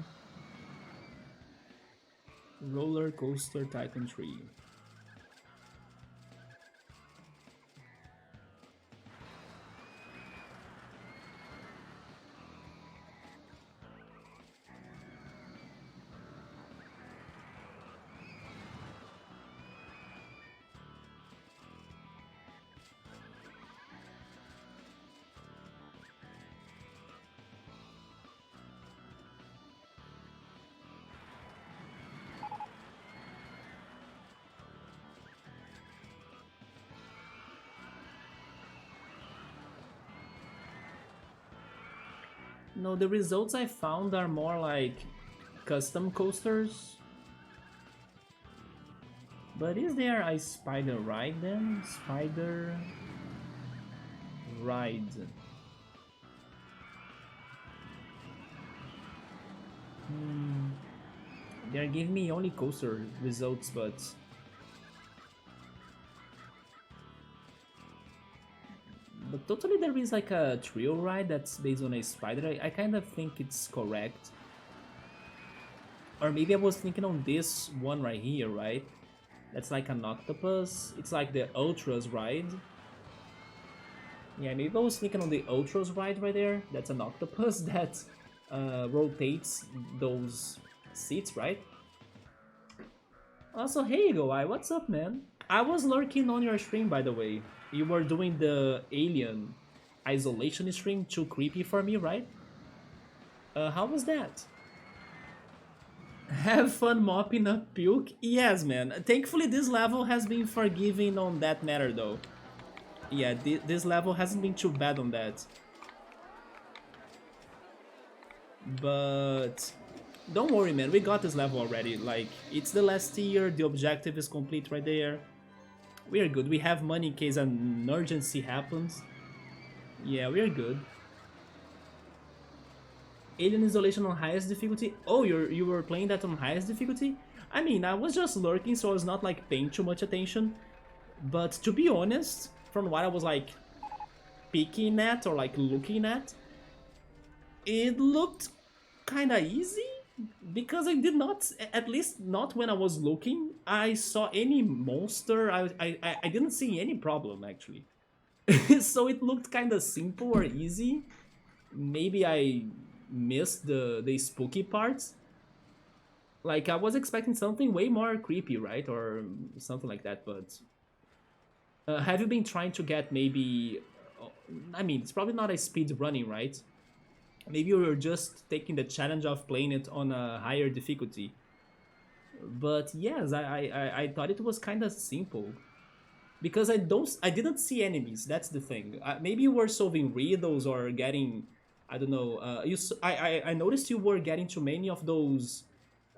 roller coaster Tycoon 3. No, the results I found are more like custom coasters. But is there a spider ride then? Spider ride. They're giving me only coaster results, but totally there is like a thrill ride that's based on a spider. I kind of think it's correct. Or maybe I was thinking on this one right here, right? That's like an octopus. It's like the Ultras ride. Yeah, maybe I was thinking on the Ultras ride right there. That's an octopus that rotates those seats, right? Also, hey you go, what's up, man? I was lurking on your stream, by the way. You were doing the alien isolation stream, too creepy for me, right? How was that? Have fun mopping up puke? Yes, man. Thankfully, this level has been forgiving on that matter, though. Yeah, this level hasn't been too bad on that. But don't worry, man. We got this level already. Like, it's the last tier. The objective is complete right there. We're good. We have money in case an emergency happens. Yeah, we're good. Alien Isolation on highest difficulty. Oh, you were playing that on highest difficulty? I mean, I was just lurking, so I was not like paying too much attention. But to be honest, from what I was like peeking at or like looking at, it looked kinda easy. Because I did not, at least not when I was looking, I saw any monster. I didn't see any problem actually. So it looked kinda simple or easy. Maybe I missed the spooky parts. Like I was expecting something way more creepy, right? Or something like that, but have you been trying to get maybe I mean, it's probably not a speed running, right? Maybe you were just taking the challenge of playing it on a higher difficulty. But yes, I thought it was kind of simple. Because I didn't see enemies. That's the thing. Maybe you were solving riddles or getting, I don't know. I noticed you were getting too many of those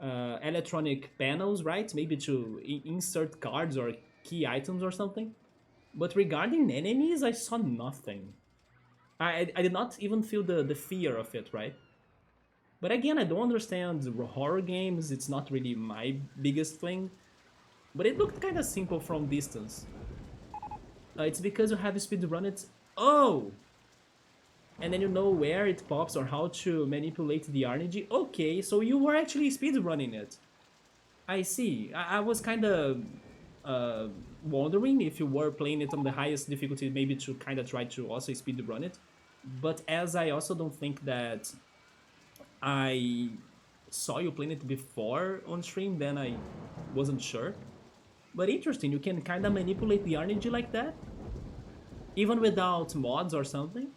electronic panels, right? Maybe to insert cards or key items or something. But regarding enemies, I saw nothing. I did not even feel the fear of it, right? But again, I don't understand horror games. It's not really my biggest thing. But it looked kind of simple from distance. It's because you have speedrun it. Oh! and then you know where it pops or how to manipulate the RNG. Okay, so you were actually speedrunning it. I see. I was kind of uh, wondering if you were playing it on the highest difficulty, maybe to kind of try to also speedrun it. But as I also don't think that I saw you playing it before on stream, then I wasn't sure. But interesting, you can kind of manipulate the RNG like that, even without mods or something.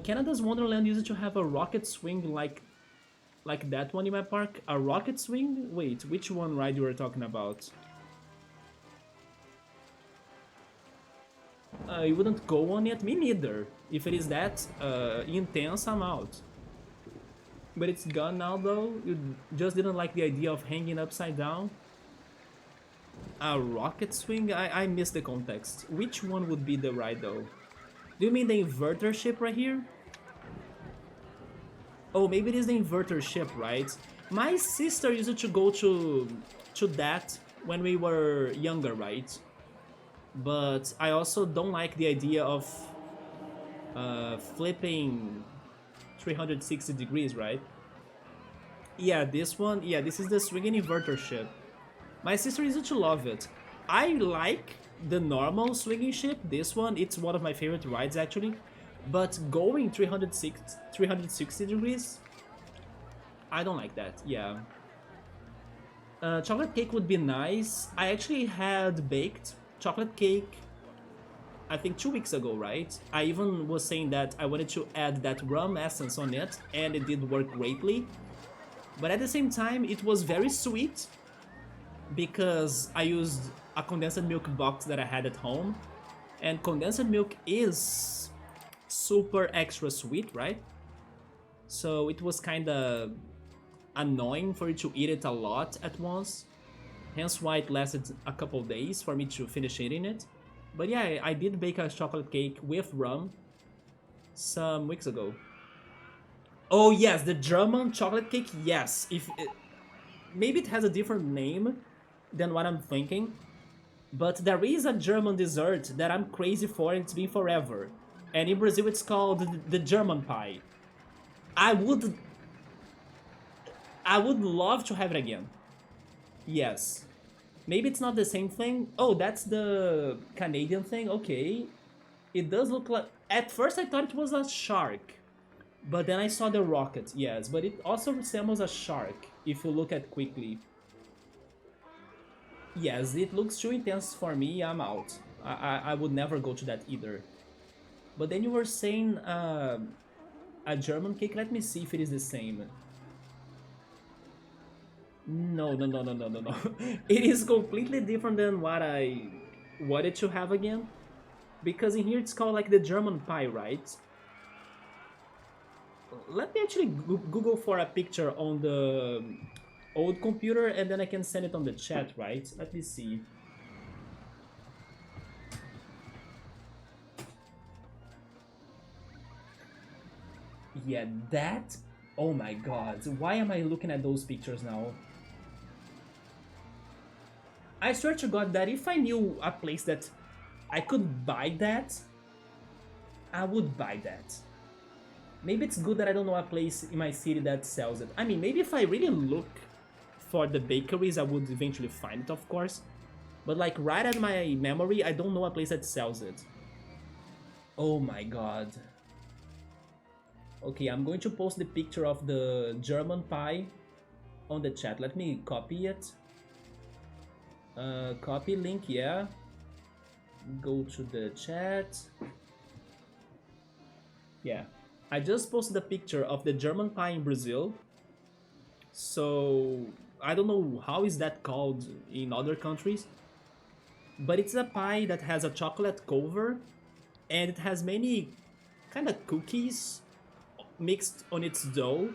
Canada's Wonderland used to have a rocket swing like that one in my park. A rocket swing? Wait, which one ride you were talking about? You wouldn't go on it? Me neither. If it is that intense, I'm out. But it's gone now though? You just didn't like the idea of hanging upside down? A rocket swing? I missed the context. Which one would be the ride though? Do you mean the inverter ship right here? Oh, maybe it is the inverter ship, right? My sister used to go to that when we were younger, right? But I also don't like the idea of flipping 360 degrees, right? Yeah, this one, yeah, this is the swinging inverter ship. My sister used to love it. I like the normal swinging ship, this one, it's one of my favorite rides actually. But going 360 degrees, I don't like that, yeah. Chocolate cake would be nice. I actually had baked chocolate cake, I think 2 weeks ago, right? I even was saying that I wanted to add that rum essence on it, and it did work greatly. But at the same time, it was very sweet, because I used a condensed milk box that I had at home, and condensed milk is super extra sweet, right? So it was kinda annoying for you to eat it a lot at once, hence why it lasted a couple days for me to finish eating it. But yeah, I did bake a chocolate cake with rum some weeks ago. Oh yes, the German chocolate cake, yes. Maybe it has a different name than what I'm thinking, but there is a German dessert that I'm crazy for, and it's been forever. And in Brazil it's called the German pie. I would I would love to have it again. Yes. Maybe it's not the same thing. Oh, that's the Canadian thing? Okay. It does look like... At first I thought it was a shark. But then I saw the rocket, yes. But it also resembles a shark, if you look at quickly. Yes, it looks too intense for me, I'm out. I would never go to that either. But then you were saying a German cake. Let me see if it is the same. No, no, no, no, no, no, no. It is completely different than what I wanted to have again. Because in here it's called like the German pie, right? Let me actually Google for a picture on the old computer, and then I can send it on the chat, right? Let me see. Yeah, that... Oh my god, why am I looking at those pictures now? I swear to god that if I knew a place that I could buy that, I would buy that. Maybe it's good that I don't know a place in my city that sells it. I mean, maybe if I really look for the bakeries, I would eventually find it, of course. But like right at my memory, I don't know a place that sells it. Oh my god. Okay, I'm going to post the picture of the German pie on the chat. Let me copy it. Copy link, yeah. Go to the chat. Yeah. I just posted a picture of the German pie in Brazil. So I don't know how is that called in other countries. But it's a pie that has a chocolate cover, and it has many kind of cookies mixed on its dough.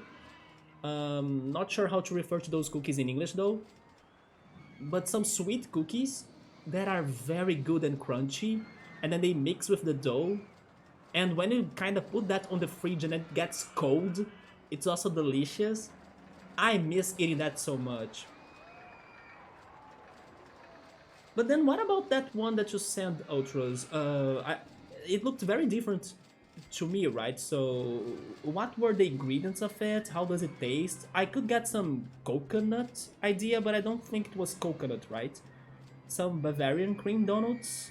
Not sure how to refer to those cookies in English though. But some sweet cookies that are very good and crunchy, and then they mix with the dough. And when you kind of put that on the fridge and it gets cold, it's also delicious. I miss eating that so much. But then what about that one that you sent, Ultras? It looked very different to me, right? So what were the ingredients of it? How does it taste? I could get some coconut idea, but I don't think it was coconut, right? Some Bavarian cream donuts.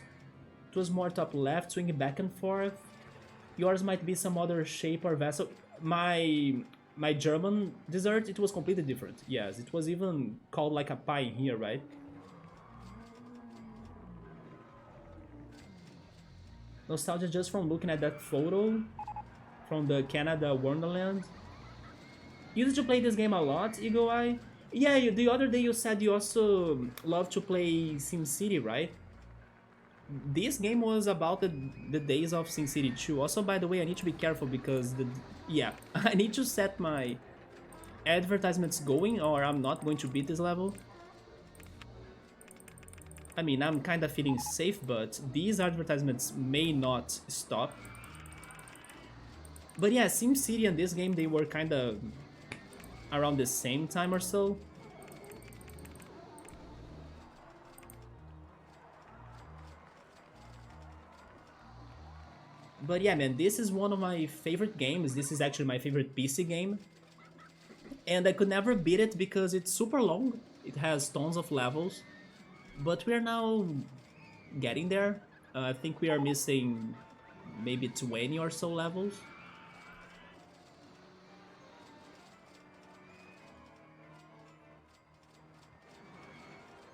It was more top left, swinging back and forth. Yours might be some other shape or vessel. My German dessert, it was completely different. Yes, it was even called like a pie in here, right? Nostalgia just from looking at that photo from the Canada Wonderland. You used to play this game a lot, Eagle Eye? Yeah, the other day you said you also love to play SimCity, right? This game was about the days of SimCity 2. Also, by the way, I need to be careful because yeah, I need to set my advertisements going or I'm not going to beat this level. I mean, I'm kind of feeling safe, but these advertisements may not stop. But yeah, SimCity and this game, they were kind of around the same time or so. But yeah, man, this is one of my favorite games. This is actually my favorite PC game. And I could never beat it because it's super long. It has tons of levels. But we are now getting there. I think we are missing maybe 20 or so levels.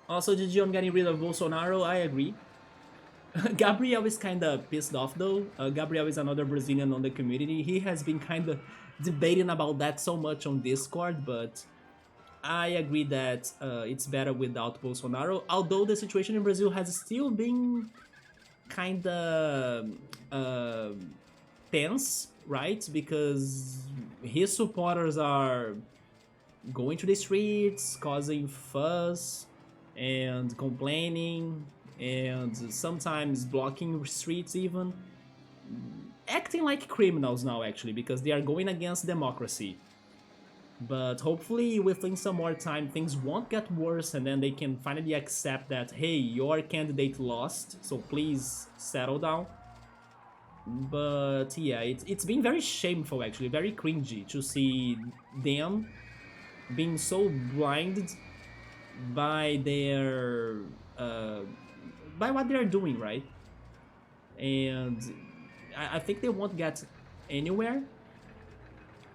Also, GG on getting rid of Bolsonaro, I agree. Gabriel is kind of pissed off though. Gabriel is another Brazilian on the community. He has been kind of debating about that so much on Discord, but I agree that it's better without Bolsonaro. Although the situation in Brazil has still been kind of tense, right? Because his supporters are going to the streets, causing fuss and complaining, and sometimes blocking streets even. Acting like criminals now, actually, because they are going against democracy. But hopefully, within some more time, things won't get worse, and then they can finally accept that, hey, your candidate lost, so please settle down. But yeah, it's been very shameful, actually, very cringy to see them being so blinded by their uh, by what they're doing, right? And I think they won't get anywhere.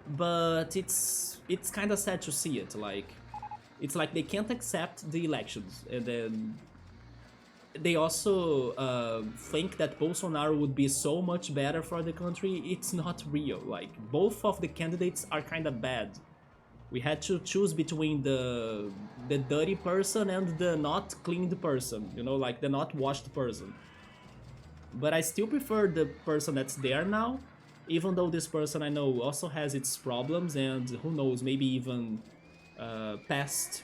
But it's kind of sad to see it. Like it's like they can't accept the elections, and then they also think that Bolsonaro would be so much better for the country. It's not real. Like both of the candidates are kind of bad. We had to choose between the dirty person and the not cleaned person, you know, like the not washed person. But I still prefer the person that's there now, even though this person I know also has its problems and who knows, maybe even past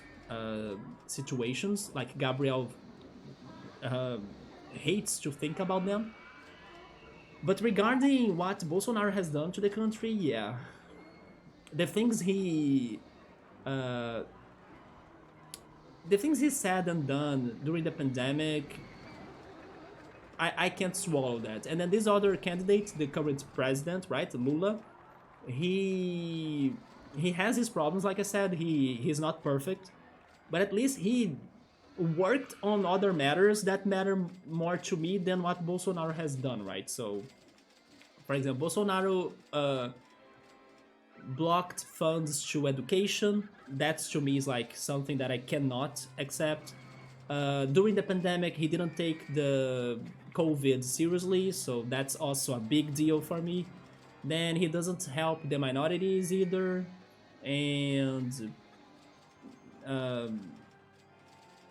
situations. Like Gabriel uh, hates to think about them. But regarding what Bolsonaro has done to the country, yeah, the things he uh, the things he said and done during the pandemic, I can't swallow that. And then this other candidate, the current president, right, Lula, he he has his problems. Like I said, he's not perfect, but at least he worked on other matters that matter more to me than what Bolsonaro has done, right? So, for example, Bolsonaro blocked funds to education. That to me is like something that I cannot accept. During the pandemic, he didn't take the COVID seriously, so that's also a big deal for me. Then he doesn't help the minorities either, and um,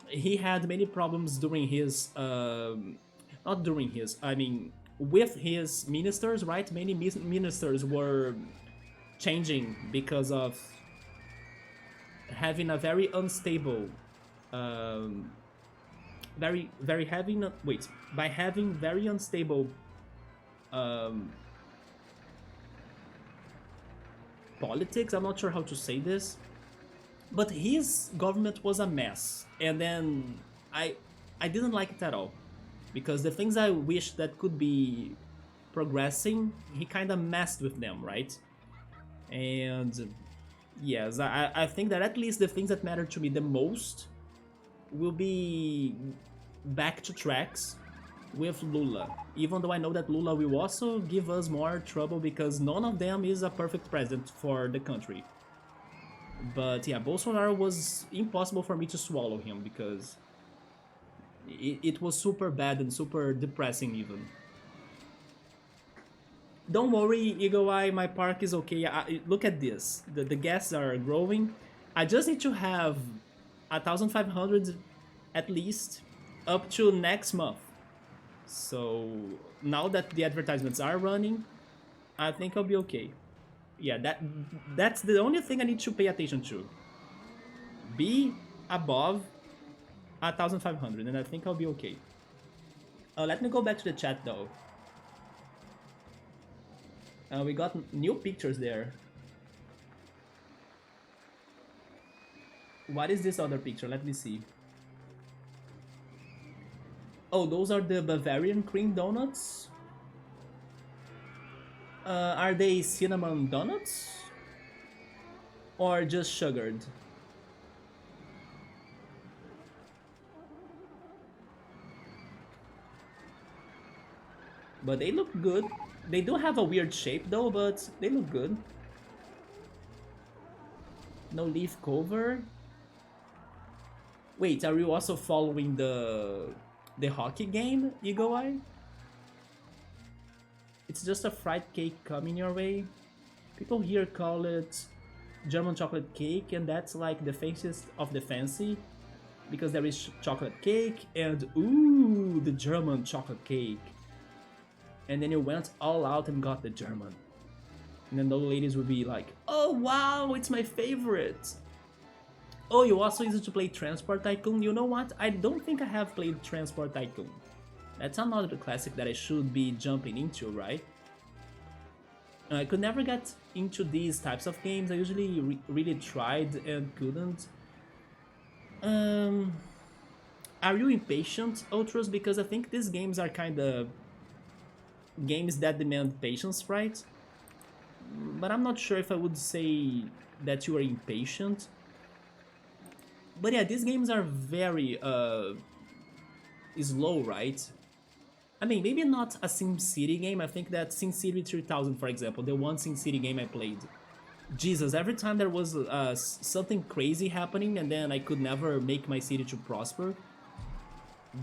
he had many problems during his not during his, I mean, with his ministers, right? Many ministers were changing because of having a very unstable um, very having wait by having very unstable um, politics. I'm not sure how to say this, but his government was a mess. And then I I didn't like it at all because the things I wish that could be progressing, he kind of messed with them, right? And yes, I think that at least the things that matter to me the most will be back to tracks with Lula. Even though I know that Lula will also give us more trouble because none of them is a perfect president for the country. But yeah, Bolsonaro was impossible for me to swallow him because it was super bad and super depressing even. Don't worry, Eagle Eye, my park is okay. Look at this. The guests are growing. I just need to have 1,500 at least up to next month. So now that the advertisements are running, I think I'll be okay. Yeah, that's the only thing I need to pay attention to. Be above 1,500 and I think I'll be okay. Let me go back to the chat though. We got new pictures there. What is this other picture? Let me see. Oh, those are the Bavarian cream donuts? Are they cinnamon donuts? Or just sugared? But they look good. They do have a weird shape though, but they look good. No leaf cover. Wait, are you also following the hockey game, Eagle Eye? It's just a fried cake coming your way. People here call it German chocolate cake, and that's like the fanciest of the fancy because there is chocolate cake and ooh, the German chocolate cake. And then you went all out and got the German. And then the ladies would be like, oh wow, it's my favorite. Oh, you also used to play Transport Tycoon? You know what? I don't think I have played Transport Tycoon. That's another classic that I should be jumping into, right? I could never get into these types of games. I usually really tried and couldn't. Are you impatient, Ultras? Because I think these games are kind of games that demand patience, right? But I'm not sure if I would say that you are impatient. But yeah, these games are very slow, right? I mean, maybe not a SimCity game. I think that SimCity 3000, for example, the one SimCity game I played. Jesus, every time there was something crazy happening and then I could never make my city to prosper.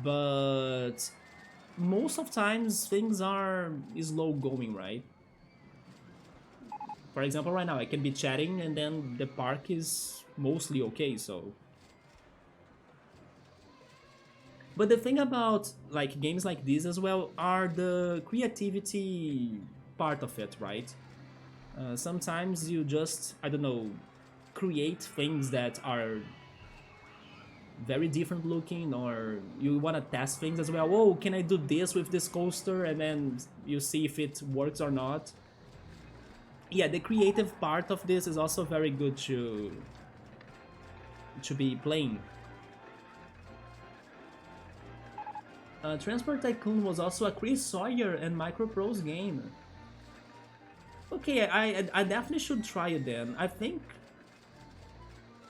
But most of times things are slow going, right? For example, right now I can be chatting and then the park is mostly okay, so... But the thing about like games like this as well are the creativity part of it, right? Sometimes you just, I don't know, create things that are very different looking, or you want to test things as well. Oh, can I do this with this coaster? And then you see if it works or not. Yeah, the creative part of this is also very good to be playing. Transport Tycoon was also a Chris Sawyer and Microprose game. Okay, I definitely should try it then. I think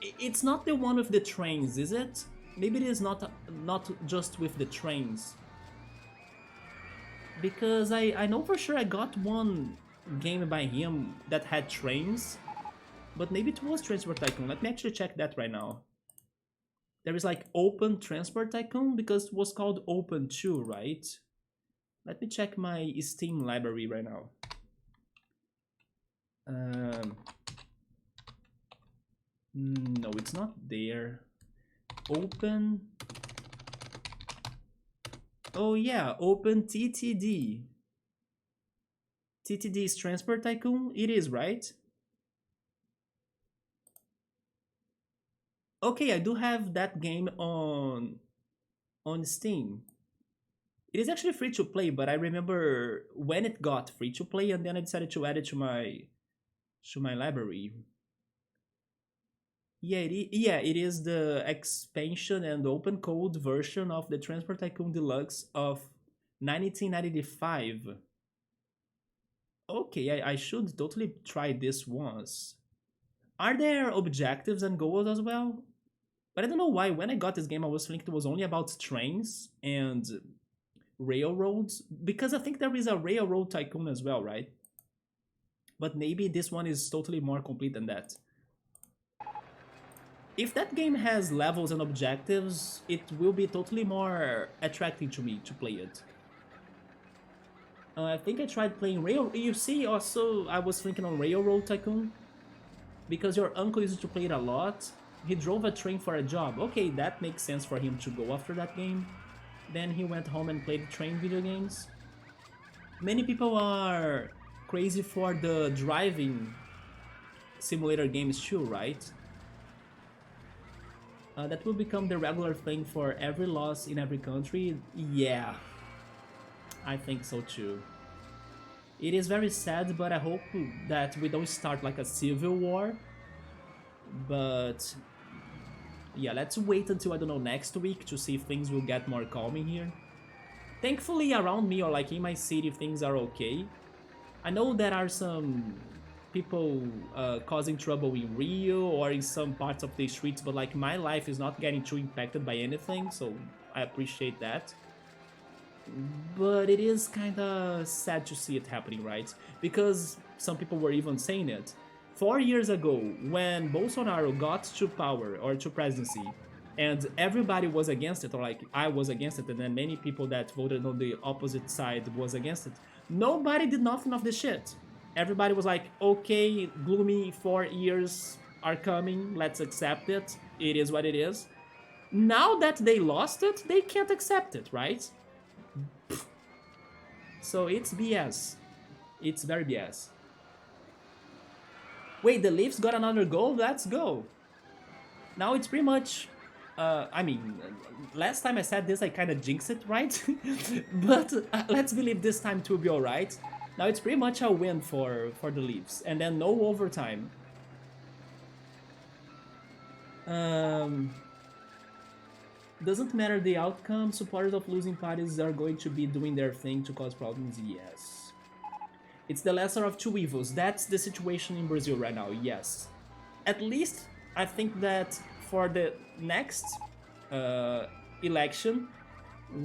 it's not the one with the trains, is it? Maybe it is not just with the trains. Because I know for sure I got one game by him that had trains, but maybe it was Transport Tycoon. Let me actually check that right now. There is like Open Transport Tycoon because it was called Open 2, right? Let me check my Steam library right now. No, it's not there. Open. Oh yeah, Open TTD. TTD is Transport Tycoon? It is, right? Okay, I do have that game on Steam. It is actually free to play, but I remember when it got free to play, and then I decided to add it to my library. Yeah, it is the expansion and open code version of the Transport Tycoon Deluxe of 1995. Okay, I should totally try this once. Are there objectives and goals as well? But I don't know why. When I got this game, I was thinking it was only about trains and railroads. Because I think there is a railroad tycoon as well, right? But maybe this one is totally more complete than that. If that game has levels and objectives, it will be totally more attracting to me to play it. I think I tried playing Rail. You see, also, I was thinking on Railroad Tycoon. Because your uncle used to play it a lot. He drove a train for a job. Okay, that makes sense for him to go after that game. Then he went home and played train video games. Many people are crazy for the driving simulator games too, right? That will become the regular thing for every loss in every country. Yeah, I think so too. It is very sad, but I hope that we don't start like a civil war. But yeah, let's wait until, I don't know, next week to see if things will get more calm in here. Thankfully, around me or like in my city, things are okay. I know there are some people causing trouble in Rio or in some parts of the streets, but like my life is not getting too impacted by anything, so I appreciate that. But it is kind of sad to see it happening, right? Because some people were even saying it. 4 years ago, when Bolsonaro got to power or to presidency, and everybody was against it, or like I was against it, and then many people that voted on the opposite side was against it, nobody did nothing of this shit. Everybody was like, okay, gloomy 4 years are coming, let's accept it, it is what it is. Now that they lost it, they can't accept it, right? So it's BS. It's very BS. Wait, the Leafs got another goal? Let's go. Now it's pretty much... I mean, last time I said this, I kind of jinxed it, right? But let's believe this time it will be alright. Now it's pretty much a win for the Leafs. And then no overtime. Doesn't matter the outcome, supporters of losing parties are going to be doing their thing to cause problems, yes. It's the lesser of two evils. That's the situation in Brazil right now, yes. At least, I think that for the next election,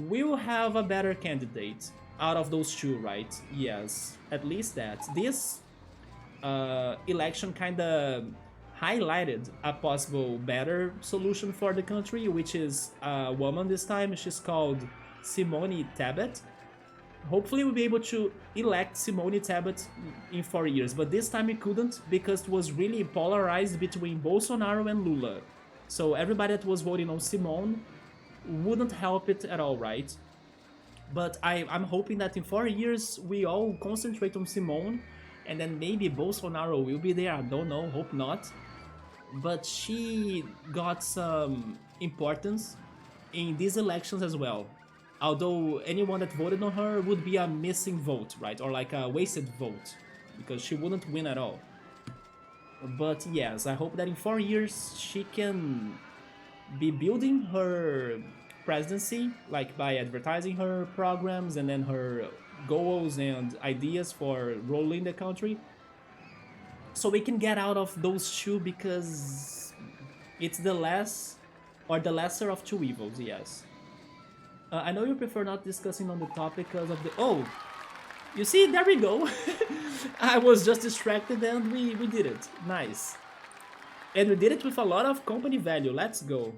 we'll have a better candidate out of those two, right? Yes, at least that. This election kind of highlighted a possible better solution for the country, which is a woman this time. She's called Simone Tebet. Hopefully we'll be able to elect Simone Tebet in 4 years, but this time we couldn't because it was really polarized between Bolsonaro and Lula. So everybody that was voting on Simone wouldn't help it at all, right? But I'm hoping that in 4 years we all concentrate on Simone, and then maybe Bolsonaro will be there, I don't know, hope not. But she got some importance in these elections as well. Although anyone that voted on her would be a missing vote, right? Or like a wasted vote, because she wouldn't win at all. But yes, I hope that in 4 years she can be building her presidency, like by advertising her programs and then her goals and ideas for ruling the country. So we can get out of those two because it's the less or the lesser of two evils, yes. I know you prefer not discussing on the topic because of the... Oh! You see, there we go! I was just distracted and we did it. Nice. And we did it with a lot of company value. Let's go.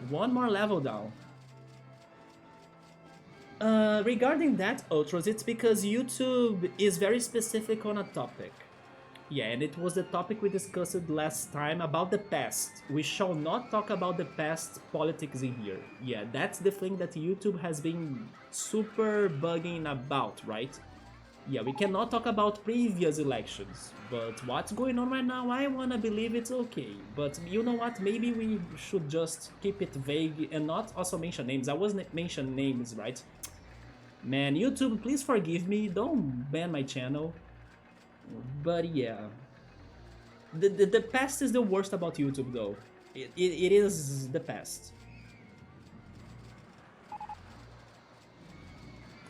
One more level down. Regarding that, Ultras, it's because YouTube is very specific on a topic. Yeah, and it was the topic we discussed last time about the past. We shall not talk about the past politics in here. Yeah, that's the thing that YouTube has been super bugging about, right? Yeah, we cannot talk about previous elections, but what's going on right now, I wanna believe it's okay. But you know what, maybe we should just keep it vague and not also mention names. I wasn't mention names, right? Man, YouTube, please forgive me. Don't ban my channel. But yeah, the past is the worst about YouTube though. It is the past.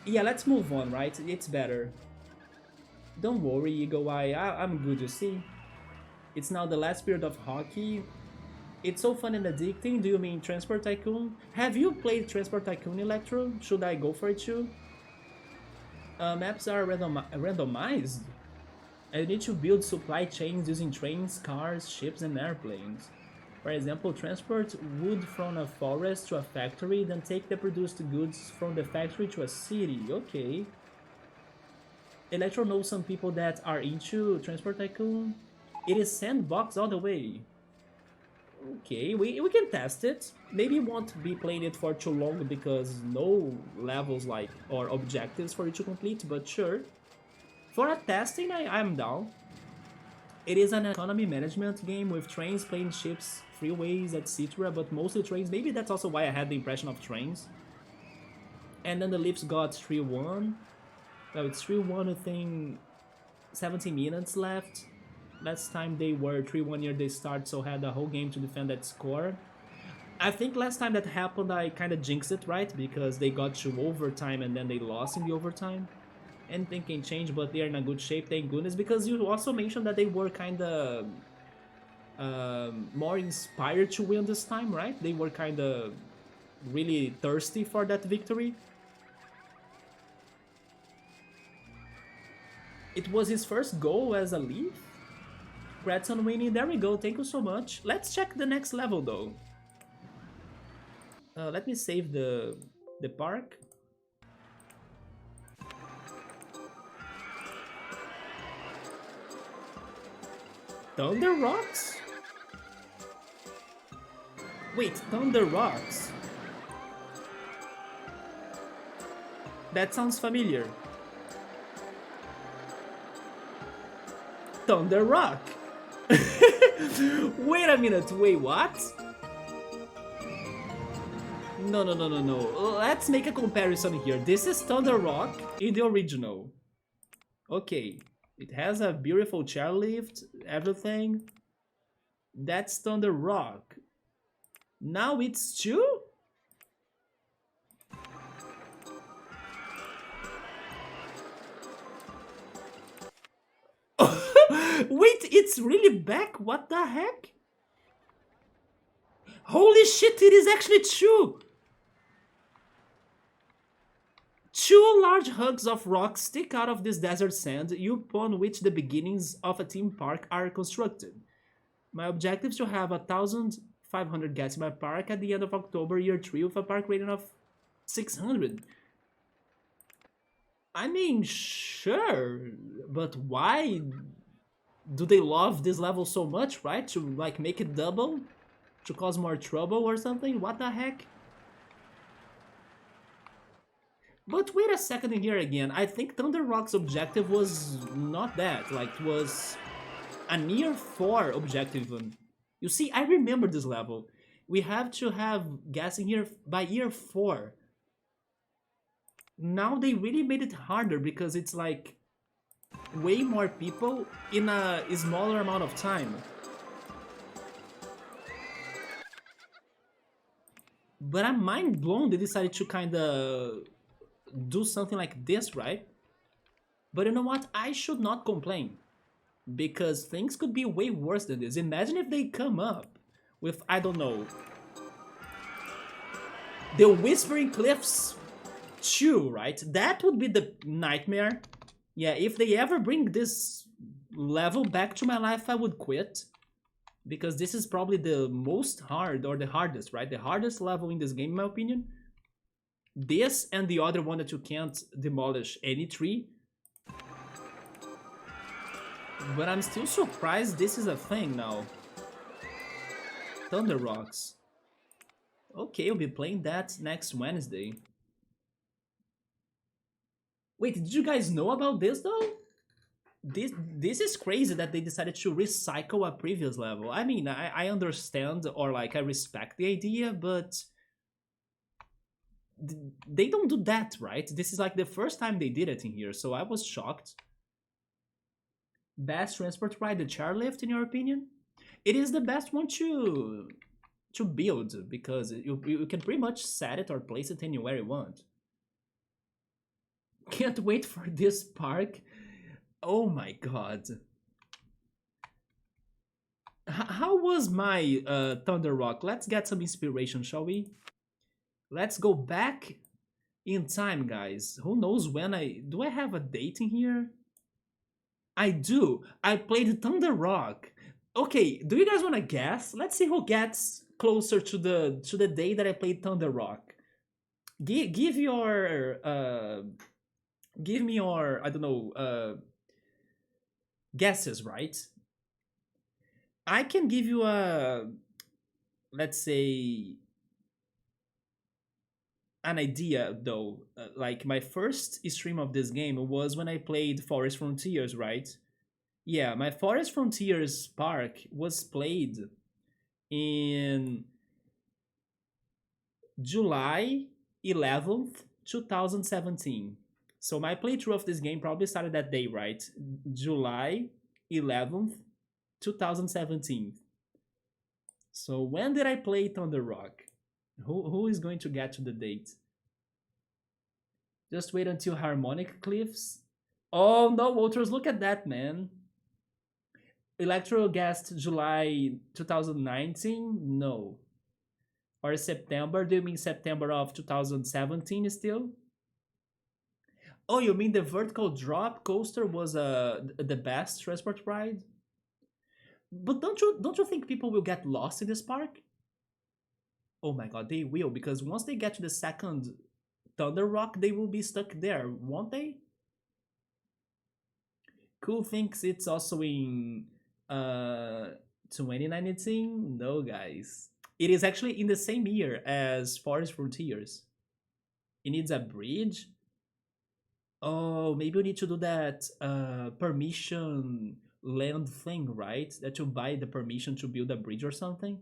Yeah, let's move on, right? It's better. Don't worry, Eagle Eye. I'm good, you see. It's now the last period of hockey. It's so fun and addicting. Do you mean Transport Tycoon? Have you played Transport Tycoon Electro? Should I go for it too? Maps are randomized. I need to build supply chains using trains, cars, ships, and airplanes. For example, transport wood from a forest to a factory, then take the produced goods from the factory to a city. Okay. Electro knows some people that are into Transport Tycoon. It is sandbox all the way. Okay, we can test it. Maybe won't be playing it for too long because no levels like or objectives for you to complete, but sure. For a testing, I'm down. It is an economy management game with trains, planes, ships, freeways, etc. But mostly trains. Maybe that's also why I had the impression of trains. And then the Leafs got 3-1. Well, it's 3-1, I think 17 minutes left. Last time they were 3-1 near the start, so had a whole game to defend that score. I think last time that happened, I kind of jinxed it, right? Because they got to overtime and then they lost in the overtime. Anything can change, but they are in a good shape, thank goodness. Because you also mentioned that they were kind of more inspired to win this time, right? They were kind of really thirsty for that victory. It was his first goal as a Leaf. Congrats on winning. There we go. Thank you so much. Let's check the next level though. Let me save the park. Thunder Rocks? Wait, Thunder Rocks? That sounds familiar. Thunder Rock! Wait a minute, wait, what? No. Let's make a comparison here. This is Thunder Rock in the original. Okay, it has a beautiful chairlift, everything. That's Thunder Rock. Now it's 2? Wait, it's really back? What the heck? Holy shit, it is actually 2! 2 large hugs of rock stick out of this desert sand, upon which the beginnings of a theme park are constructed. My objective is to have 1,500 guests in my park at the end of October, year 3, with a park rating of 600. I mean, sure, but why do they love this level so much, right? To like make it double? To cause more trouble or something? What the heck? But wait a second here again. I think Thunder Rock's objective was not that. Like, it was a near 4 objective even. You see, I remember this level. We have to have guessing here by year 4. Now they really made it harder because it's like way more people in a smaller amount of time. But I'm mind blown they decided to kind of do something like this, right? But you know what? I should not complain. Because things could be way worse than this. Imagine if they come up with, I don't know, the Whispering Cliffs 2, right? That would be the nightmare. Yeah, if they ever bring this level back to my life, I would quit. Because this is probably the most hard, or the hardest, right? The hardest level in this game, in my opinion. This and the other one that you can't demolish any tree. But I'm still surprised this is a thing now. Thunder Rocks. Okay, we'll be playing that next Wednesday. Wait, did you guys know about this though? This is crazy that they decided to recycle a previous level. I mean, I understand or like I respect the idea, but they don't do that, right? This is like the first time they did it in here, so I was shocked. Best transport ride, the chairlift, in your opinion? It is the best one to build because you can pretty much set it or place it anywhere you want. Can't wait for this park. Oh my god. How was my Thunder Rock? Let's get some inspiration, shall we? Let's go back in time, guys. Who knows when I... Do I have a date in here? I do. I played Thunder Rock. Okay, do you guys want to guess? Let's see who gets closer to the day that I played Thunder Rock. Give your give me your, I don't know, guesses, right? I can give you a, let's say, an idea though. Like my first stream of this game was when I played Forest Frontiers, right? Yeah, my Forest Frontiers Park was played in July 11th, 2017. So my playthrough of this game probably started that day, right? July 11th, 2017. So when did I play Thunder Rock? Who is going to get to the date? Just wait until Harmonic Cliffs. Oh no, Walters, look at that, man. Electro guessed July 2019? No. Or September? Do you mean September of 2017 still? Oh, you mean the vertical drop coaster was the best transport ride? But don't you think people will get lost in this park? Oh my god, they will, because once they get to the second Thunder Rock, they will be stuck there, won't they? Cool thinks it's also in 2019. No, guys, it is actually in the same year as Forest Frontiers. It needs a bridge. Oh, maybe we need to do that permission land thing, right? That you buy the permission to build a bridge or something.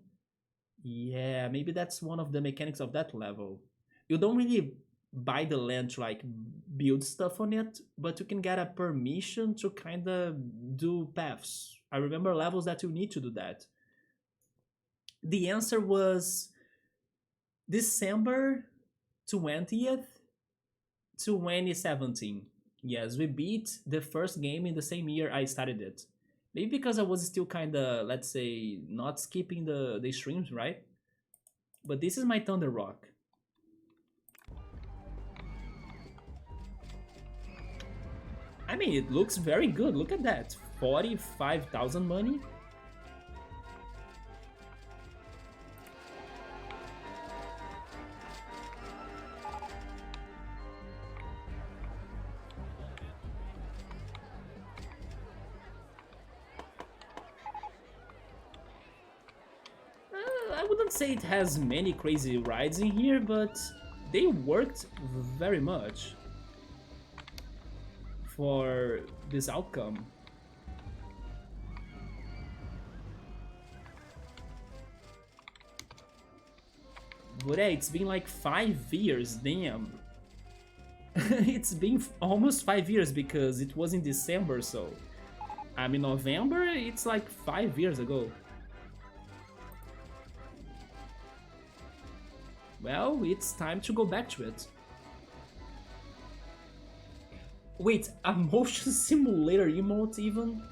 Yeah, maybe that's one of the mechanics of that level. You don't really buy the land to like build stuff on it, but you can get a permission to kind of do paths. I remember levels that you need to do that. The answer was December 20th, 2017. Yes, we beat the first game in the same year I started it. Maybe because I was still kind of, let's say, not skipping the streams, right? But this is my Thunder Rock. I mean, it looks very good. Look at that. 45,000 money. I wouldn't say it has many crazy rides in here, but they worked very much for this outcome. But hey, it's been like 5 years, damn. It's been almost 5 years because it was in December, so I'm in November, it's like 5 years ago. Well, it's time to go back to it. Wait, a motion simulator emote even?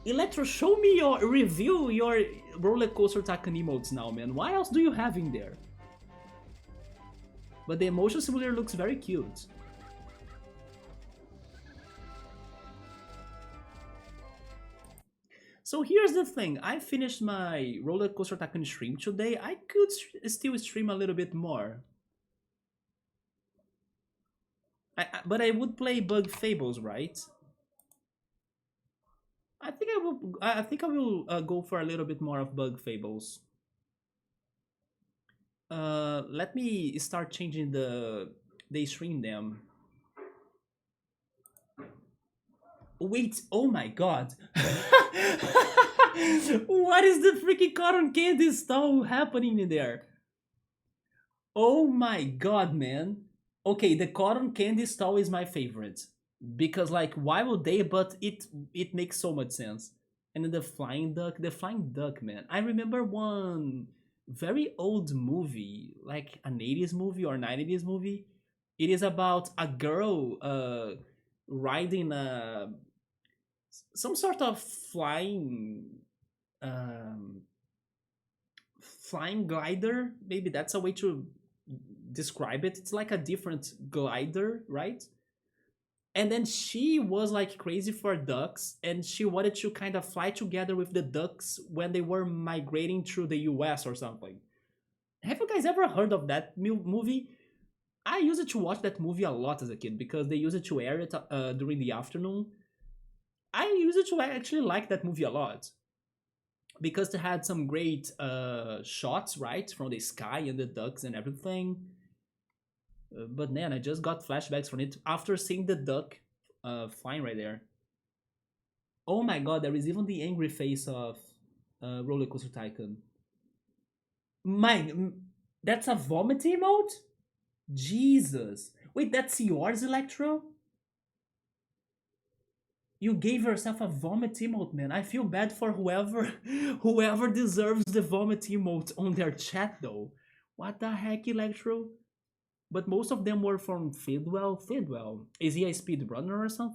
Electro, show me your review your RollerCoaster Tycoon emotes now, man. What else do you have in there? But the motion simulator looks very cute. So here's the thing, I finished my RollerCoaster Tycoon stream today. I could still stream a little bit more. But I would play Bug Fables, right? I think I will. I think I will go for a little bit more of Bug Fables. Let me start changing the stream them. Wait! Oh my god! What What is the freaking cotton candy stall happening in there? Oh my god, man. Okay, the cotton candy stall is my favorite because like why would they? But it makes so much sense. And then the flying duck, man. I remember one very old movie, like an 80s movie or 90s movie. It is about a girl riding some sort of um, flying glider. Maybe that's a way to describe it. It's like a different glider, right? And then she was like crazy for ducks, and she wanted to kind of fly together with the ducks when they were migrating through the US or something. Have you guys ever heard of that movie? I used to watch that movie a lot as a kid because they used it to air it during the afternoon. I used to actually like that movie a lot because it had some great shots, right, from the sky and the ducks and everything. But man, I just got flashbacks from it after seeing the duck flying right there. Oh my god, there is even the angry face of Roller Coaster Tycoon. My, that's a vomit emote? Jesus. Wait, that's yours, Electro? You gave yourself a vomit emote, man. I feel bad for whoever deserves the vomit emote on their chat though. What the heck, Electro? But most of them were from Fidwell. Fidwell. Is he a speedrunner or something?